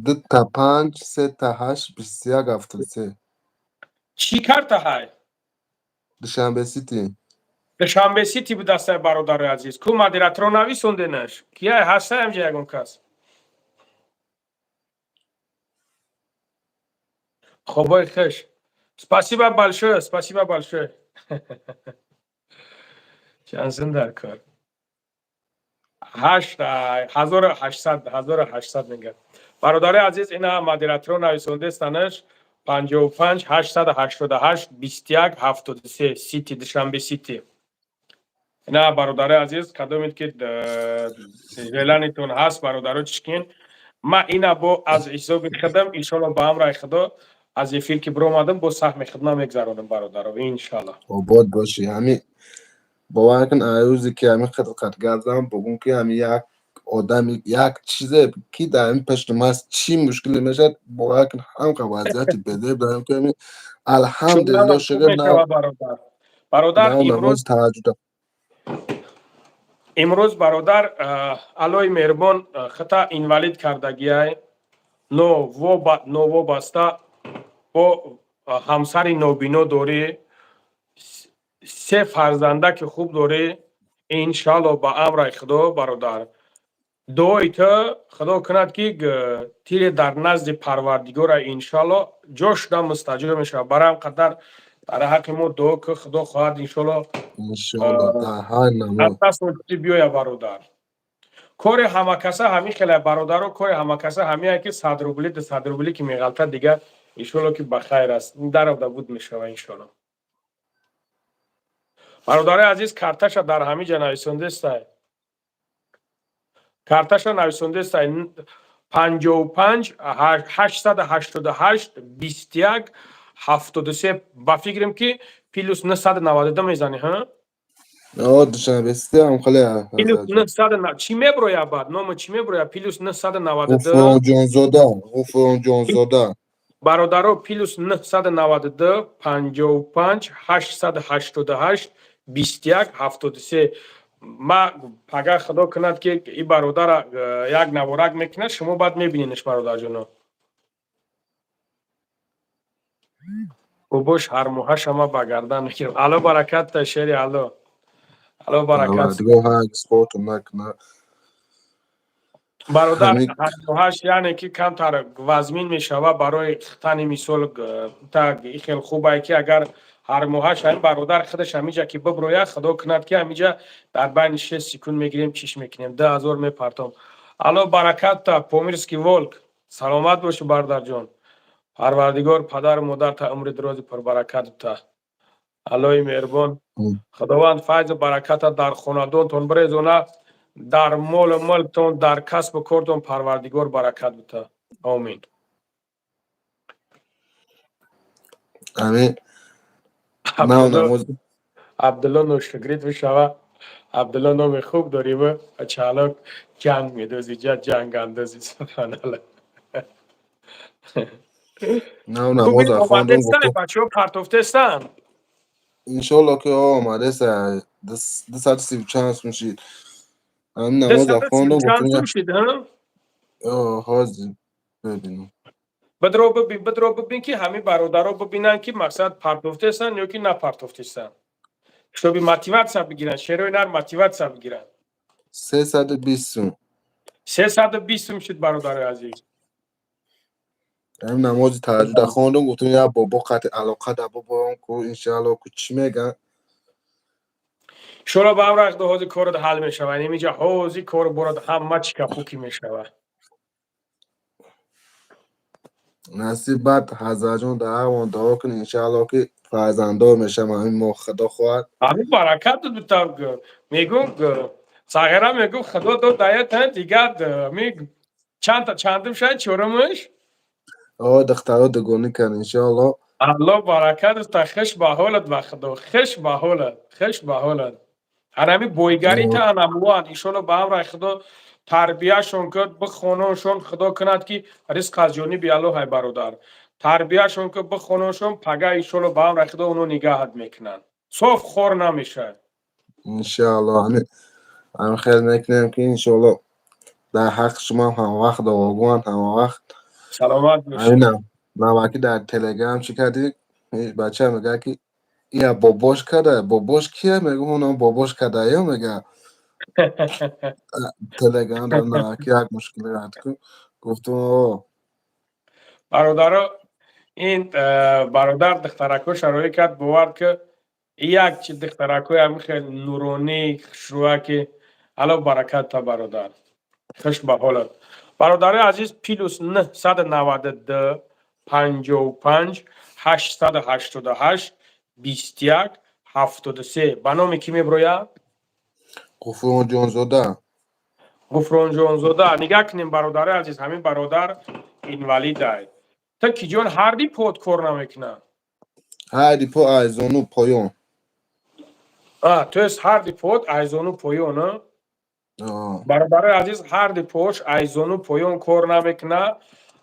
2 تا 5 3 تا 8 21 73 چی کارتا های دوشنبه سیتی به دسته برادر عزیز کو مدیرت رو نویسوندینش کیه هسته همجا یکم کس خب خوش спасибо большое چند در کار 1800 میگه برادر عزیز اینا مدیرت رو نویسونده استانش 55 888 21 73 سیتی دوشنبه سیتی اینا برادر عزیز کدومید که اعلانتون هست برادر چکین ما اینا با از حساب خدم انشالله با امر خدا از افیر که برو آمدم با سهم خدمت میگذرونم برادر انشالله آباد باشی همین باور کن روزی که همین خدمت کردم بگم که همین یک آدم یک چیزه که در این پشت ماست چی مشکلی میشه باور کن هم که وضعیت بده دارم که همین الحمدلله شکر نه برادر امروز برادر علای مهربان خطا اینوالید کردگی های نو بسته با همسر نوبینو داری 3 فرزنده که خوب داری انشالله با امر خدا برادر دویت خدا کند که تیر در نزد پروردگار انشالله جوش دم مستجاب میشه برام قدر در حق ما دو که خدا خواهد انشالله در های نمو بیاید برادر کار همه کسا همین خیلی برادر و کار همه کسا همین که 100 روبلی 200 روبلی که میغلطه دیگه انشالله که بخیر است در افته بود میشه انشالله برادر عزیز کارتش در همین جا نویسنده است کارتش نویسنده است 55 888 21 73 با فکرم که پلوس 992 میزنی ها دوشنبه سیتی هم خیلی پلوس 900 چی میبرویا بعد نام چی میبرویا پلوس 992 غفران جانزاده برادرو پلوس 992 55 888 21 73 ما پگه خدا کند که این برادر یک نوارک میکنه شما بعد میبینینش برادر جانو و باش هر موها شما بگردن میکنم الو برکت تا شیری الو برکت برادر هر موهاش یعنی که کمتر وزمین میشوه برای تنی مثال تا خیلی خوبه که اگر هر موهاش این برادر خودش همیجا که ببرویه خدا کند که همیجا در بین 6 سکون میگیریم چیش میکنیم 10,000 میپرتم الو برکت تا پومیرسکی ولک سلامت باش برادر جان پروردگار پدر مادر تا عمر دراز پر برکت تا الوی مهربان خداوند فیض برکت در خاندانتون بریزونه در مالتون در کسب کارتون پروردگار برکت بده آمین آمین عبدالله نوشگرید بشوه عبدالله نام خوب داری و چالاک جنگ میدوزی جنگ اندازی سبحان الله نه نماز خوبی خواندم آمدستن گفتم بچه ها پرتوفتستن. انشالله که آمده سر 230 چانس میشید همین ده نماز ساعت سی و خواندم چند گفتم سو شد ها؟ حاضر ببینم بدرو ببین که همین برادرها ببینن که مقصد پرتوفتستن یا که نه پرتوفتستن. شبی موتیواسیون بگیرن، شروع نر موتیواسیون بگیرن. 320 320 شد برادر عزیز. همین نماز تهجد خواندم گفتم یا بابا قطع علاقه در بابا کو انشالله که چی میگن شورا با هم رخ دو حوزی کار ده حل میشوه. اینجا حوزی کار براد همه چی کپوکی میشوه. نصیب بعد حضرت جان در دعا کن انشالله که فرزندار میشم همین ما خدا خواهد همین برکت دو تا میگم صغیره میگم خدا دو دایت هست دیگه میگم چندم شاید چورمش دخترها دگونی کن انشالله الله برکت است خش به حالت و خدا خش به حالت هرمی بویگری تا انموان ایشونو به هم رای خدا تربیهشون کرد بخونوشون خدا کند که رزق از جونی بیالو های برادر تربیهشون کرد بخونوشون پگه ایشونو به هم رای خدا اونو نگاهت میکنن صف خور نمیشه انشالله همین خیلی میکنم که انشالله در حق شما هم وقت آگوان هم وقت سلامت باشی همینم نمکی در تلگرام چی کردی بچه میگه که یا باباش کرده باباش کیه میگه اونم باباش کرده یا میگه تلگرام در نمکی یک مشکلی رد کن گفتم برادر این برادر دخترکو شروعی کرد باور که یک چی دخترکوی همین خیلی نورانی شروع که علا برکت تا برادر خش به حالت برادر عزیز پیلوس 992 55 888 21 73 به نام کی میبروید؟ گفتم جان زاده گفرون جان زاده نگاه کنیم برادر عزیز همین برادر اینوالید های تا کی جان هردی پود کار نمیکنه هردی پا ایزانو پایون تو از هردی پود ایزانو پایون برادر عزیز هردی پوش ایزانو پایون کار نمیکنه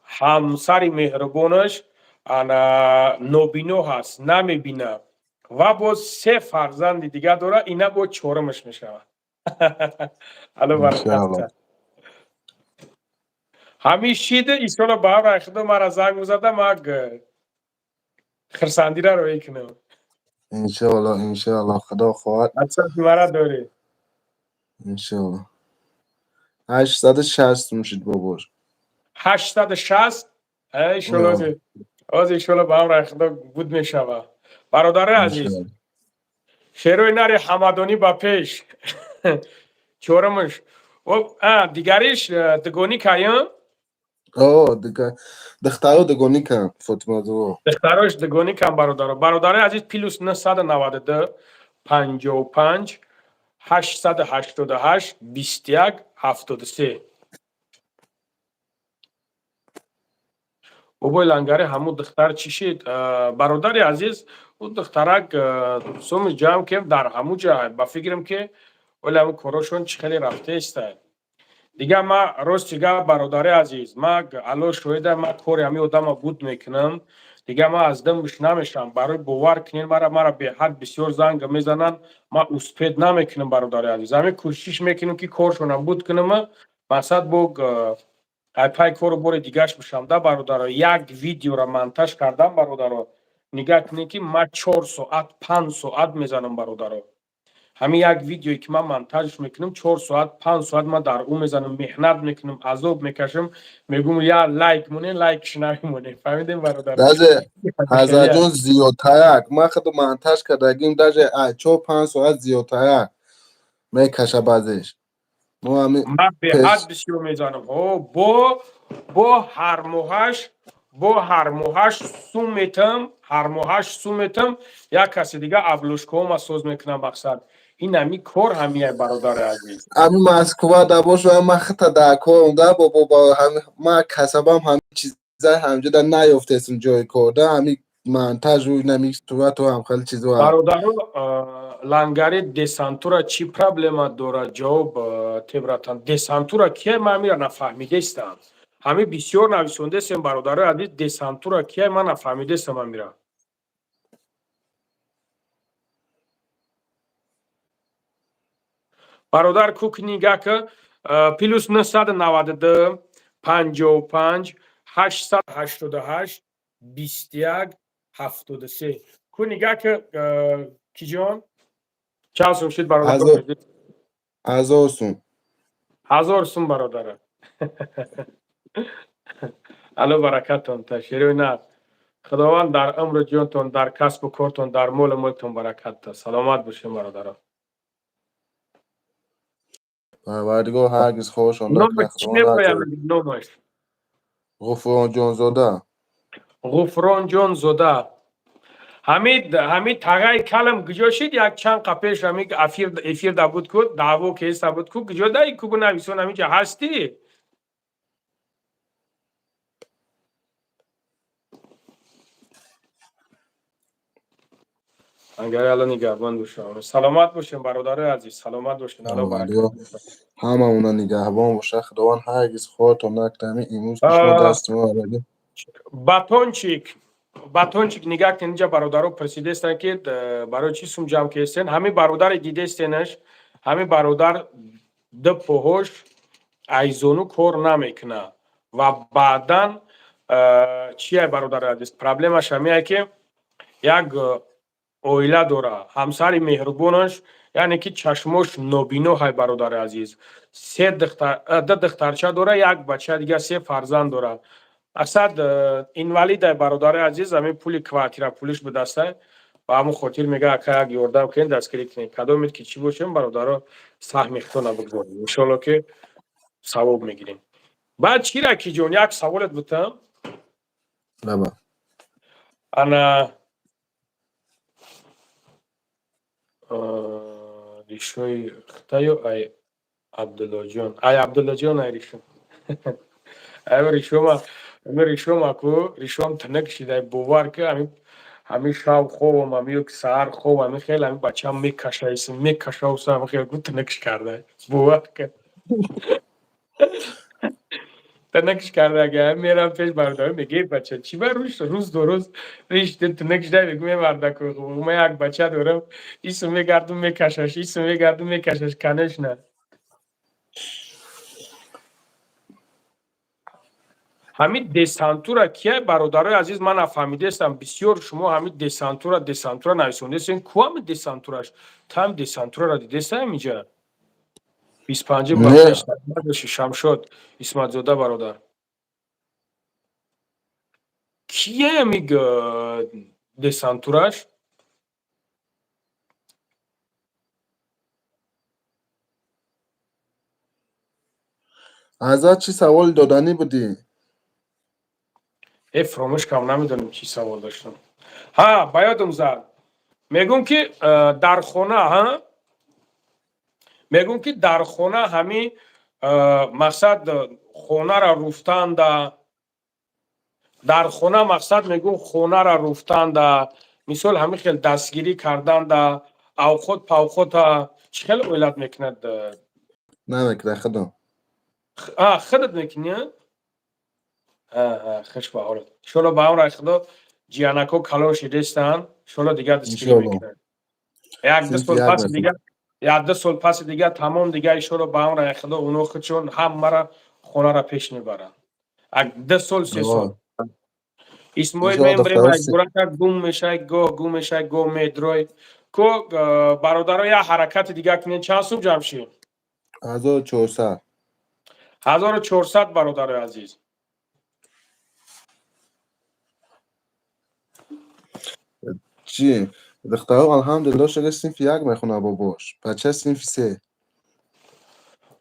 همسری مهربانش نوبینو هست نمیبینه و باز 3 فرزند دیگه داره اینا با 4مش میشه الو برکت همیشیده ایسالا با هم رخده مرا زنگ زده ما خرسندی را روی کنم انشالله خدا خواهد اصلا مرا داری انشالله 860 میشید باباش 860 ایشالا از ایشالا با هم رخده بود میشوه برادر عزیز شیروی نری حمدانی با پیش 4مش دیگریش دگونی کایم دخترها دگونی کن فاطمه دو دختراش دگونی کن برادر عزیز پیلوس 992 55 888 21 73 بابای لنگری همون دختر چی شد برادر عزیز اون دخترک سوم جمع که در همون جای با فکرم که ولی همون کاراشون چی خیلی رفته است دیگه ما روز دیگه برادر عزیز ما الان شویده ما کاری همی آدم بود میکنم دیگه ما از دمش نمیشم برای باور کنین مرا به حد بسیار زنگ میزنن ما اسپید نمیکنم برادر عزیز همین کوشش میکنم که کارشون بود کنم مقصد بوگ پای کار بور دیگهش بشم ده برادر یک ویدیو را منتج کردم برادر نگاه کنین که ما 4 ساعت 5 ساعت میزنم برادر همین یک ویدیویی که من منتج میکنم 4 ساعت 5 ساعت ما در اون میزنم مهنت میکنم عذاب میکشم میگم یا لایک مونه لایکش نمیمونه فهمیدین برادر داجه حضرت جون زیادتر ما خود منتج کردگیم داجه 4-5 ساعت زیادتر میکشه بعضش من به حد بسیار میزنم با هر ماهش سومتم یک کسی دیگه ابلوشکو ما سوز میکنم مقصد این همی کار همیه برادر عزیز امی مسکوبا دباش و ما خطا دکارم ده با ما کسبم همین چیزای همجا در نیافته اسم جای کرده همی منتج روی نمی صورت و هم خیلی چیزو برادر لنگری دسانتورا چی پرابلم داره جواب تبراتان دسانتورا که من میره نفهمیده استم همه بسیار نویسنده سیم برادر عزیز دسانتورا کیه من نفهمیده سم میرا برادر کو کнига که پلوس 992 55 888 21 73 کнига که کی جان چند سوم شد برادر 1000 سوم 1000 سوم برادر الو برکتون تشریف نه خداوند در عمر جونتون در کسب و کارتون در مال ملکتون برکت ده سلامت باشین برادران پروردگار هرگز خوشم نام چی میگویم نامش غفران جان زاده غفران جان زاده همین تغای کلم گجاشید یک چند قپیش همین افیر دا بود کد دعوو کیس دا بود کد گجا دایی کوبو نویسون همین جا هستی اگر الان نگهبان باشم سلامت باشین برادر عزیز سلامت باشین الله برکت همه اونا نگهبان باشه خداوند هرگز خودتون نکنه امروز که شما دست ما آورده باتونچیک نگاه کن اینجا برادرو پرسیده استن که برای چی سوم جمع کردن همین برادر دیده استنش همین برادر د پوهش ایزونو کور نمیکنه و بعدن چیه برادر عزیز پرابلمش همیه که یک اویلا داره همسر مهربونش یعنی که چشمش نوبینو های برادر عزیز سه دخترچه داره یک بچه دیگه سه فرزند داره اصد اینوالید برادر عزیز همین پولی کوارتیرا پولش به دسته و همون خاطر میگه اکا یک یوردم کنید دستگیری کنید کدام مید که چی باشیم برادر سهم اختو نبگذاریم انشالله که ثواب میگیریم بعد چی را کی جون یک سوالت بودم نبا انا ریشوی اختایو ای عبدالله جان ای ریشو ای ریشو ما کو ریشوم تنک شده بوار که همین شاو خوبم همین یک سهر خوب همین خیلی همین بچه هم میکشه و همین خیلی گو تنکش کرده بوار که تنکش کرده اگه هم میرم پیش برداره میگه بچه چی بر روز دو روز ریش تنکش ده بگو میمرده که من یک بچه دارم ایسو میگردم میکشش کنش نه همین دسانتورا کیه برادرای عزیز من نفهمیده استم بسیار شما همین دسانتورا نویسونده استین کو همین دسانتوراش تام دسانتورا را دیده استم اینجا 25 ماه ششم شد اسمت زاده برادر کیه میگه دسانتوراش ازت چی سوال دادنی بودی فراموش کم نمیدونم چی سوال داشتم ها بیادم زد میگم که در خونه همین مقصد خونه را روفتند در خونه مقصد میگم خونه را روفتند مثال همین خیلی دستگیری کردند اوقات پاوقات چه خیلی اولاد میکند نمیکنه خدا خودت میکنی خوش به حالت شلو با اون رای خدا جیانکو کلاش دستن شلو دیگه دستگیری میکنن یک دو سال پس دیگه تمام دیگه شلو با اون رای خدا اونو خودشون هم مرا خونه را پیش میبرن یک دو سال سه سال اسماعیل میمریم مجبورن که گم میشه گم میدروی که برادرها یه حرکت دیگه کنین چند سوم جمع شیم 1400 برادر عزیز چی؟ دخترها الحمدلله شده صنف یک میخونه باباش بچه صنف 3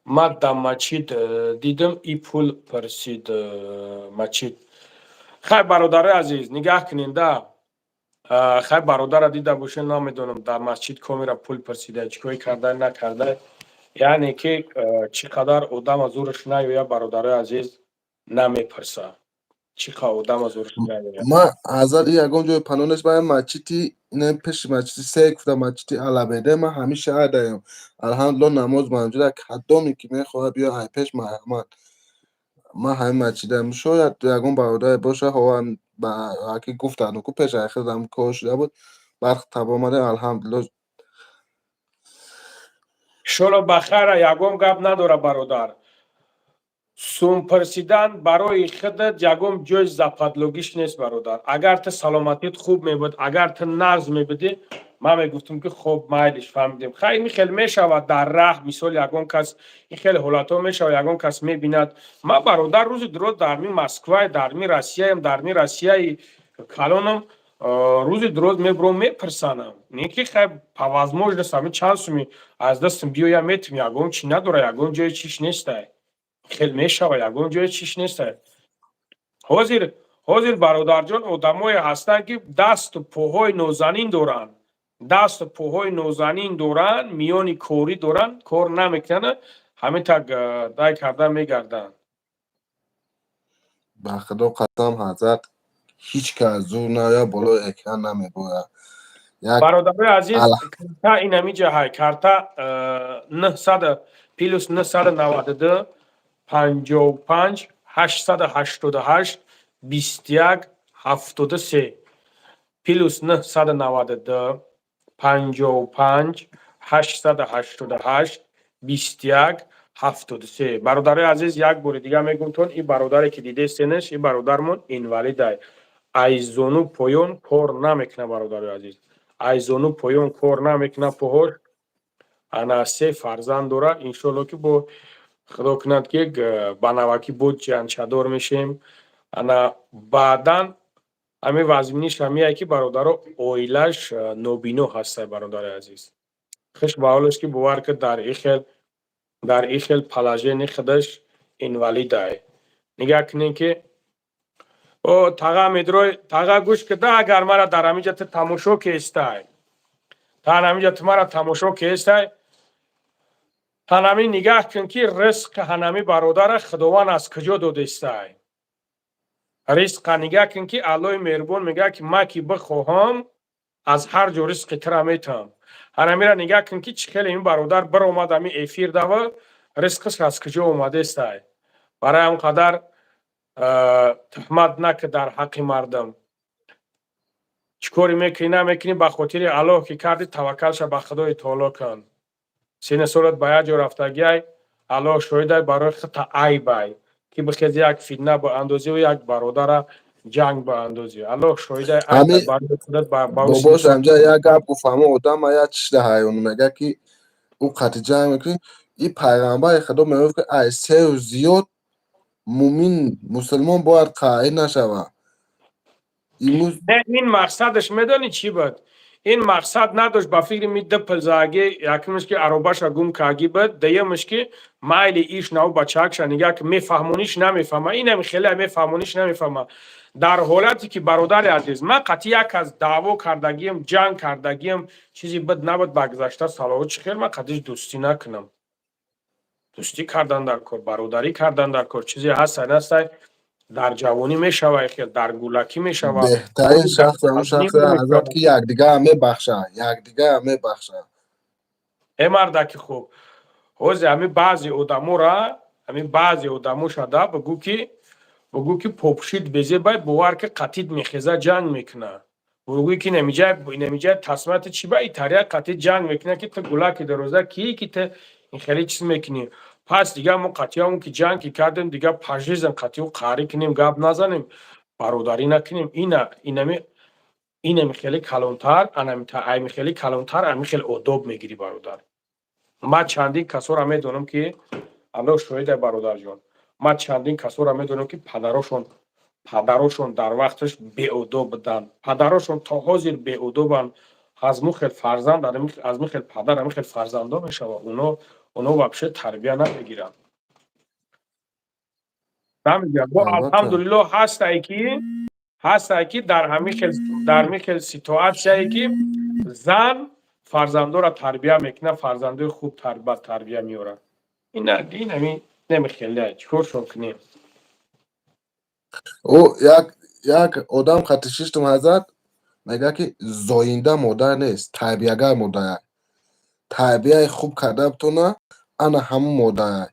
ما در مسجد دیدم ای پول پرسید مسجد خیلی برادر عزیز نگاه کنین ده خیلی برادر دیده باشه نمیدونم در مسجد کامیرا پول پرسیده چیکار کرده نکرده یعنی که چقدر آدم از زورش نیویه برادر عزیز نمیپرسه چقدر آدم از زورش نیویه ما ازال یکم جای پنونش باید مسجدی نه پیش مسجدی سه گفته مسجدی علبیده ما همیشه عدایم الحمدلله نماز منجوره کدامی که میخواه بیا های پیش محمد من همین چیدم شاید یکون برادر باشه هوان با که گفتن که پیش خودم کار شده بود برخ تب آمده الحمدلله شلو بخیر یگم گپ نداره برادر سوم پرسیدن برای خودت یگم جز زپادلوگیش نیست برادر اگر تو سلامتیت خوب میبود اگر تو نرز میبودی ما میگفتم که خب مایلش فهمیدیم خیلی خیلی میشود در راه مثال یگم کس این خیلی حالتا میشود یگم کس میبیند ما برادر روز درست در می مسکو در می روسیه در می روسیه کلانم روز درست میبرم میپرسانم نیکی خیلی پوازموج دستم چند سومی از دستم بیویا میتونم یگم چی نداره یگم جای چیش نیسته خیلی میشود یگم جای چیش نیسته حاضر برادر جان آدمایی هستند که دست و پاهای نازنین دارن دست و پاهای نازنین دارن میانی کوری دارن کار نمیکنه همین تک دای کرده میگردن به خدا قسم حضرت هیچ که از زور نیا بالا اکران نمیبوید برادر عزیز کرتا این همیجه های کرتا 900 پیلوس 992 55 888 21 73 پیلوس 992 55 888 21 73 برادر عزیز یک بار دیگه میگم تون این برادری که دیده سنش این برادرمون اینوالیده ایزونو پایون کار نمیکنه برادر عزیز ایزونو پایون کار نمیکنه پاهاش انا 3 فرزند داره انشالله که با خدا کند که بانواکی بود جانچادر میشیم انا بعداً همه وزمینیش همیه که برادر اویلش نوبینو هسته برادر عزیز خش به حالش که باور که در ایخل پلاژه خودش اینوالیده نگاه کنین که او تاقا میدروی تاقا گوش کده اگر مرا در همیجا تماشا کسته تا همیجا تمارا تماشا کسته هنمی نگاه کن که رزق هنمی برادر خداوند از کجا دادسته رزق نگاه کن که الله مهربان میگه که ما که بخواهم از هر جو رزق ترا میتم هنمی را نگاه کن که چه خیلی این برادر بر اومد همی افیر دوا رزقش از کجا اومده است برای همقدر تهمت نکه در حق مردم چکاری میکنی نمیکنی به خاطر الله که کردی توکلش به خدای تعالی کن سین صورت باید جو رفتگی الله شویده برای خطا عیبای که بخیز یک فیدنه با اندازی و یک برادر جنگ با اندازی الله شویده همین برای باباش همجا یک گپ گفتم آدم یا چیده هایون میگه که او قطع جنگ میکنی این پیغمبر خدا میگه که از 3 روز زیاد مومن مسلمان باید قائل نشود این مقصدش میدانی چی بود این مقصد نداشت با فکر می دپل زاگی یکمش که عرباش گم کاگی بود دیمش که مایل ایش نو بچاکش نگاه که میفهمونیش نمیفهمه اینم خیلی میفهمونیش نمیفهمه در حالتی که برادر عزیز من قطعی یک از دعوا کردگیم جنگ کردگیم چیزی بد نبود با گذشته سالها چه خیر من قطعی دوستی نکنم دوستی کردن در کار برادری کردن در کار چیزی هست هست در جوانی میشوه خیلی در گولکی میشوه بهترین شخص اون شخص حضرت که یکدیگه هم میبخشه یکدیگه هم میبخشه ای مردک خوب حوزه همین بعضی آدمو را همین بعضی آدمو شده بگو که پوپشید بزیر باید باور که قطید میخیزه جنگ میکنه بگوی که نمیجای تصمیمات چی با ایتاریا قطید جنگ میکنه که تا گولکی در روزه که تا این خیلی چیز میکنی پس دیگه ما قطعی همون که جنگ که کردیم دیگه پاجیزم قطعی و قاری کنیم گاب نزنیم برادری نکنیم اینمی خیلی کلانتر اینمی خیلی کلانتر اینمی خیلی ادب میگیری برادر ما چندین کسا را میدونم که الله شاهد برادر جان ما چندین کسا را میدونم که پدراشون در وقتش بی‌ادب بودن پدراشون تا حاضر بی‌ادبن از مخل فرزند از مخل پدر مخل فرزندا میشه و اونا واقعا تربیت نمیگیرن نمیگم با الحمدلله هست که در همین خیلی سیتواسیایی که زن فرزندا را تربیت میکنه فرزندای خوب تربیت میاره این نمیخیلی چیکار کنیم او یک آدم خطشیشتم حضرت میگه که زاینده مادر نیست تربیه‌گر مادر تربیه خوب کرده بتونه انا همون مادر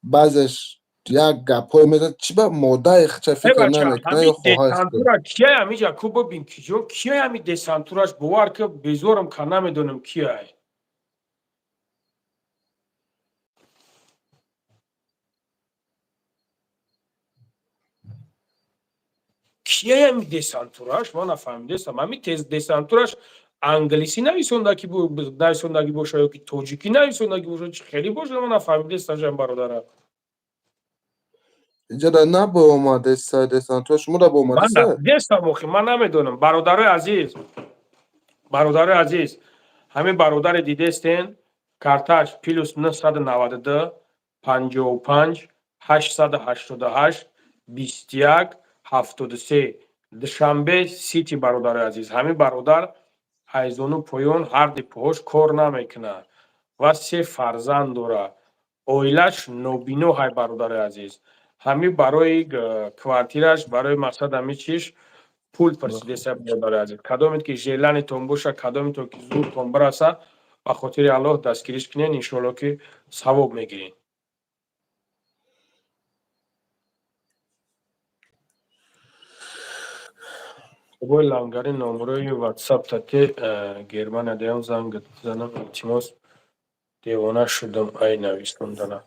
بعضش یک گپای میزد چی به مادر چه فکر بچه نمیکنه همین یا خواهرش دسانتورا کیه همیجا کو ببین کی جون کیه همین دسانتوراش بوار که بزورم که نمیدونم کیه کیه همین دسانتوراش ما نفهمیدم همین تز دسانتوراش انگلیسی نویسوندگی نویسوندگی باشه یا که توجیکی نویسوندگی باشه خیلی باشه ما نفهمیدم جان برادر اینجا نه با اومده دستان شما را با اومده من سر دستم مخی من نمیدونم برادر عزیز همین برادر دیده استین کارتاش پلوس 992 55 888 21 73 دوشنبه سیتی برادر عزیز همین برادر ایزونو پویون هر دی پوش کار نمیکنه و 3 فرزند داره اویلش نوبینو های برادر عزیز همین برای کوارتیرش برای مقصد همین چیش پول پرسیده سه برادر عزیز کدامید که ژیلان تون باشه کدامید که زود تون برسه به خاطر الله دستگیریش کنین انشالله که ثواب میگیرین بای لنگری نمره واتساپ تاتی گرمان دیام زنگ زنم التماس دیوانه شدم ای نویستندنه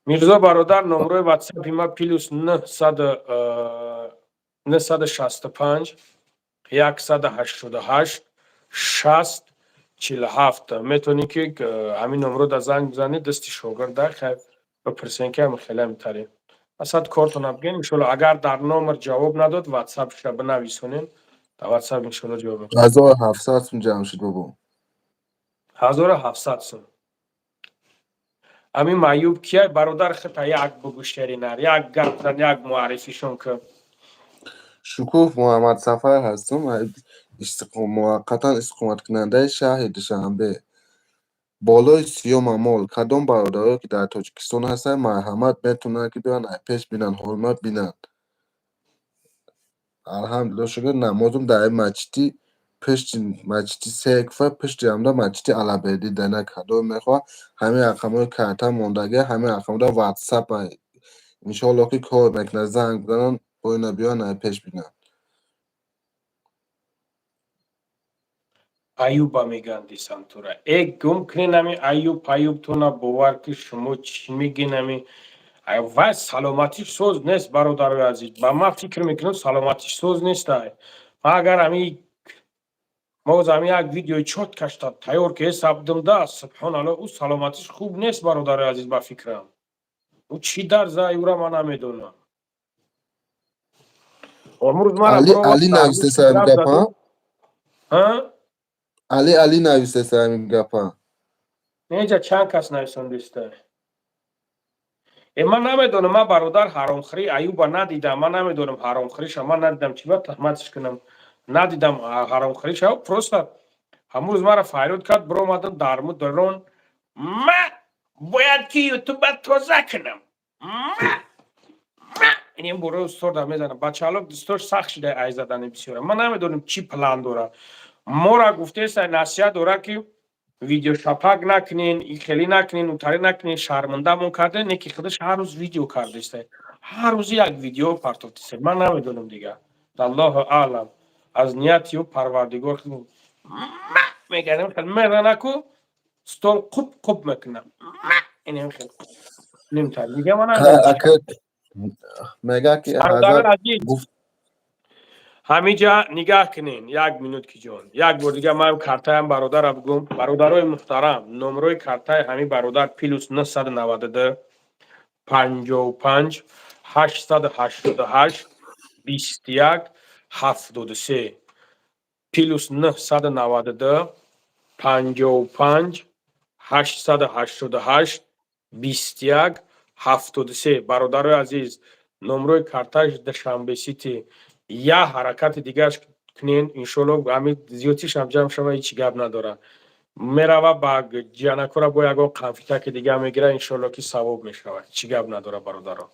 میرزا برادر نمره واتساپ ما پلوس 965 188 60 47 میتونی که همین نمره در زنگ بزنید دستی شاگرد خیلی بپرسین که همه خیلی میترین اصلا کارتون بگین انشالله اگر در نمر جواب نداد واتساپ شب بنویسونین در واتساپ انشالله جواب میکنم 1700 سون جمع شد بابا 1700 سون همین معیوب کیه برادر خطا یک بگو شرینر یک گپ زن یک معرفیشون که شکوف محمد سفر هستم موقتا استقامت کننده شهر دوشنبه بالای 30 ممال کدام برادرها که در تاجیکستان هستن مرحمت میتونن که بیان پیش بینن حرمت بینن الحمدلله شکر نمازم در مسجدی پشت مسجدی سیکفه پشت جمعه مسجدی علبیدی دنه کدام میخواه همه رقمای کرتا موندگه همه رقمای واتساپ انشاءالله که کار میکنه زنگ بزنن با اینا بیان پیش بینن ایوب میگن دیسانتورا یک گم کنین همین ایوب تونا باور که شما چی میگین همین و سلامتیش سوز نیست برادر عزیز با ما فکر میکنم سلامتیش سوز نیست ما اگر همین ما همین یک ویدیو چوت کشتاد تیار که حساب ده سبحان الله او سلامتیش خوب نیست برادر عزیز با فکرم او چی در زایورا من نمیدونم امروز مرا برو علی نویسته سر همین گپا علی نویسته سر همین گپا اینجا چند کس نویسنده من نمیدونم من برادر حرامخوری ایوب ندیدم من نمیدونم حرامخوریش من ندیدم چی باید تهمتش کنم ندیدم حرامخوریش پروستا همون مرا فریاد کرد برو اومدم در مورد درون من باید که یوتیوب توزه کنم این برو استور در میزنم بچه حالا دستورش سخت شده ای زدن بسیاره من نمیدونم چی پلان داره ما را گفته است نصیحت داره که ویدیو شپک نکنین این خیلی نکنین اونطوری نکنین شرمنده مون کرده نکی خودش هر روز ویدیو کرده است هر روز یک ویدیو پرتوتی است من نمیدونم دیگه الله اعلم از نیتی و پروردگار خود میگم خیلی نکو استول خوب میکنم این خیلی نمیتونم میگم من مگه که گفت همینجا نگاه کنین یک مینوت کی جان یک بار دیگه من کارتایم برادر بگم برادرای محترم نمره کارتای همین برادر پلوس 992 55 888 21 73 پلوس 992 55 888 21 73 برادرای عزیز نمره کارتاش دوشنبه سیتی یا حرکت دیگه کنین انشالله همین زیادیش هم جمع شما هیچ گپ نداره میروه با جانکورا با یگو قنفیته که دیگه میگیره انشالله که ثواب میشود چی گپ نداره برادرها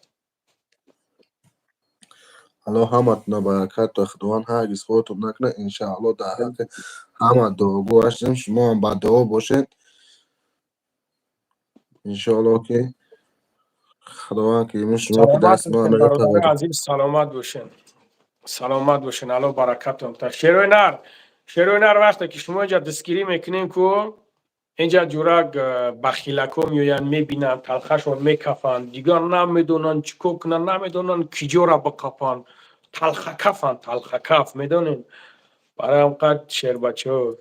حالا همتون برکت تا خدوان هرگز خودتون نکنه انشاءالله در حق همه دعاگو هستیم شما هم با دعا باشید انشاءالله که خداوند که ایمون شما که سلامت دست ما باشین عملیات برادر تبادل. عزیز، سلامت باشین، سلامت باشین. الله برکتتون تا شیروی نر وقتی که شما اینجا دستگیری میکنین کو اینجا جورا بخیلکو میوین میبینن تلخشون میکفن دیگر نمیدونن چیکو کنن، نمیدونن کجا بکفن، تلخ کفن تلخ کف میدونین. برای همقدر شیر بچه ها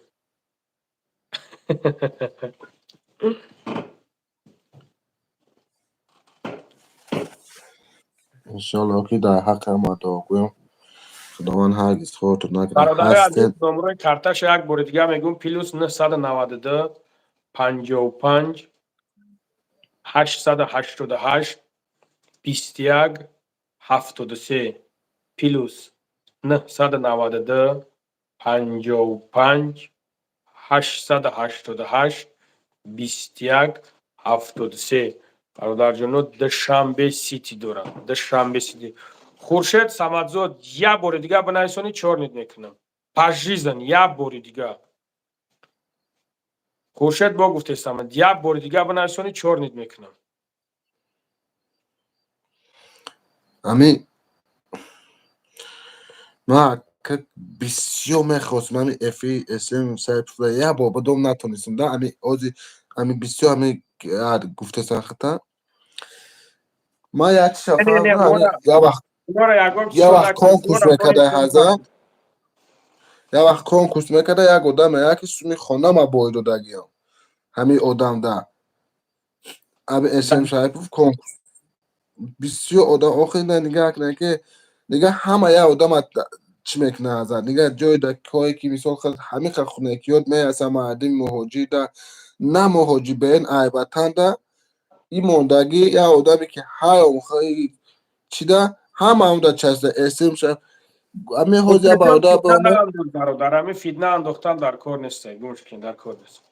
انشالله که در حق ما دعا کنیم خداوند هرگز خودتون نکنه. برادر عزیز هستین نمره کارتش یک بار دیگه میگم پلوس 992 55 888 21 73 پلوس 992 55 888 21 73. برادر جانو دشنبه سیتی دارم، دشنبه سیتی. خورشید سمدزاد یک بار دیگه بنویسونی چهار نیت میکنم پاجیزن یک بار دیگه. خورشید با گفته سمد یک بار دیگه بنویسونی چهار نیت میکنم. امی ما که بسیار میخواستم امی افی اسم سایپ یا بابا دوم نتونستم ده امی اوزی امی بسیار امی گفته سخته ما یک شفا امی یا وقت کنکورس میکرده هزا یا وقت کنکورس میکرده یک آدم یکی سومی خانه ما باید دادگیم همی آدم ده امی اسم سایپ کنکورس بسیار آدم آخه نگاه کنه که نگاه همه یا آدم چی میکنه ازت نگاه جای در کاری که مثال خود همین خونه که یاد میرسه مردم مهاجی ده نه مهاجی به این عیبتن ده این موندگی یا آدمی که هر خواهی چی ده همه هم در چسته اسم شد همین حوضی برادر به اونه برادر همین فیدنه انداختن در کار نیسته گوش کن در کار نیست.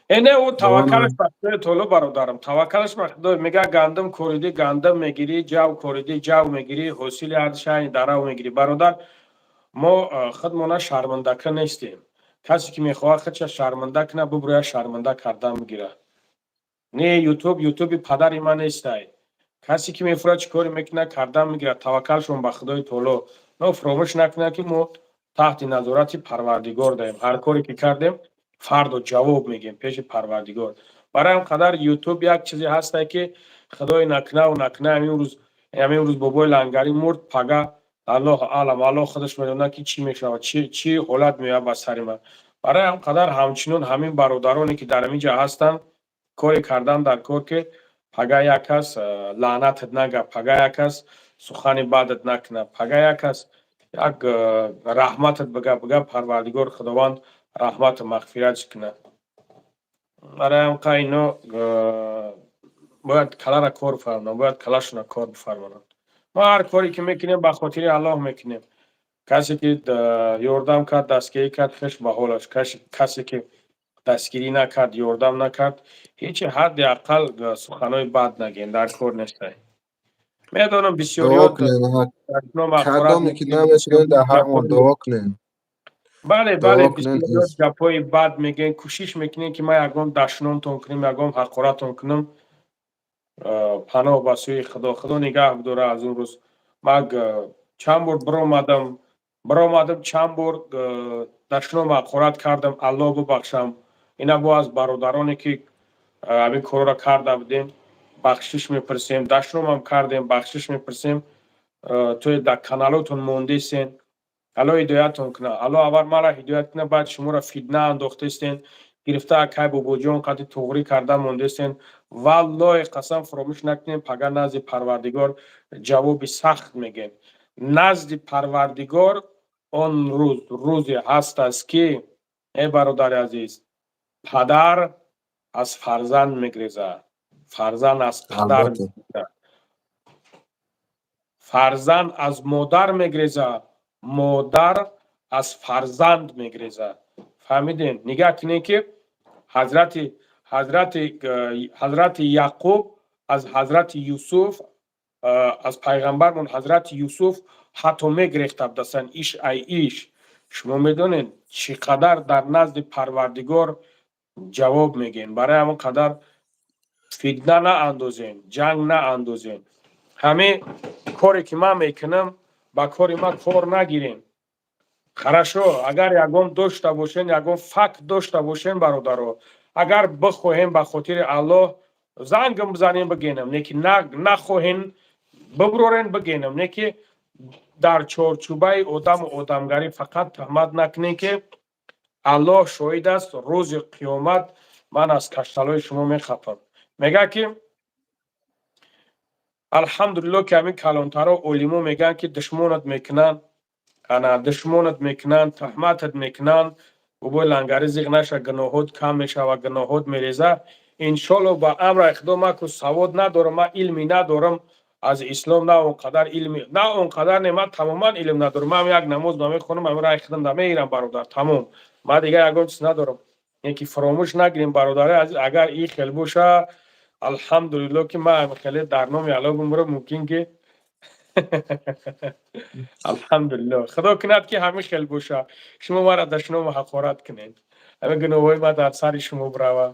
اینه او توکلش بخته طولو برادرم توکلش بخته میگه گندم کوریدی گندم میگیری جو کوریدی جو میگیری حوصله هر شای درو میگیری. برادر ما خودمون شرمنده نیستیم، کسی که میخواد خودش شرمنده کنه ببره شرمنده کردن میگیره. نه یوتیوب پدر من نیسته، کسی که میفراد چیکار میکنه کردن میگیره. توکلشون به خدای طولو ما فراموش نکنه که ما تحت نظارت پروردگار داریم، هر کاری که کردیم فردا جواب میگیم پیش پروردگار. برای هم قدر یوتیوب یک چیزی هسته که خدای نکنه و نکنه همین روز بابای لنگری مرد پگه الله عالم الله خودش میدونه که چی میشه چی حالت میاد با سر من. برای هم قدر همچنین همین برادرانی که در اینجا هستن کاری کردن در کار که پگه یک کس لعنتت نگه، پگه یک کس سخن بدت نکنه، پگه یک کس یک رحمتت بگه پروردگار خداوند رحمت و مغفرت کنه. برای هم که اینا باید کلا را کار فرمانم، باید کلاشون کار بفرمانم. ما هر کاری که میکنیم به خاطر الله میکنیم. کسی که یاردم کرد دستگیری کرد خش به حالش، کسی که دستگیری نکرد یاردم نکرد هیچ حد اقل سخنای بد نگین در کار نیسته. میدونم بسیاریات کدامی که نمیشنن در حق ما دعا کنین. بله بسیاریات گپای بد میگن، کوشش میکنین که ما یکم دشنامتون کنیم یکم حقارتون کنیم. پناه به سوی خدا نگاه بداره. از اون روز ما چند بار برآمدم چند بار دشنام حقارت کردم، الله ببخشم. اینا با از برادرانی که همین کار را کرده بودیم بخشش میپرسیم، دشنام هم کردیم بخشش میپرسیم. توی در کانالاتون مونده سین، الله هدایتون کنه، الله اول مرا هدایت کنه، بعد شما را فیدنه انداخته استین گرفته که بابا جان قد توغری کرده مونده استین. والله قسم فراموش نکنیم پگه نزد پروردگار جواب سخت میگیم. نزد پروردگار آن روزی هست است که ای برادر عزیز پدر از فرزند میگریزه، فرزند از پدر میگریزه، فرزند از مادر میگریزه، مادر از فرزند میگریزه. فهمیدین؟ نگاه کنین که حضرت یعقوب از حضرت یوسف، از پیغمبرمون حضرت یوسف حتی میگریخته بودن ایش ای ایش. شما میدونین چقدر در نزد پروردگار جواب میگین. برای همون قدر فتنه نه اندازین، جنگ نه اندازین. همه کاری که من میکنم با کاری من کار نگیرین. хорошо اگر یگان داشته باشین، یگان فکت داشته باشین برادرو، اگر بخواهیم به خاطر الله زنگم بزنیم بگینم، نه که نخواهین ببرورین بگینم، نه که در چارچوبه آدم و آدمگری فقط تهمت نکنین که الله شاهد است روز قیامت من از کشتلای شما میخفم. میگه که الحمدلله که همین کلانترها علما میگن که دشمنت میکنن، انا دشمنت میکنن، تهمتت میکنن و با لنگری زیغ نشه، گناهات کم میشه و گناهات میریزه. انشالله با امر اقدام که سواد ندارم، من علمی ندارم از اسلام، نه اونقدر علمی، نه اونقدر نه، من تماما علم ندارم. من یک نماز نمیخونم، من راه خدمت نمیرم برادر، تمام. من دیگه یگان چیز ندارم. یکی فراموش نگیریم برادر عزیز، اگر این خیلی باشه الحمدلله که من خیلی در نام الله بمرم، ممکن که الحمدلله خدا کند که همه خیلی باشه، شما مرا دشنام حقارت کنین، همه گناههای ما در سر شما بروه.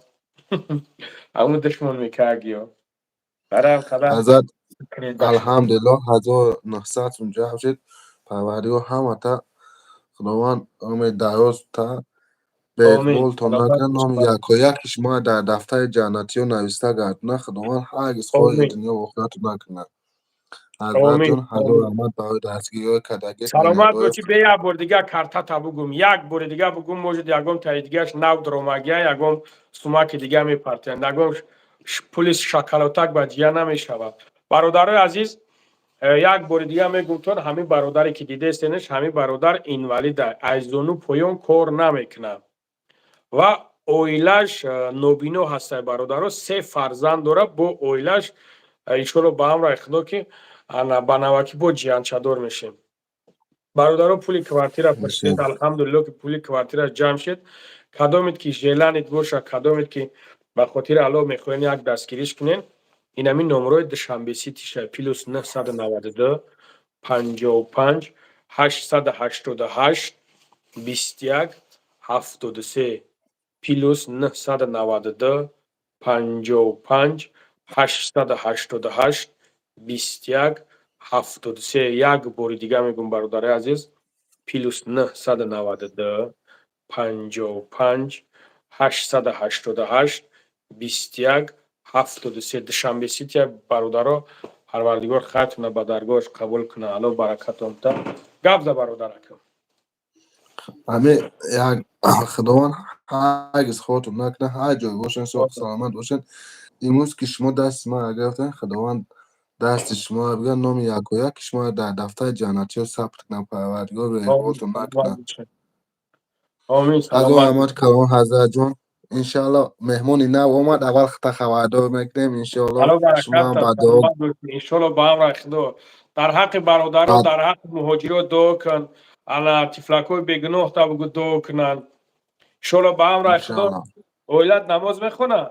همون دشمن میکرگی برای هم خدا حضرت کنید دشمن. الحمدلله 1900 اونجا شد پروری و همه تا خداوند امید دراز تا به آمین. اقبال تا سلامت نکن نام باشید. یک و یکش ما در دفتر جنتی و نوشته گردنه. خداوند هرگز خواهی آمین. دنیا و آخرت رو نکنه. حضرت آمین. جان هزار آمین. رحمت برای دستگیری های کدگی سلامت ملیادهای باشی. به یک بار دیگه کارتا تا بگم، یک بار دیگه بگم، موجود یگم تاییدگیش نو درامگیه، یگم سومک دیگه میپرتند، یگم پلیس شکلاتک با جیا نمیشود. برادرای عزیز، یک بار دیگه میگم تون همین برادری که دیده استنش، همین برادر اینوالیده، از زونو پایون کار نمیکنه و اویلش نوبینو هسته. برادر 3 فرزند داره، با اویلش ایشون با هم را خدا که بناوکی با جیانچادر میشیم. برادرها پولی کوارتیر پشتید، الحمدلله که پولی کوارتیر جمع شد. کدامید که ژیلانید باشه، کدامید که به خاطر الله میخواین یک دستگیریش کنین، این همین نمره دوشنبه سیتیشه پلوس 992 55 888 21 73 پلوس 992 55 888 21 73. یک بار دیگه میگم برادر عزیز، پلوس 992 55 888 21 73. دوشنبه سیتی برادرها پروردگار خیرتون به درگاهش قبول کنه. الله برکتون تا گپ ده برادرکم. همه یک خداوند هرگز خودتون نکنه، هر جای باشن صحت سلامت باشن. امروز که شما دست ما گرفتن، خداوند دست شما بگن نام یک و یک شما در دفتر جنتی ثبت کنه. پروردگار به اقبالتون نکنه. آمین. از سلامت احمد کلام حضرت جان انشالله مهمونی نه اومد اول خطا خبردار میکنیم انشالله الله شما برکت هم تا بعد سلامت باشید. انشالله با هم رخدو در حق برادرها، در حق مهاجرها دعا کن. انا تفلکوی بگناه تا بگو دعا کنن. انشالله با هم رخدو. انشالله اولاد نماز میخونن.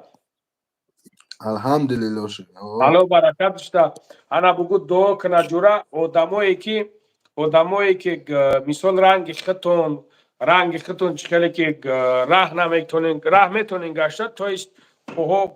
الحمدلله شکر. الله برکت شد. انا بگو دعا کنه جورا آدمایی که مثال رنگ خطون خیلی که راه نمیتونین، راه میتونین گشت تا است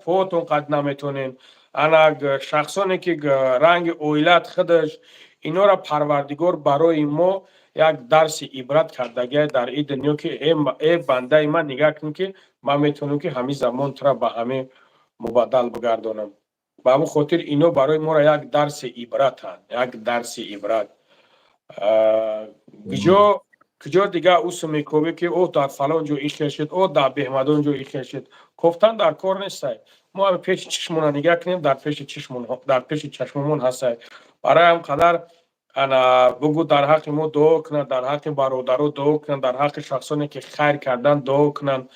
پوهتون قد نمیتونین. انا شخصانی که رنگ اویلت خودش اینا را پروردگار برای ما یک درس عبرت کردگی در این دنیا که ای بنده من نگاه کن که من میتونم که همین زمان ترا به همه مبادل بگردانم. به همون خاطر اینو برای ما را یک درس عبرت هست، یک درس عبرت. کجا دیگه اوسو میکوبه که او در فلان جو ایش شد، او در بهمدان جو ایش شد، گفتن در کار نیست. ما هم پیش چشمون نگاه کنیم، در پیش چشممون هست. برای هم قدر انا بگو در حق ما دعا کنن، در حق برادرها دعا کنن، در حق شخصانی که خیر کردن دعا کنن.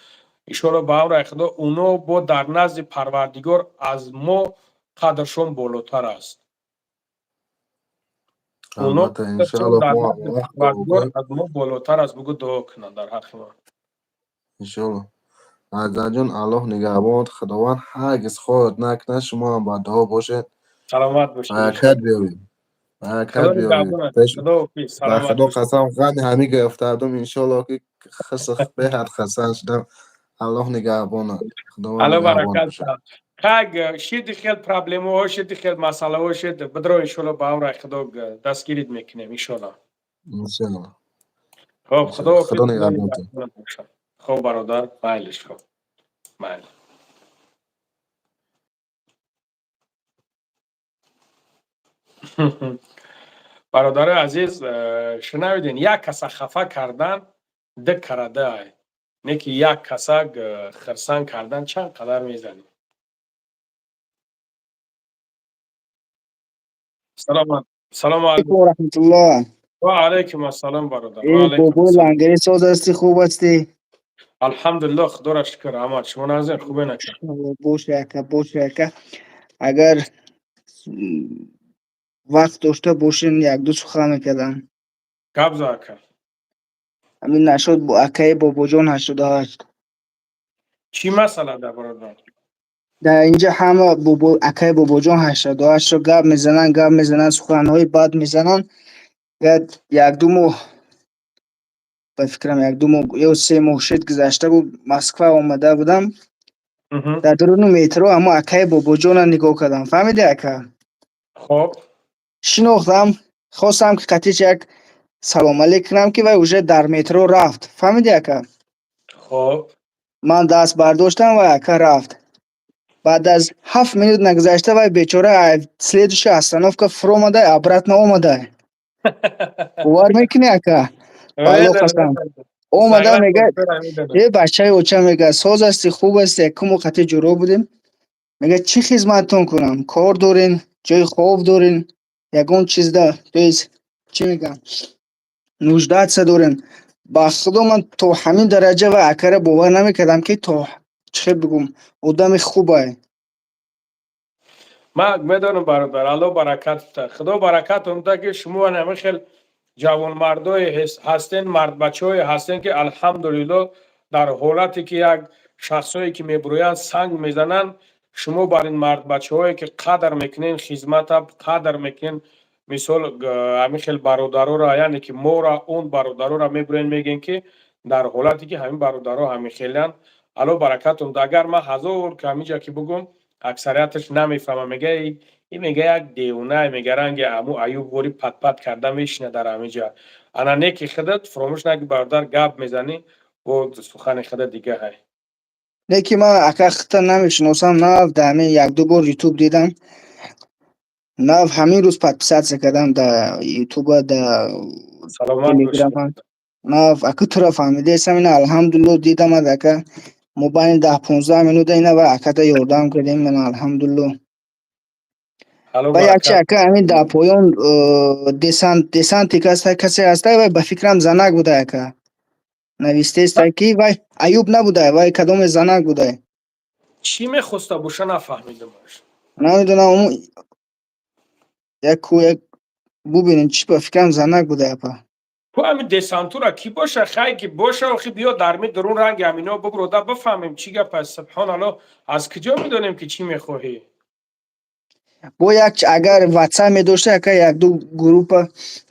ایشالا با امر خدا اونو با در نزد پروردگار از ما قدرشون بالاتر است. اونو البته انشالله در ما نزد وقت پروردگار از ما بالاتر است. بگو دعا کنن در حق ما. انشالله حضرت جان الله نگهبان. خداوند هرگز خود نکنه. شما هم با دعا باشید. سلامت باشید. برکت بیارید. برکت بیارید. خدا به سلامت خدا باشید. قسم غم همه گرفتردم انشالله که خسخ به حد خسن شدم. الله نگهبانت. خداوند الله نگهبان برکت باشه. خاگ شید خیل پرابلم ها شید خیل مسئله ها شید بدرو انشالله با هم رای خدا دستگیرید میکنیم انشالله. انشالله. خب خدا حافظ. خدا نگهبانت. خب برادر مایلش کن. مایل. برادر عزیز شنویدین یک کس خفه کردن ده کرده نه که یک کس خرسان کردن چند قدر میزنی. سلام علیکم و رحمت الله. و علیکم السلام برادر. و ای علیکم بابا السلام. لنگری ساز هستی، خوب هستی؟ الحمدلله خدا را شکر. احمد شما نازنین خوبه نکن. باشه اگر وقت داشته باشین یک دو سخن میکردم. گپ زاکن. همین نشد با اکای بابا جان 88. چی مسئله ده برادر؟ در اینجا همه بابا اکای بابا جان 88 رو گپ میزنن سخنهای بد میزنن. یک دو ماه به فکرم یک دو ماه یا 3 ماه شد گذشته بود مسکو آمده بودم. در درون مترو اما اکای بابا جان نگاه کردم. فهمیدی اکا؟ خب شناختم، خواستم که قطعش یک سلام علیک کنم که وی اوژه در مترو رفت. فهمیدی اکا؟ خب من دست برداشتم و اکا رفت. بعد از 7 minut نگذشته وی بیچاره следующая остановка فرو آمده обратно آمده. باور میکنی اکا؟ والله قسم آمده میگه ای بچه اوچه میگه ساز هستی خوب هستی کمو قطع جورو بودیم. میگه چی خدمتتون کنم؟ کار دارین؟ جای خواب دارین؟ یگون چیز ده چی میگم 19 سه دارین. با خدا من تو همین درجه و اکره باور نمیکردم که تو چه بگم آدم خوبه. من میدونم برادر. الله برکت بده. خدا برکت اونده که شما همه خیلی جوان مردای هستین، مرد بچه هستین که الحمدلله در حالتی که یک شخصایی که میبرویند سنگ میزنن شما بر این مرد بچه هایی که قدر میکنین خدمت قدر میکنین مثال همین خیلی برادرها را یعنی که ما را اون برادرها را میبروین میگین که در حالتی که همین برادرها همین خیلی الله برکت اونده. اگر من هزار که همیجا که بگم اکثریتش نمیفهمم میگه این میگه یک دیونه میگه رنگ امو ایوب وری پت پت کرده میشنه در همینجا. انا نیکی خودت فراموش نگی برادر گپ میزنی و سخن خودت دیگه های. لیکن من اکا خطا نمیشناسم نه دمی یک دو بار یوتیوب دیدم نه همین روز پد کردم در یوتیوب در سلامت باشی. تلگرام نه اکا تو را فهمیده ایسم اینا الحمدلله دیدم از اکا مبین 10-15 minut اینا و اکا تا یاردم کردیم من الحمدلله. و یک چه اکا همین در پایان دیسانتی کسی هسته و به فکرم زنک بوده اکا نویسته است که وای ایوب نبوده وای کدام زنک بوده. چی میخواسته باشه نفهمیدم. نمیدونم اون یک ببینین چی به فکرم زنک بوده اپا. تو همین دسانتورا کی باشه خیلی که باشه آخی بیا در می درون رنگ همینا ببروده بفهمیم چی گپ است. سبحان الله از کجا میدونیم که چی میخواهی؟ با یک اگر واتساپ می داشته که یک دو گروپ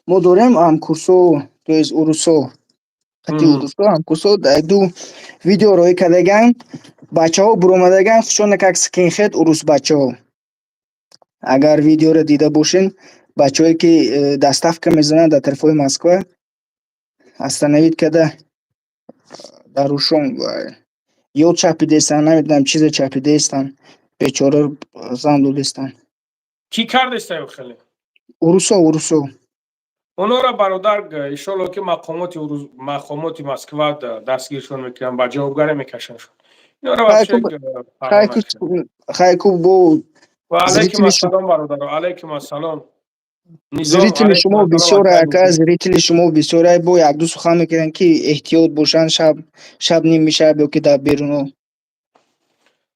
ما داریم هم کورسو تو از اروسو خطی اروسو هم کورسو یک دو ویدیو روی کردگن بچه ها برومدگن خشون که سکین خید اروس بچه ها اگر ویدیو رو دیده باشین بچه هایی که دستف که میزنن در طرف های مسکو استنوید کده در روشون یا چپیده استن نمیدونم چیز چپیده استن بیچاره زندو دستن. کی کردسته خیلی؟ اروسو اونا را برادر ایشالله که مقامات مسکو دستگیرشون میکنن با جوابگاری میکشنشون. اینا را بچه خیلی خوب بو و علیکم السلام برادر. علیکم السلام. زریتل شما بسیار اکا زریتل شما بسیار بو یک دو سخن میکنن که احتیاط باشن شب نیم میشه بو که در بیرونو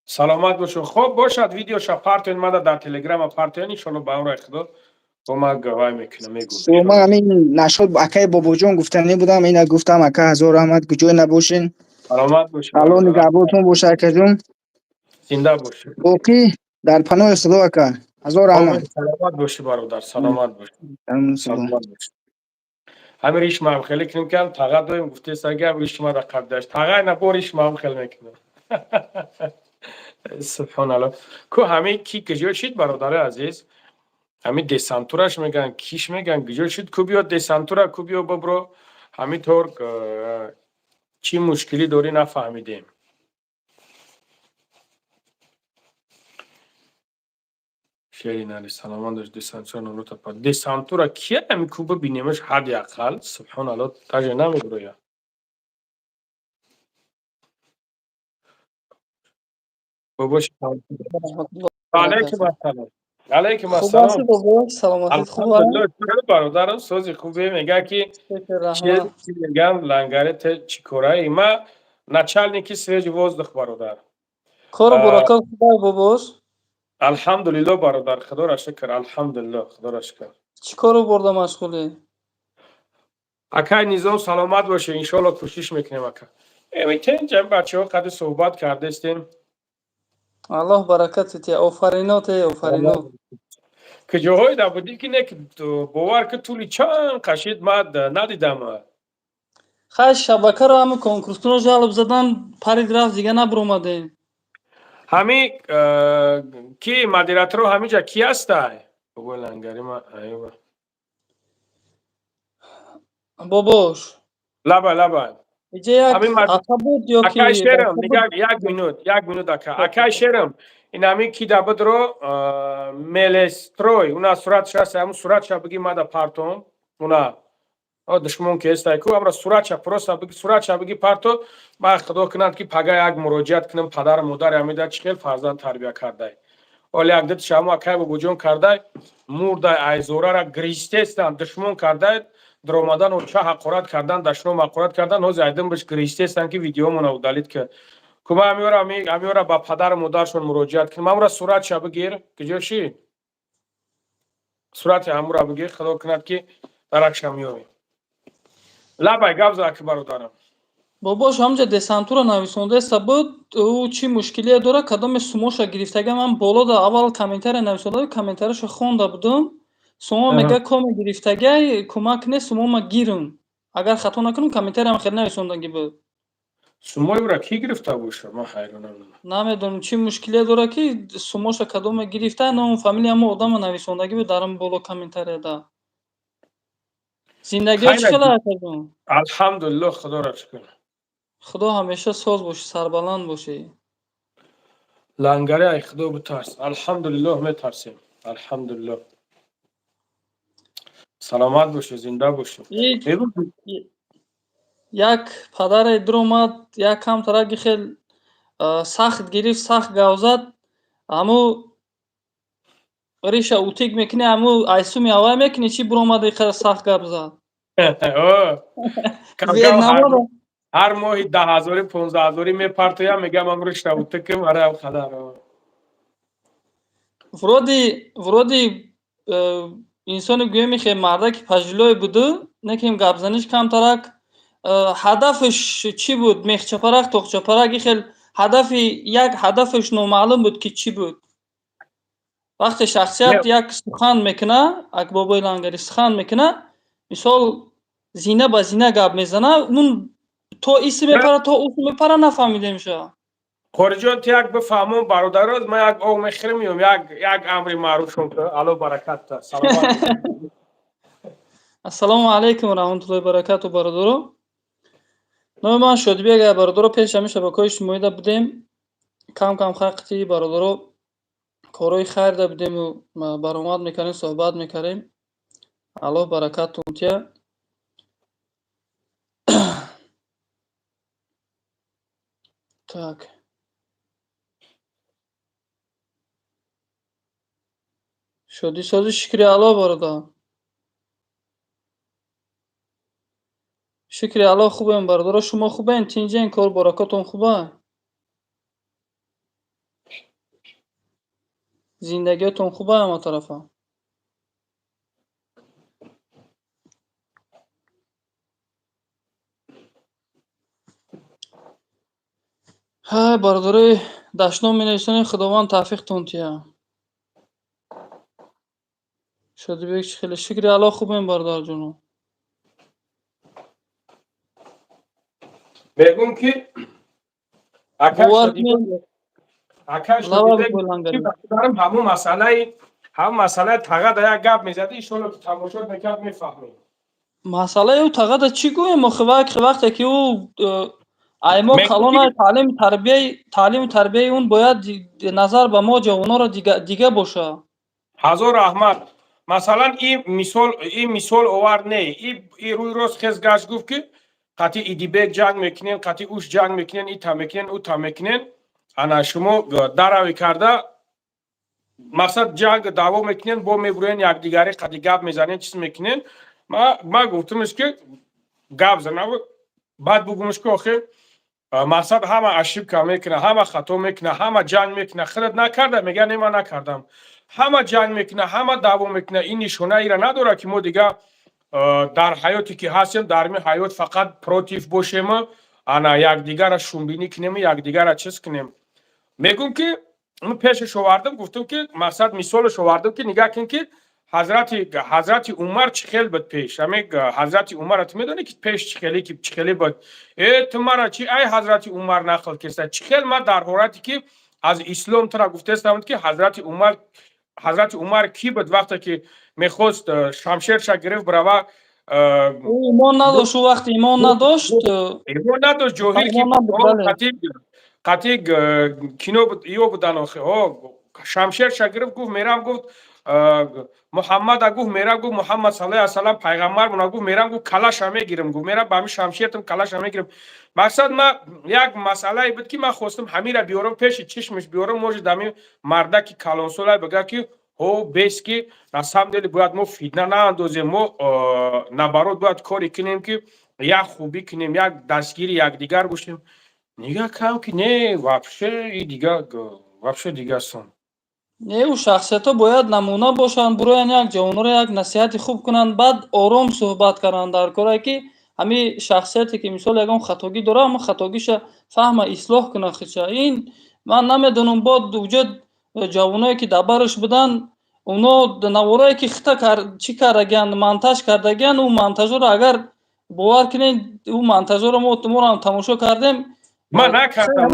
سلامت باشو. خب باشد ویدیو شب پارتین ماده در تلگرام پارتین انشالله با اون خدا با ما گواهی میکنم میگم. ما همین نشد اکای بابا جان گفتنی بودم اینا گفتم اکا هزار رحمت کجای نباشین. سلامت باشی. الله نگهبانتون باشه اکا جون. زنده باشی. باقی در پناه خدا اکا هزار رحمت. سلامت باشی برادر. سلامت باشی. سلامت باشی. همین ریش ما هم خیلی کنیم کم تاقا دویم گفته سرگم ریش ما را قبل داشت تاقا نبو ریش ما هم خیلی میکنم سبحان الله کو همه کی گجور شید برادر عزیز همین دسانتورش میگن کیش میگن گجور شید کو بیاد دسانتورا کو بیاد ببرو همینطور چی مشکلی داری نفهمیدیم شیرین علی سلامان داشت دسانتورا نورو تا پا دسانتورا کیه همی کو ببینیمش حد اقل سبحان الله تاجه نمیگرو یا باباش علیکم السلام علیکم خوب السلام هستی بابا سلامتیت خوبه الحمدلله چرا برادرم سوزی خوبه میگه که شکر چی رحمت میگم لنگرت چی کاره ما начальники свежий воздух برادر کار براکل خوبه باباش الحمدلله برادر خدا را شکر الحمدلله خدا را شکر چی کارو برده مشغولی اکای نظام سلامت باشه انشالله کوشش میکنیم اکا میتونیم جمع بچه ها قد صحبت کرده استیم الله برکتت آفرینات آفرینات که جاهای در بودی که نه که باور که طولی چند قشید ما ندیدم خیلی شبکه رو همه کنکورستون جلب زدن پرید رفت دیگه نبرومده همین کی مدیراتور همه جا کی هسته بگو لنگری ما ایوه باباش لبا لبا اینجا یک همین عطا بود یا اکای که شیرم بچه بود یک مینوت اکای شیرم این همین کی دا بدرو ملستروی اونا صورتش هست همون صورتش بگی ما دا پارتون اونا دشمن که است کو امر صورتش پروسا بگی صورتش بگی پارتو ما خدا کنند که پگا یک مراجعت کنم پدر مادر امیدا چخیل فرزند تربیت کرده ولی یک دت شما اکای بوجون کرده مرده ایزورا را گریسته استن دشمن کرده در اومدن و چه حقارت کردن دشمن حقارت کردن نوز ایدم بهش گریسته استن که ویدیو مون اودالیت که کما امیورا با پدر مادرشون مراجعت کنم امر صورتش بگیر که جوشی صورت امر بگیر خدا کند که درکش میوی لبای گابز که برادرم باباش همجا دسانتورا نویسونده است بود او چی مشکلی داره کدام سموشا گرفتگه من بالا دا اول کامنتر نویسونده کامنترش خونده بودم سوما میگه کام گرفتگه کمک نیست سوما ما گیرم اگر خطا نکنم کامنتر هم خیلی نویسوندگی بود سموی را کی گرفته باشه ما حیرانم نمیدونم چی مشکلی داره که سموشا کدام گرفته نام فامیلی هم آدم نویسوندگی بود درم بالا کامنتر دا زندگی چی خیلی کردم الحمدلله خدا را شکر خدا همیشه ساز باشی سربلند باشی لنگری ای خدا بترس الحمدلله میترسیم الحمدلله سلامت باشه زنده باشه یک پدر در اومد یک کم ترکی خیلی سخت گرفت سخت گاو زد امو ریشه اوتیک میکنه امو ایسو میاوه میکنه چی بر اومده خیلی سخت گاو زد هر ماهی 10,000 15,000 میپرتویم میگم امروز رشته اوتیکم آره خدا ورودی انسان گویه میخه مرده که پجلوی بوده نکیم گپ زنیش کم ترک هدفش چی بود میخ چپرک توخ چپرک خیلی یک هدفش نامعلوم بود که چی بود وقتی شخصیت یک سخن میکنه اگه بابای لنگری سخن میکنه مثال زینه با زینه گپ میزنه اون تو ایسی میپره تو اوسی میپره نفهمیده میشه خورجان تو یک بفهمون برادر من یک او میخرم یک امری معروف شد الو برکت سلامت السلام علیکم و رحمت الله و برکاته برادرو نام من شادبی اگر برادرو پیش همین شبکه‌های اجتماعی دا بودیم کم خاقتی برادرو کارهای خیر دا بودیم و برآمد میکنیم صحبت میکنیم الله برکاتتون تیا так شادی سازی شکری الله برادر شکری الله خوبه برادر شما خوبه این تینجه این کار برکاتون خوبه زندگیتون خوبه همه طرفا های برادر دشنام می نویسن خداوند توفیقتون تیا شادی بیک خیلی شکری الله خوبه برادر جونو میگم که اکش باور شدیده کنید اکش لوا شدیده که بولانگری دارم همون مسئله تغه یک گپ میزدی ایشون که تماشا میکرد میفهمید. مسئله او تغه چی گویم وقتی که او ایما میگم کلان که تعلیم تربیه اون باید نظر به ما جوانان را دیگه باشه. هزار رحمت مثلا این مثال اوور نه این روی روز خیز گشت گفت که قطعی ایدیبک جنگ میکنین قطعی اوش جنگ میکنین این تا میکنین او تا میکنین انا شما دراوی کرده مقصد جنگ دعوا میکنین با میبروین یک دیگری قطعی گپ میزنین چیز میکنین ما گفتمش که گپ زنه بعد بگمش که آخه مقصد همه اشیب که میکنه همه خطا میکنه همه جنگ میکنه خرد نکرده میگه نه من نکردم همه جنگ میکنه همه دعوا میکنه این نشونه ای را نداره که ما دیگه در حیاتی که هستیم در می حیات فقط پروتیف باشیم انا یک دیگر را شنبینی کنیم یک دیگر را چیز کنیم میگم که اون پیشش آوردم گفتم که مقصد مثالش آوردم که نگاه کن که حضرت عمر چه خیلی بود پیش همین حضرت عمر تو میدونی که پیش چه خیلی بود تو مرا چی ای حضرت عمر نقل کسته چه خیلی ما در حالتی که از اسلام ترا گفته استم که حضرت عمر کی بود وقتی که میخواست شمشیرش گرفت برای ایمان نداشت او وقت ایمان نداشت ایمان نداشت جاهل که قطعی کینو بود ایو بودن آخه شمشیر شگرف گفت میرم گفت محمد گفت میرم گفت محمد صلی الله علیه و سلم پیغمبر مون گفت میرم گفت کلاش هم میگیرم گفت میرم با همین شمشیرتم کلاش هم میگیرم مقصد ما یک مسئله بود که من خواستم همین را بیارم پیش چشمش بیارم موج دمی مرده که کلانسولا بگه که بیس که نسام دلی باید ما فیدنه نه اندازیم ما نبارد باید کاری کنیم که یک خوبی کنیم یک دستگیری یک دیگر باشیم نگاه کم که نه вообще دیگه سن نه او شخصیت ها باید نمونه باشند برای یک جوانان را یک نصیحت خوب کنند بعد آرام صحبت کنند در کاری که همین شخصیتی که مثال یگان خطاگی داره اما خطاگیش فهم اصلاح کنه خچه این من نمیدونم بعد وجود جوانایی که دبرش بودن اونا نوارایی که خطا چی کردگن منتج کردگن او منتجا را اگر باور کنین او منتجا را ما هم تماشا کردیم من نکردم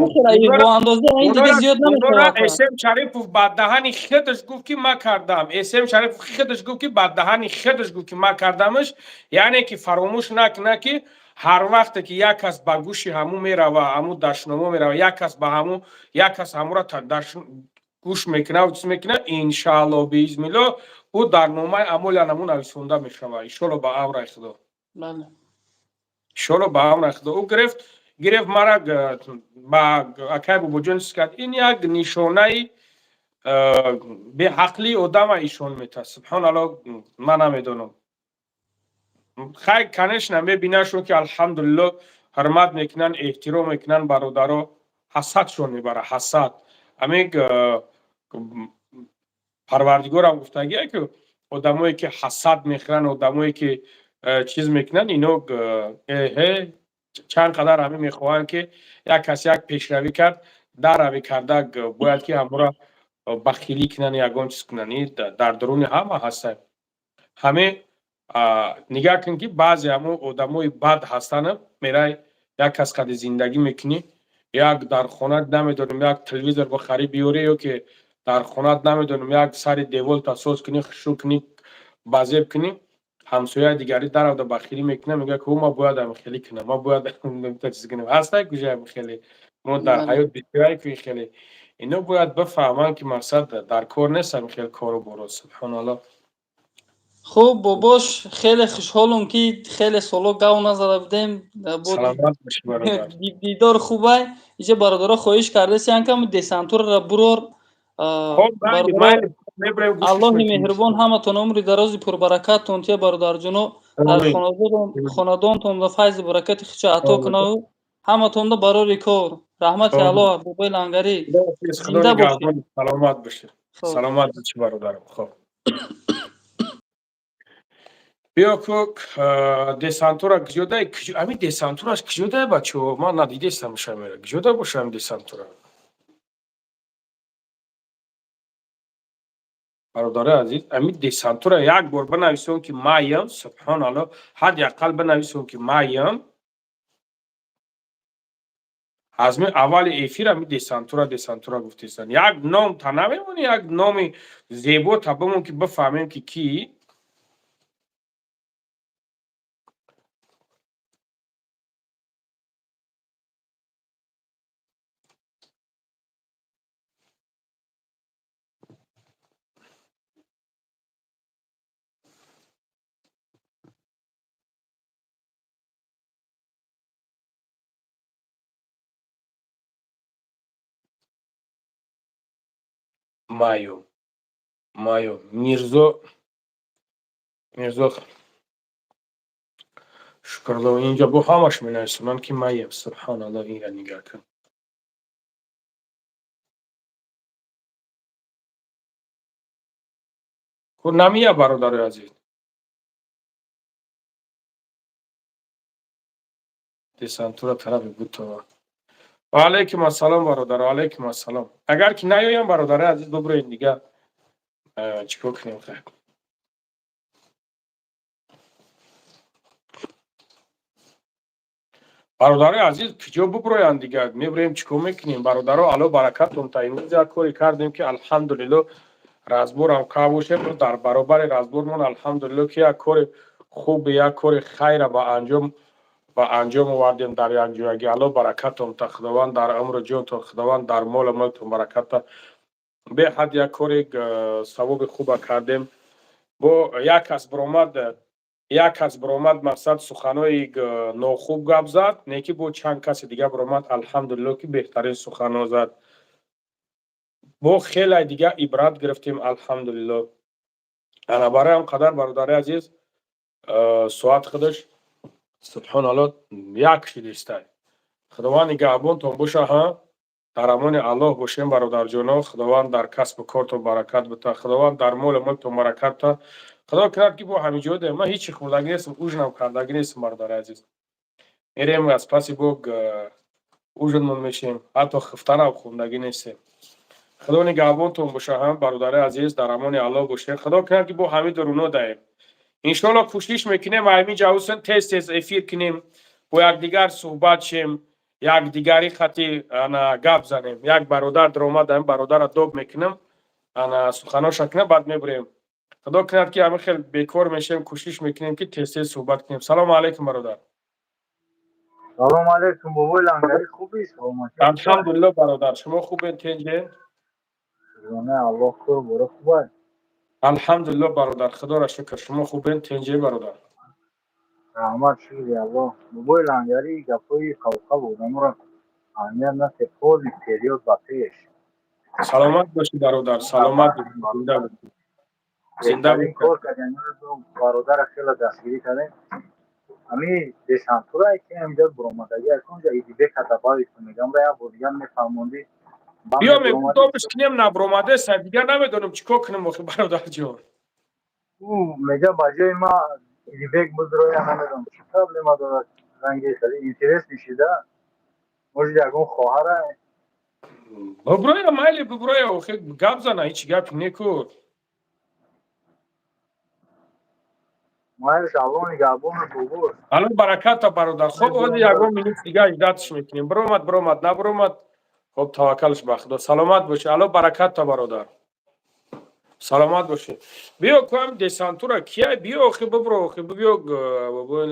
با اندازه این دیگه زیاد نمیشه اسم شریف بعد دهانی خودش گفت که من کردم اسم شریف خودش گفت که بعد دهانی خودش گفت که من کردمش یعنی که فراموش نکنه که هر وقت که یک کس به گوش همو میروه همو دشنامو میروه یک کس به همو یک کس همو را گوش میکنه و چیز میکنه انشاءالله باذن الله او در نامه عمل نمون نویسنده میشوه انشاءالله به امر خدا بله انشاءالله به امر خدا او گرفت مرا با اکای بوجونس کرد این یک نشانه به حقلی آدم ایشون میته سبحان الله من نمیدونم خیلی کنش نمیبینه که الحمدلله حرمت میکنن احترام میکنن برادرها حسدشون میبره حسد همین پروردگار هم گفتگیه که آدمایی که حسد میخورن آدمایی که چیز میکنن اینو چند قدر همه میخواهند که یک کسی یک پیشروی کرد در روی کرده باید که همه را بخیلی کنن یگان چیز کنن در درون همه هستن همه نگاه کن که بعضی همه آدمای بد هستن میره یک کس قد زندگی میکنی یک در خونه نمیدونم یک تلویزور بخری بیاره یا که در خونه نمیدونم یک سر دیوال تاسوس کنی خشو کنی بازیب کنی همسایه دیگری در او بخیلی میکنه میگه که ما باید هم خیلی کنم ما باید چیز کنیم هسته کجا هم خیلی ما در حیات بسیاری که خیلی اینو باید بفهمن که مقصد در کار نیست هم خیلی کارو برو سبحان الله خوب باباش خیلی خوشحالم که خیلی سالو گاو نزده بودیم سلامت باشی برادر دیدار خوبه اینجا برادرها خواهش کرده سیان کم دسانتور را برور برادرها الله مهربان همه تون عمر دراز پربرکت تونتیه برادر جنو خاندان تون دا فیض برکت خیچه عطا کنه همه تون دا برای کار رحمت الله بابای لنگری زنده باشی سلامت باشی سلامت باشی برادرم خب بیا کوک دسانتورا کجاده همین دسانتوراش کجاده بچه ها من ندیده استم شمیره کجاده باشه همین دسانتورا برادر عزیز همین دسانتورا یک بار بنویسون که مایم سبحان الله حد اقل بنویسون که مایم از می اول افیر می دسانتورا گفتیستن یک نام تا نمیمونه یک نام زیبا تا بمون که بفهمیم که کی مایو میرزا شکرلو اینجا با همش مینویسه من که مایم سبحان الله این را نگاه کن کو نمیه برادر عزیز دسانتورا طرف بود تو و علیکم السلام برادر و علیکم السلام اگر که نیایم برادر عزیز ببرین دیگه چیکار کنیم خیر برادر عزیز کجا ببروین دیگه میبریم چیکار میکنیم برادرها الو برکتون تا امروز یک کاری کردیم که الحمدلله رازبور هم کاوشه در برابر رازبورمون الحمدلله که یک کار خوب یک کار خیر با انجام آوردیم در یک جایی الو برکتون تا خداوند در عمر جون تا خداوند در مال ملتون برکت به حد یک کاری ثواب خوب کردیم با یک کس برآمد مقصد سخنای ناخوب گپ زد نیکی با چند کس دیگه برآمد الحمدلله که بهترین سخنا زد با خیلی دیگه عبرت گرفتیم الحمدلله انا برای هم قدر برادر عزیز ساعت خودش سبحان الله یک شدیسته خداوند نگهبان تون باشه ها در امان الله باشیم برادر جانا خداوند در کسب و کارتون برکت بده خداوند در مال ملکتون برکت بده خدا کرد که با همینجا ده من هیچی خوردگی نیستم اوجنم کردگی نیستم برادر عزیز میریم از پسی بوگ اوجنمون میشیم حتی خفتن هم خوردگی نیستیم خدا نگهبانتون باشه هم برادر عزیز در امان الله باشه خدا کرد که با همین درونو دهیم انشالله کوشش میکنیم همین جاوسن تست افیر کنیم با یک دیگر صحبت شیم یک دیگری خطی انا گپ زنیم یک برادر در اومدم برادر دوب میکنم انا سخناش کنه بعد میبریم خدا کرد که همه خیلی بیکار میشیم کوشش میکنیم که تست صحبت کنیم سلام علیکم برادر سلام علیکم بابای لنگری خوبی الحمدلله برادر شما خوبین تنجه نه الله خور برو خوبه الحمدلله برادر خدا را شکر شما خوبین تنجه برادر رحمت شکر الله بابای لنگری گپای خوخه بود امرا اهمیت نه تفاوض پریود بقیش سلامت باشی برادر سلامت باشی زنده باشی زنده بهترین کار کردن برادر خیلی دستگیری کردن امی دسانتورایی که اینجا برآمدگی اکنجا ایدی به کتابایی که میگم را بودیم میفهموندی بیا میگم دوبش کنیم نبرومده سر دیگر نمیدونم چیکار کنم وقتی برادر جان او میگه بجای ما ایدی بگ بزرگ نمیدونم چی پرابلم داره رنگی سری اینترس میشیده موجود یکون خواهره ببروی مایلی ببروی وقتی گپ زنه هیچ گپ نیکو مایل شعبان نگهبان بابور الان برکت تا برادر خب از یکم مینوت دیگه ایداتش میکنیم برومد نبرومد خب توکلش به خدا سلامت باشه الان برکت تا برادر سلامت باشه بیا کوم دسانتورا کیه بیا اخی ببرو اخی بیا بابا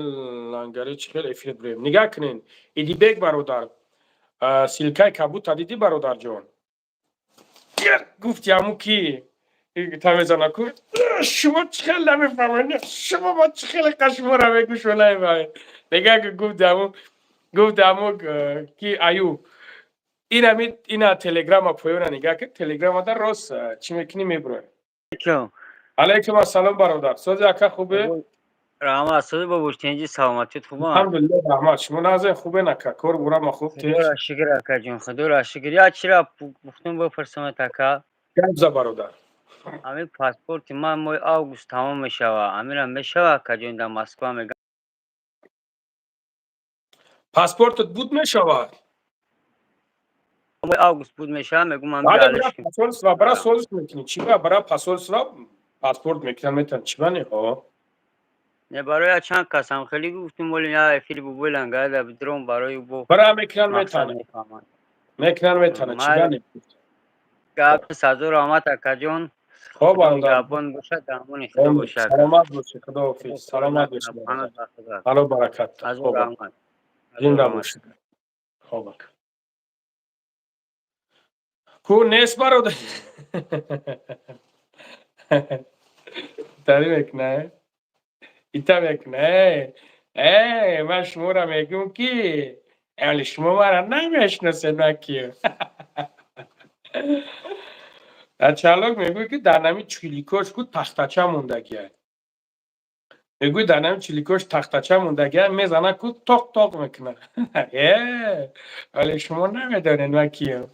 لنگری چخیل افید بریم نگاه کنین ایدی بیگ برادر سیلکای کبوت دیدی برادر جان گفتی همون کی تمیزانه کرد شما چخیل نمیفهمین شما با چخیل قشما رو بگو شلای باید نگاه که گفت همون کی ایو اینا تلگرام پایونه نگاه که تلگرام در راست چی میکنی میبروی علیکم السلام برادر سوز اکا خوبه؟ رحمت سوز بابوش تنجی سلامتیت خوبه الحمدلله رحمت شما نازه خوبه نکا کار برام خوب تیش خدا را شکر اکا جون خدا را شکر یا چرا بختون بپرسمت اکا گبزا برادر همین پاسپورت من مای آگوست تمام میشوه همین میشوه اکا جون در مسکو میگم پاسپورتت بود میشوه مای آگوست بود میشه میگم من بله بیالش برای پاسپورت برای سولز میکنی چی برای پاسپورت پاسپورت میکنن میتونن چی بانی ها نه برای چند قسم خیلی گفتیم ولی نه افیل بو لنگا دا بدرون برای بو برای میکنن مقصد میتانه میفهمن میکنن میتانه چی مال دانی گاب سازور آمد کجون خب خودم برادر گابون باشه دامون خدا باشه که سلامت باشی خدا حافظ خدا سلامت کار باشی نکنه برادر پناه خدا حالا برکت از او خوب رحمت از او زنده رحمت باشی خوب کو نیست برادر داری میکنه ایتا میکنه من شما را میگم کی اولی شما مرا نمیشناسه نکیه در چلاک میگوی که در نمی چلیکاش کو تختچه موندگیه میگوی در نمی چلیکاش تختچه موندگیه میزنه کو تاق تاق میکنه ولی شما نمیدانین من کیم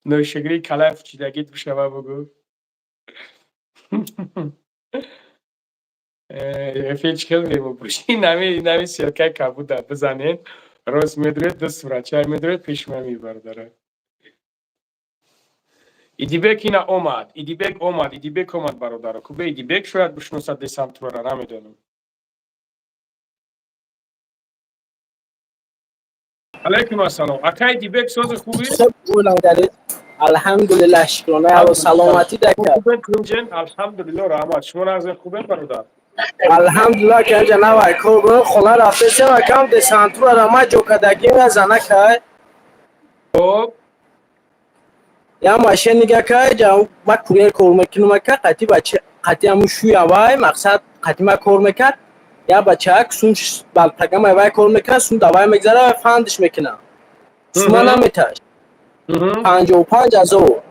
نوشگری کلف چیدگیت بشوه بگو فیچ خیلی میمون باشی نمی سرکه کبود بزنین راست میدره دو سورچه میدره پیش من میبرداره ایدیبک اینا اومد ایدیبک اومد برادر کوبه ایدیبک شاید بشنوسد دیسم تو را نمیدونم علیکم السلام اکای ایدیبک سوز خوبی؟ الحمدلله شکرانه و سلامتی دکتر خوبه کنجن الحمدلله رحمت شما نازه خوبه برادر الحمدلله که انجا نوای کوبه خونه رفته سه و کم دسانتو را ما جو کدگی و زنه که خب یا ماشین نگه که جا ما کوریر کور میکنم که قطی بچه قطی همون شوی وای مقصد قطی ما کور میکرد یا بچه ها کسونش بالتگم وای کور میکرد سون دوای میگذاره و فاندش میکنم سوما نمیتاش 55 از او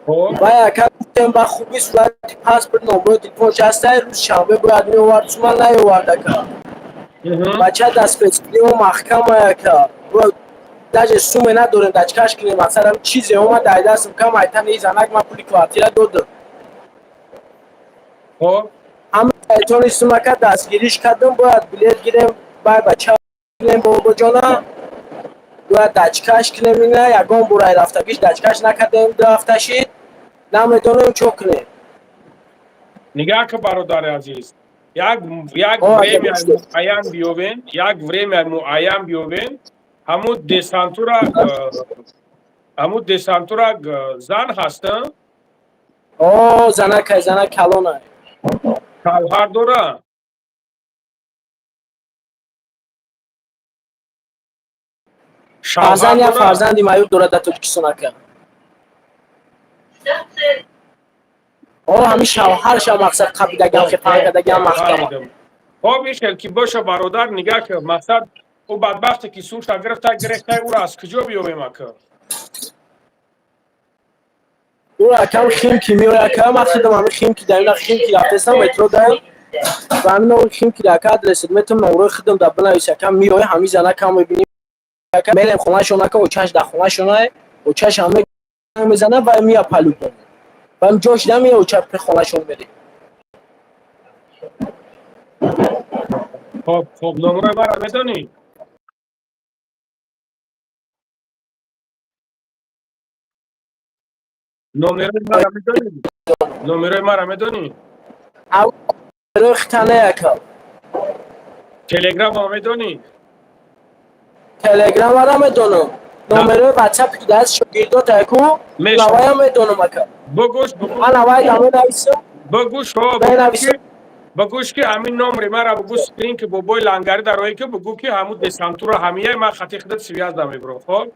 و یکم گفتم با خوبی صورت پاسپورت نمبر تلفن شسته روز شنبه باید میوارد سوما نیوارد که بچه دست پسکلی و محکم که داجه سومه ندارم دچکش کنیم مثلا چیزی اومد در دستم کم ایتن ایزنک من پولی کوارتیر دادم همه ایتون سومه که دستگیریش کردم باید بلیت گیرم باید بچه کنیم با جانا باید دچکش کنیم اینه یکم برای رفتگیش دچکش نکردیم دو هفته شید نمیدونم چو کنیم نگاه که برادر عزیز یک وریم معین بیوین همون دسانتورا زن هستن زنه کلونه هر دوره فرزند یا فرزندی مایور دوره در ترکستان که همین شوهرش هم مقصد قبیدگم که پرگدگم محکمه خب میشل که باشه برادر نگاه که مقصد او بدبختی که سوش گرفته او را از کجا بیویم اکر او را کم خیم که میوی اکر مقصدم همین خیم که داریم خیم که رفتستم مترو داریم و همین اون خیم که دکر درسید مترم نوروی خودم در بنایش کم میوی همین زنه کم ببینیم میلیم خونه شونه که اوچهش در خونه شونه اوچهش همه میزنه و میا پلو کنه و هم جاش نمیه اوچه پر خونه شون بریم خب نمره مرا میدونی؟ نمره مرا میدونی؟ او رختنه یکم تلگرام ها میدونی؟ تلگرام ها میدونم نمره واتساپ که دست شگیردو تکو نوای هم میدونم اکم بگوش من نوای دامه نویسم بگوش که همین نمره مرا بگو سکرین که بابای لنگری در روی که بگو که همون دسانتور همیه من خطی خدت سویاز دمی برو خب؟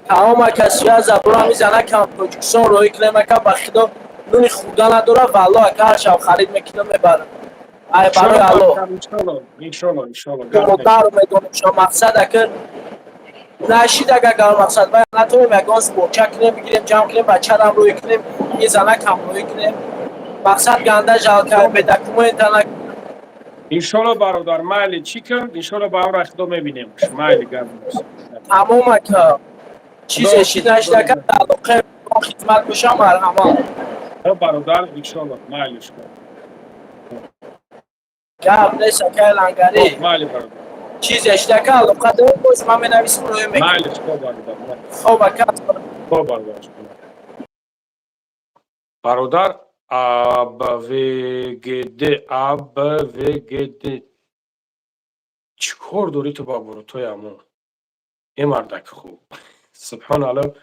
تمام کسی از ابرو میزنه که پروژکسیون روی کلمه که بخدا نونی خودا نداره والله که هر شب خرید میکنم میبرم ای برای الله انشالله مدار میدونم شما مقصد که نشید اگر مقصد باید نتونیم یکانس بوچه کنیم بگیریم جمع کنیم بچه هم روی کنیم یه زنک هم روی کنیم مقصد گنده جال کنیم به دکومنت انشالله برادر مایلی چی کن انشالله با هم رخدو میبینیم مایلی گردیم تمام که چیزشی نشده که تعلقه خدمت بشم مرحمه برادر انشالله مایلش کن گرد نیست که لنگری مایلی برادر چیزش که علاقه دارم باز من بنویسم روی میکنم مایلش کن برادر خوب اکت برادر ابوگده چیکار داری تو با بروتوی امو ای مردک خوب سبحان الله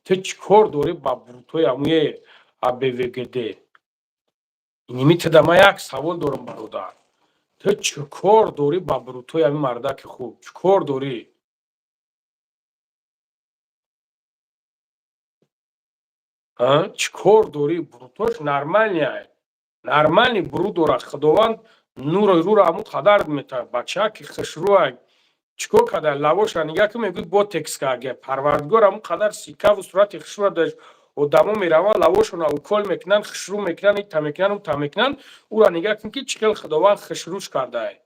تو چیکار داری با بروتوی اموی ابوگده اینمی تدما یک سوال دارم برادر تو چیکار داری با بروتوی امی مردک خوب چیکار داری چیکار داری بروتوش нормальный برو داره خداوند نور رو امو قدر میته بچه که خشروه چیکار کده لواش نگه که میگوید با تکس که اگه پروردگار امو قدر سیکه و صورت خشروه داشت و دمو میروه لواشون او کل میکنن خشرو میکنن ایتا میکنن و تا میکنن او را نگه کن که چکل خداوند خشروش کرده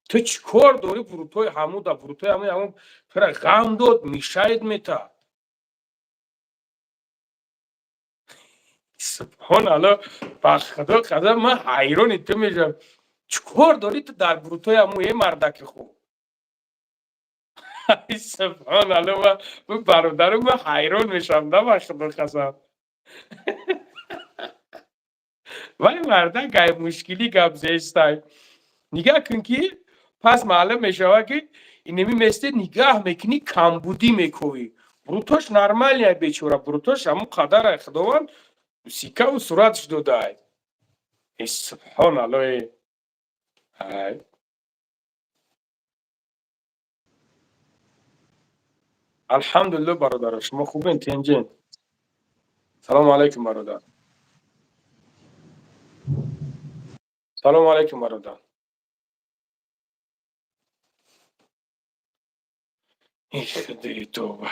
تو چیکار داری بروتوی همو دا بروتوی همو فرا غم داد میشاید میته سبحان الله با خدا خدا من حیران تو میشم چیکار داری تو در بروتوی همو یه مردک خوب سبحان الله من برادرم من حیران میشم نه با خدا خدا ولی مردک های مشکلی گپ زیستای نگاه کن که پس معلوم میشه که اینمی مثل نگاه میکنی کمبودی میکوی بروتوش نرمالیه بیچوره بروتوش همو قدر خداوند سیکه و صورتش داده سبحان الله الحمدلله برادر شما خوبین تنجین سلام علیکم برادر سلام علیکم برادر خدای توبه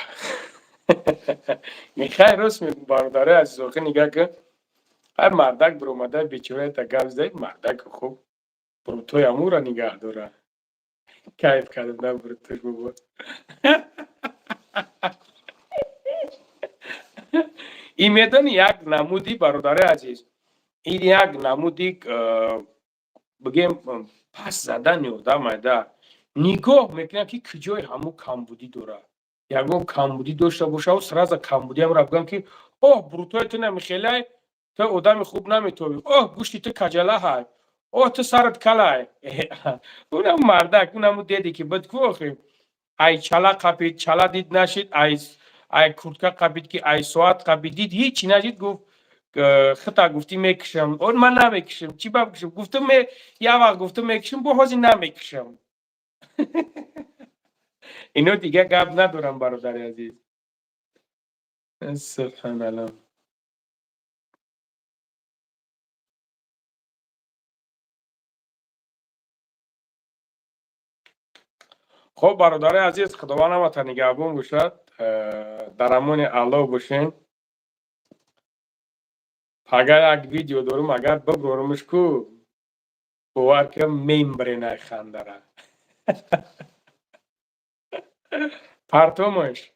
میخوای راست میگم برادر عزیز آخه نگاه کن هر مردک برومده بیچاره تا گوز دهید مردک خوب بروتوی امو را نگه داره کیف کردم نه بروتوی بابا این میدان یک نمودی برادر عزیز این یک نمودی بگیم پس زدن آدم ایده نگاه میکنه که کجای همو کمبودی داره یکم کمبودی داشته باشه و سر از کمبودی هم را بگم که اوه بروتوی تو نمیخیله تو آدم خوب نمیتوی اوه گوشتی تو کجله های اوه تو سرت کلای اونم مردک اونم دیدی که بدکو آخی ای چلا قبید چلا دید نشید ای کورتکا قبید که ای ساعت قبید دید هیچی نشید گفت خطا گفتی میکشم اون من نمیکشم چی بکشم گفتم یه وقت گفتم میکشم با حاضی نمیکشم اینو دیگه گپ ندارم برادر عزیز سبحان الله خب برادر عزیز خداوند همتون نگهبان باشد در امان الله باشین اگر یک ویدیو دارم اگر ببرارمش کو باور که میمبره نخندره پرتومش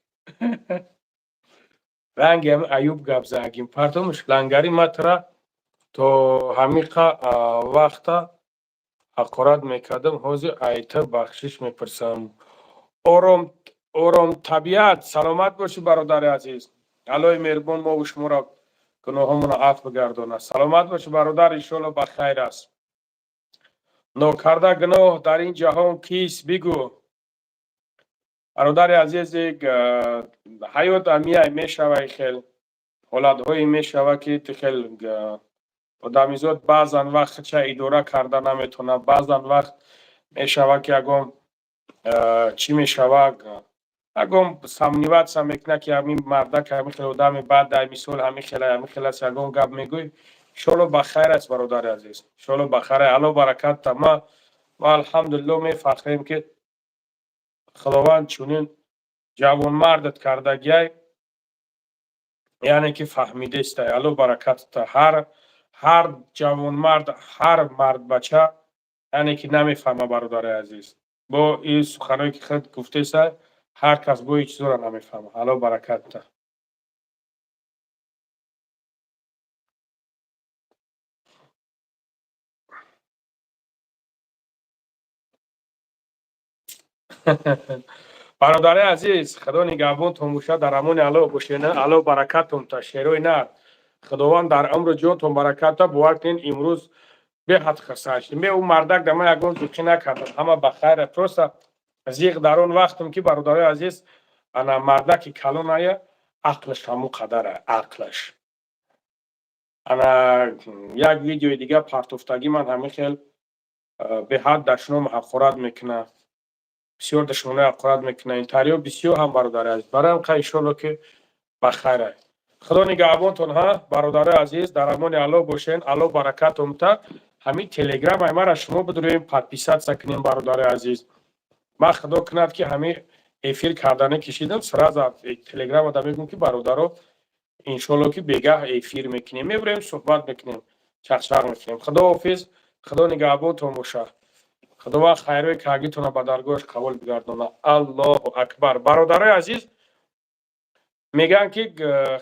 رنگ هم ایوب گپ زگیم پرتومش لنگری متره تو همیقا وقتا حقارت میکردم حوزی ایتا بخشش میپرسم آرام طبیعت سلامت باشی برادر عزیز الهی مهربان ما و شما را گناهامون عفو بگردانه سلامت باشی برادر انشالله بخیر است ناکرده گناه در این جهان کیست بگو برادر عزیز حیات امیه میشوه خیل حالتهایی میشوه که خیل آدمیزاد بعضن وقت چه اداره کرده نمیتونه بعضن وقت میشوه که اگم چی میشوه اگم سمنیوت سمیکنه که همین مرده همین خیلی آدم بعد همین سال همین خیلی است اگم گپ میگوی انشالله بخیر است برادر عزیز انشالله بخیر الله برکت ما الحمدلله میفخریم که خداوند چونین جوان مردت کرده گی یعنی که فهمیده است الله برکت تا هر جوان مرد هر مرد بچه یعنی که نمیفهمه برادر عزیز با این سخنایی که خود گفته است هر کس با هیچ زور نمیفهمه الله برکت تا برادر عزیز خدا نگهبان تون باشه در امان الله باشین الله برکتون تا شیروی نه خداوند در عمر جونتون برکت ده بوقتین امروز به حد خساشت می اون مردک دم یگون زوخی نکرد همه بخیر پروسا زیغ در اون وقتم که برادرای عزیز انا مردک کلون آیا عقلش همو قدره عقلش انا یک ویدیو دیگه پارتوفتگی من همه خیل به حد دشنوم حقورت میکنه بسیار دشمنه حقورت میکنه این تاریو بسیار هم برادر عزیز برای هم خیلی که بخیره خدا نگهبانتون ها برادر عزیز در امان الله باشین الله برکت امتا همین تلگرام ای مرا شما بدونیم پادپیسات سکنیم برادر عزیز ما خدا کند که همین افیر کردنه کشیدم سراز تلگرام آدم میگم که برادرو انشالله که بگه افیر میکنیم میبریم صحبت میکنیم چخشق میکنیم خدا حافظ خدا نگهبانتون باشه خدا خیروی کاگیتون به درگاهش قبول بگردونه الله اکبر برادرای عزیز میگن که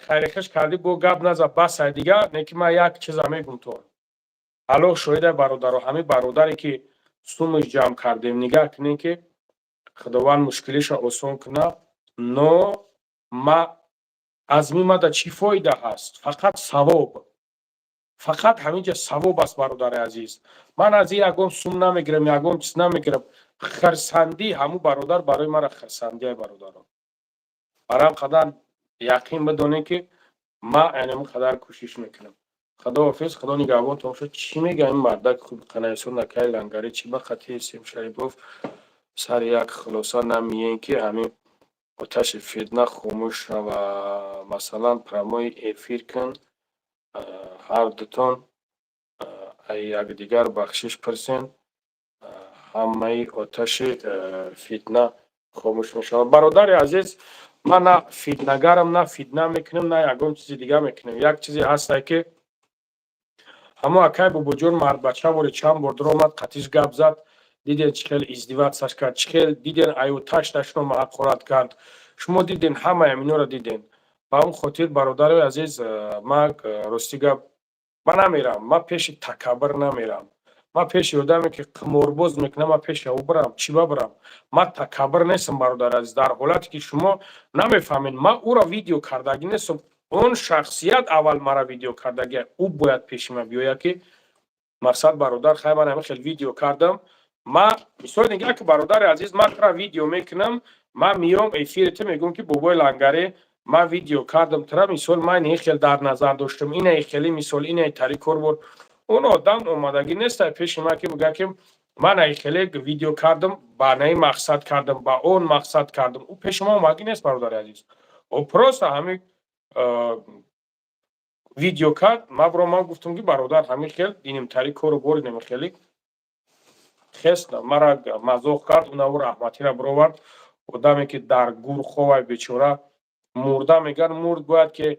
خیرخش کردی بو گپ نزا بس دیگه نه که من یک چیز میگم تو الان شاید برادر همه برادری که سومش جمع کردیم نگاه کنین که خداوند مشکلش آسان کنه نو ما از می ماده چی فایده هست فقط ثواب فقط همینجا ثواب است برادر عزیز من از این یگم سوم نمیگیرم یگم چیز نمیگیرم خرسندی همو برادر برای من خرسندی برادران برام قدر یقین بدونه که ما اینم قدر کوشش میکنم خدا حافظ خدا نگهبان تو شد چی میگه این مردک خوب قنایسون نکای لنگری چی با خطی سیم شریف سر یک خلاصا نمیین که همین آتش فتنه خاموش و مثلا پرمای افیر کن هر دوتون یک دیگر بخشش پرسین همه آتش فتنه خاموش میشه برادر عزیز من نه فتنه‌گرم نه فتنه میکنم نه یگم چیزی دیگه میکنم یک چیزی هست که همه اکای با بجور مرد بچه وری چند بار در آمد قطیش گپ زد دیدین چخیل ازدواج سش کرد چخیل دیدین ایو تاش تشنو محقورت کرد شما دیدین همه امینو را دیدین با اون خاطر برادر عزیز ما راستی گپ من نمیرم ما پیش تکبر نمیرم ما پیش آدمی که قمارباز میکنه ما پیش او برم چی برم ما تکبر نیستم برادر عزیز در حالتی که شما نمیفهمین ما او را ویدیو کردگی نیستم اون شخصیت اول مرا ویدیو کردگی او باید پیش ما بیاید که مقصد برادر خیلی من همه خیلی ویدیو کردم ما مثال نگه که برادر عزیز ما ترا ویدیو میکنم ما میام افیرت میگم که بابای لنگره ما ویدیو کردم ترا مثال من این خیلی در نظر داشتم این خیلی مثال این طریق کار اون آدم اومدگی نیست پیش ما که بگه که من این خیلی ویدیو کردم با نای مقصد کردم با اون مقصد کردم او پیش ما اومدگی نیست برادر عزیز او پروسه همین ویدیو کرد ما برای ما گفتم که برادر همین خیلی دینیم طریق کارو بردیم خیلی خست مرا مزاق کرد اون او رحمتی را برآورد آدمی که در گور خواه بیچاره مرده میگن مرد باید که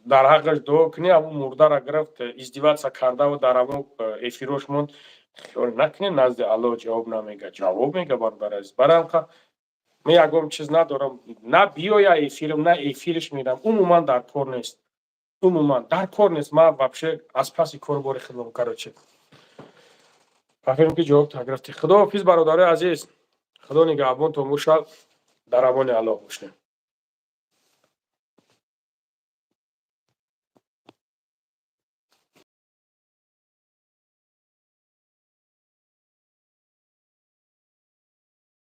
در حقش دعا کنی اون مرده را گرفت ازدواج کرده و در اون افیروش موند خیال نکنی نزد الله جواب نمیگه جواب میگه برادر عزیز برام من یگم چیز ندارم نه بیای افیرم نه افیرش میرم عموما در کار نیست عموما در کار نیست ما واپشه از پس کار باری خدمت کراچه فکرم که جواب تا گرفتی خدا حافظ برادر عزیز خدا نگهبان تو موشا در امان الله باشین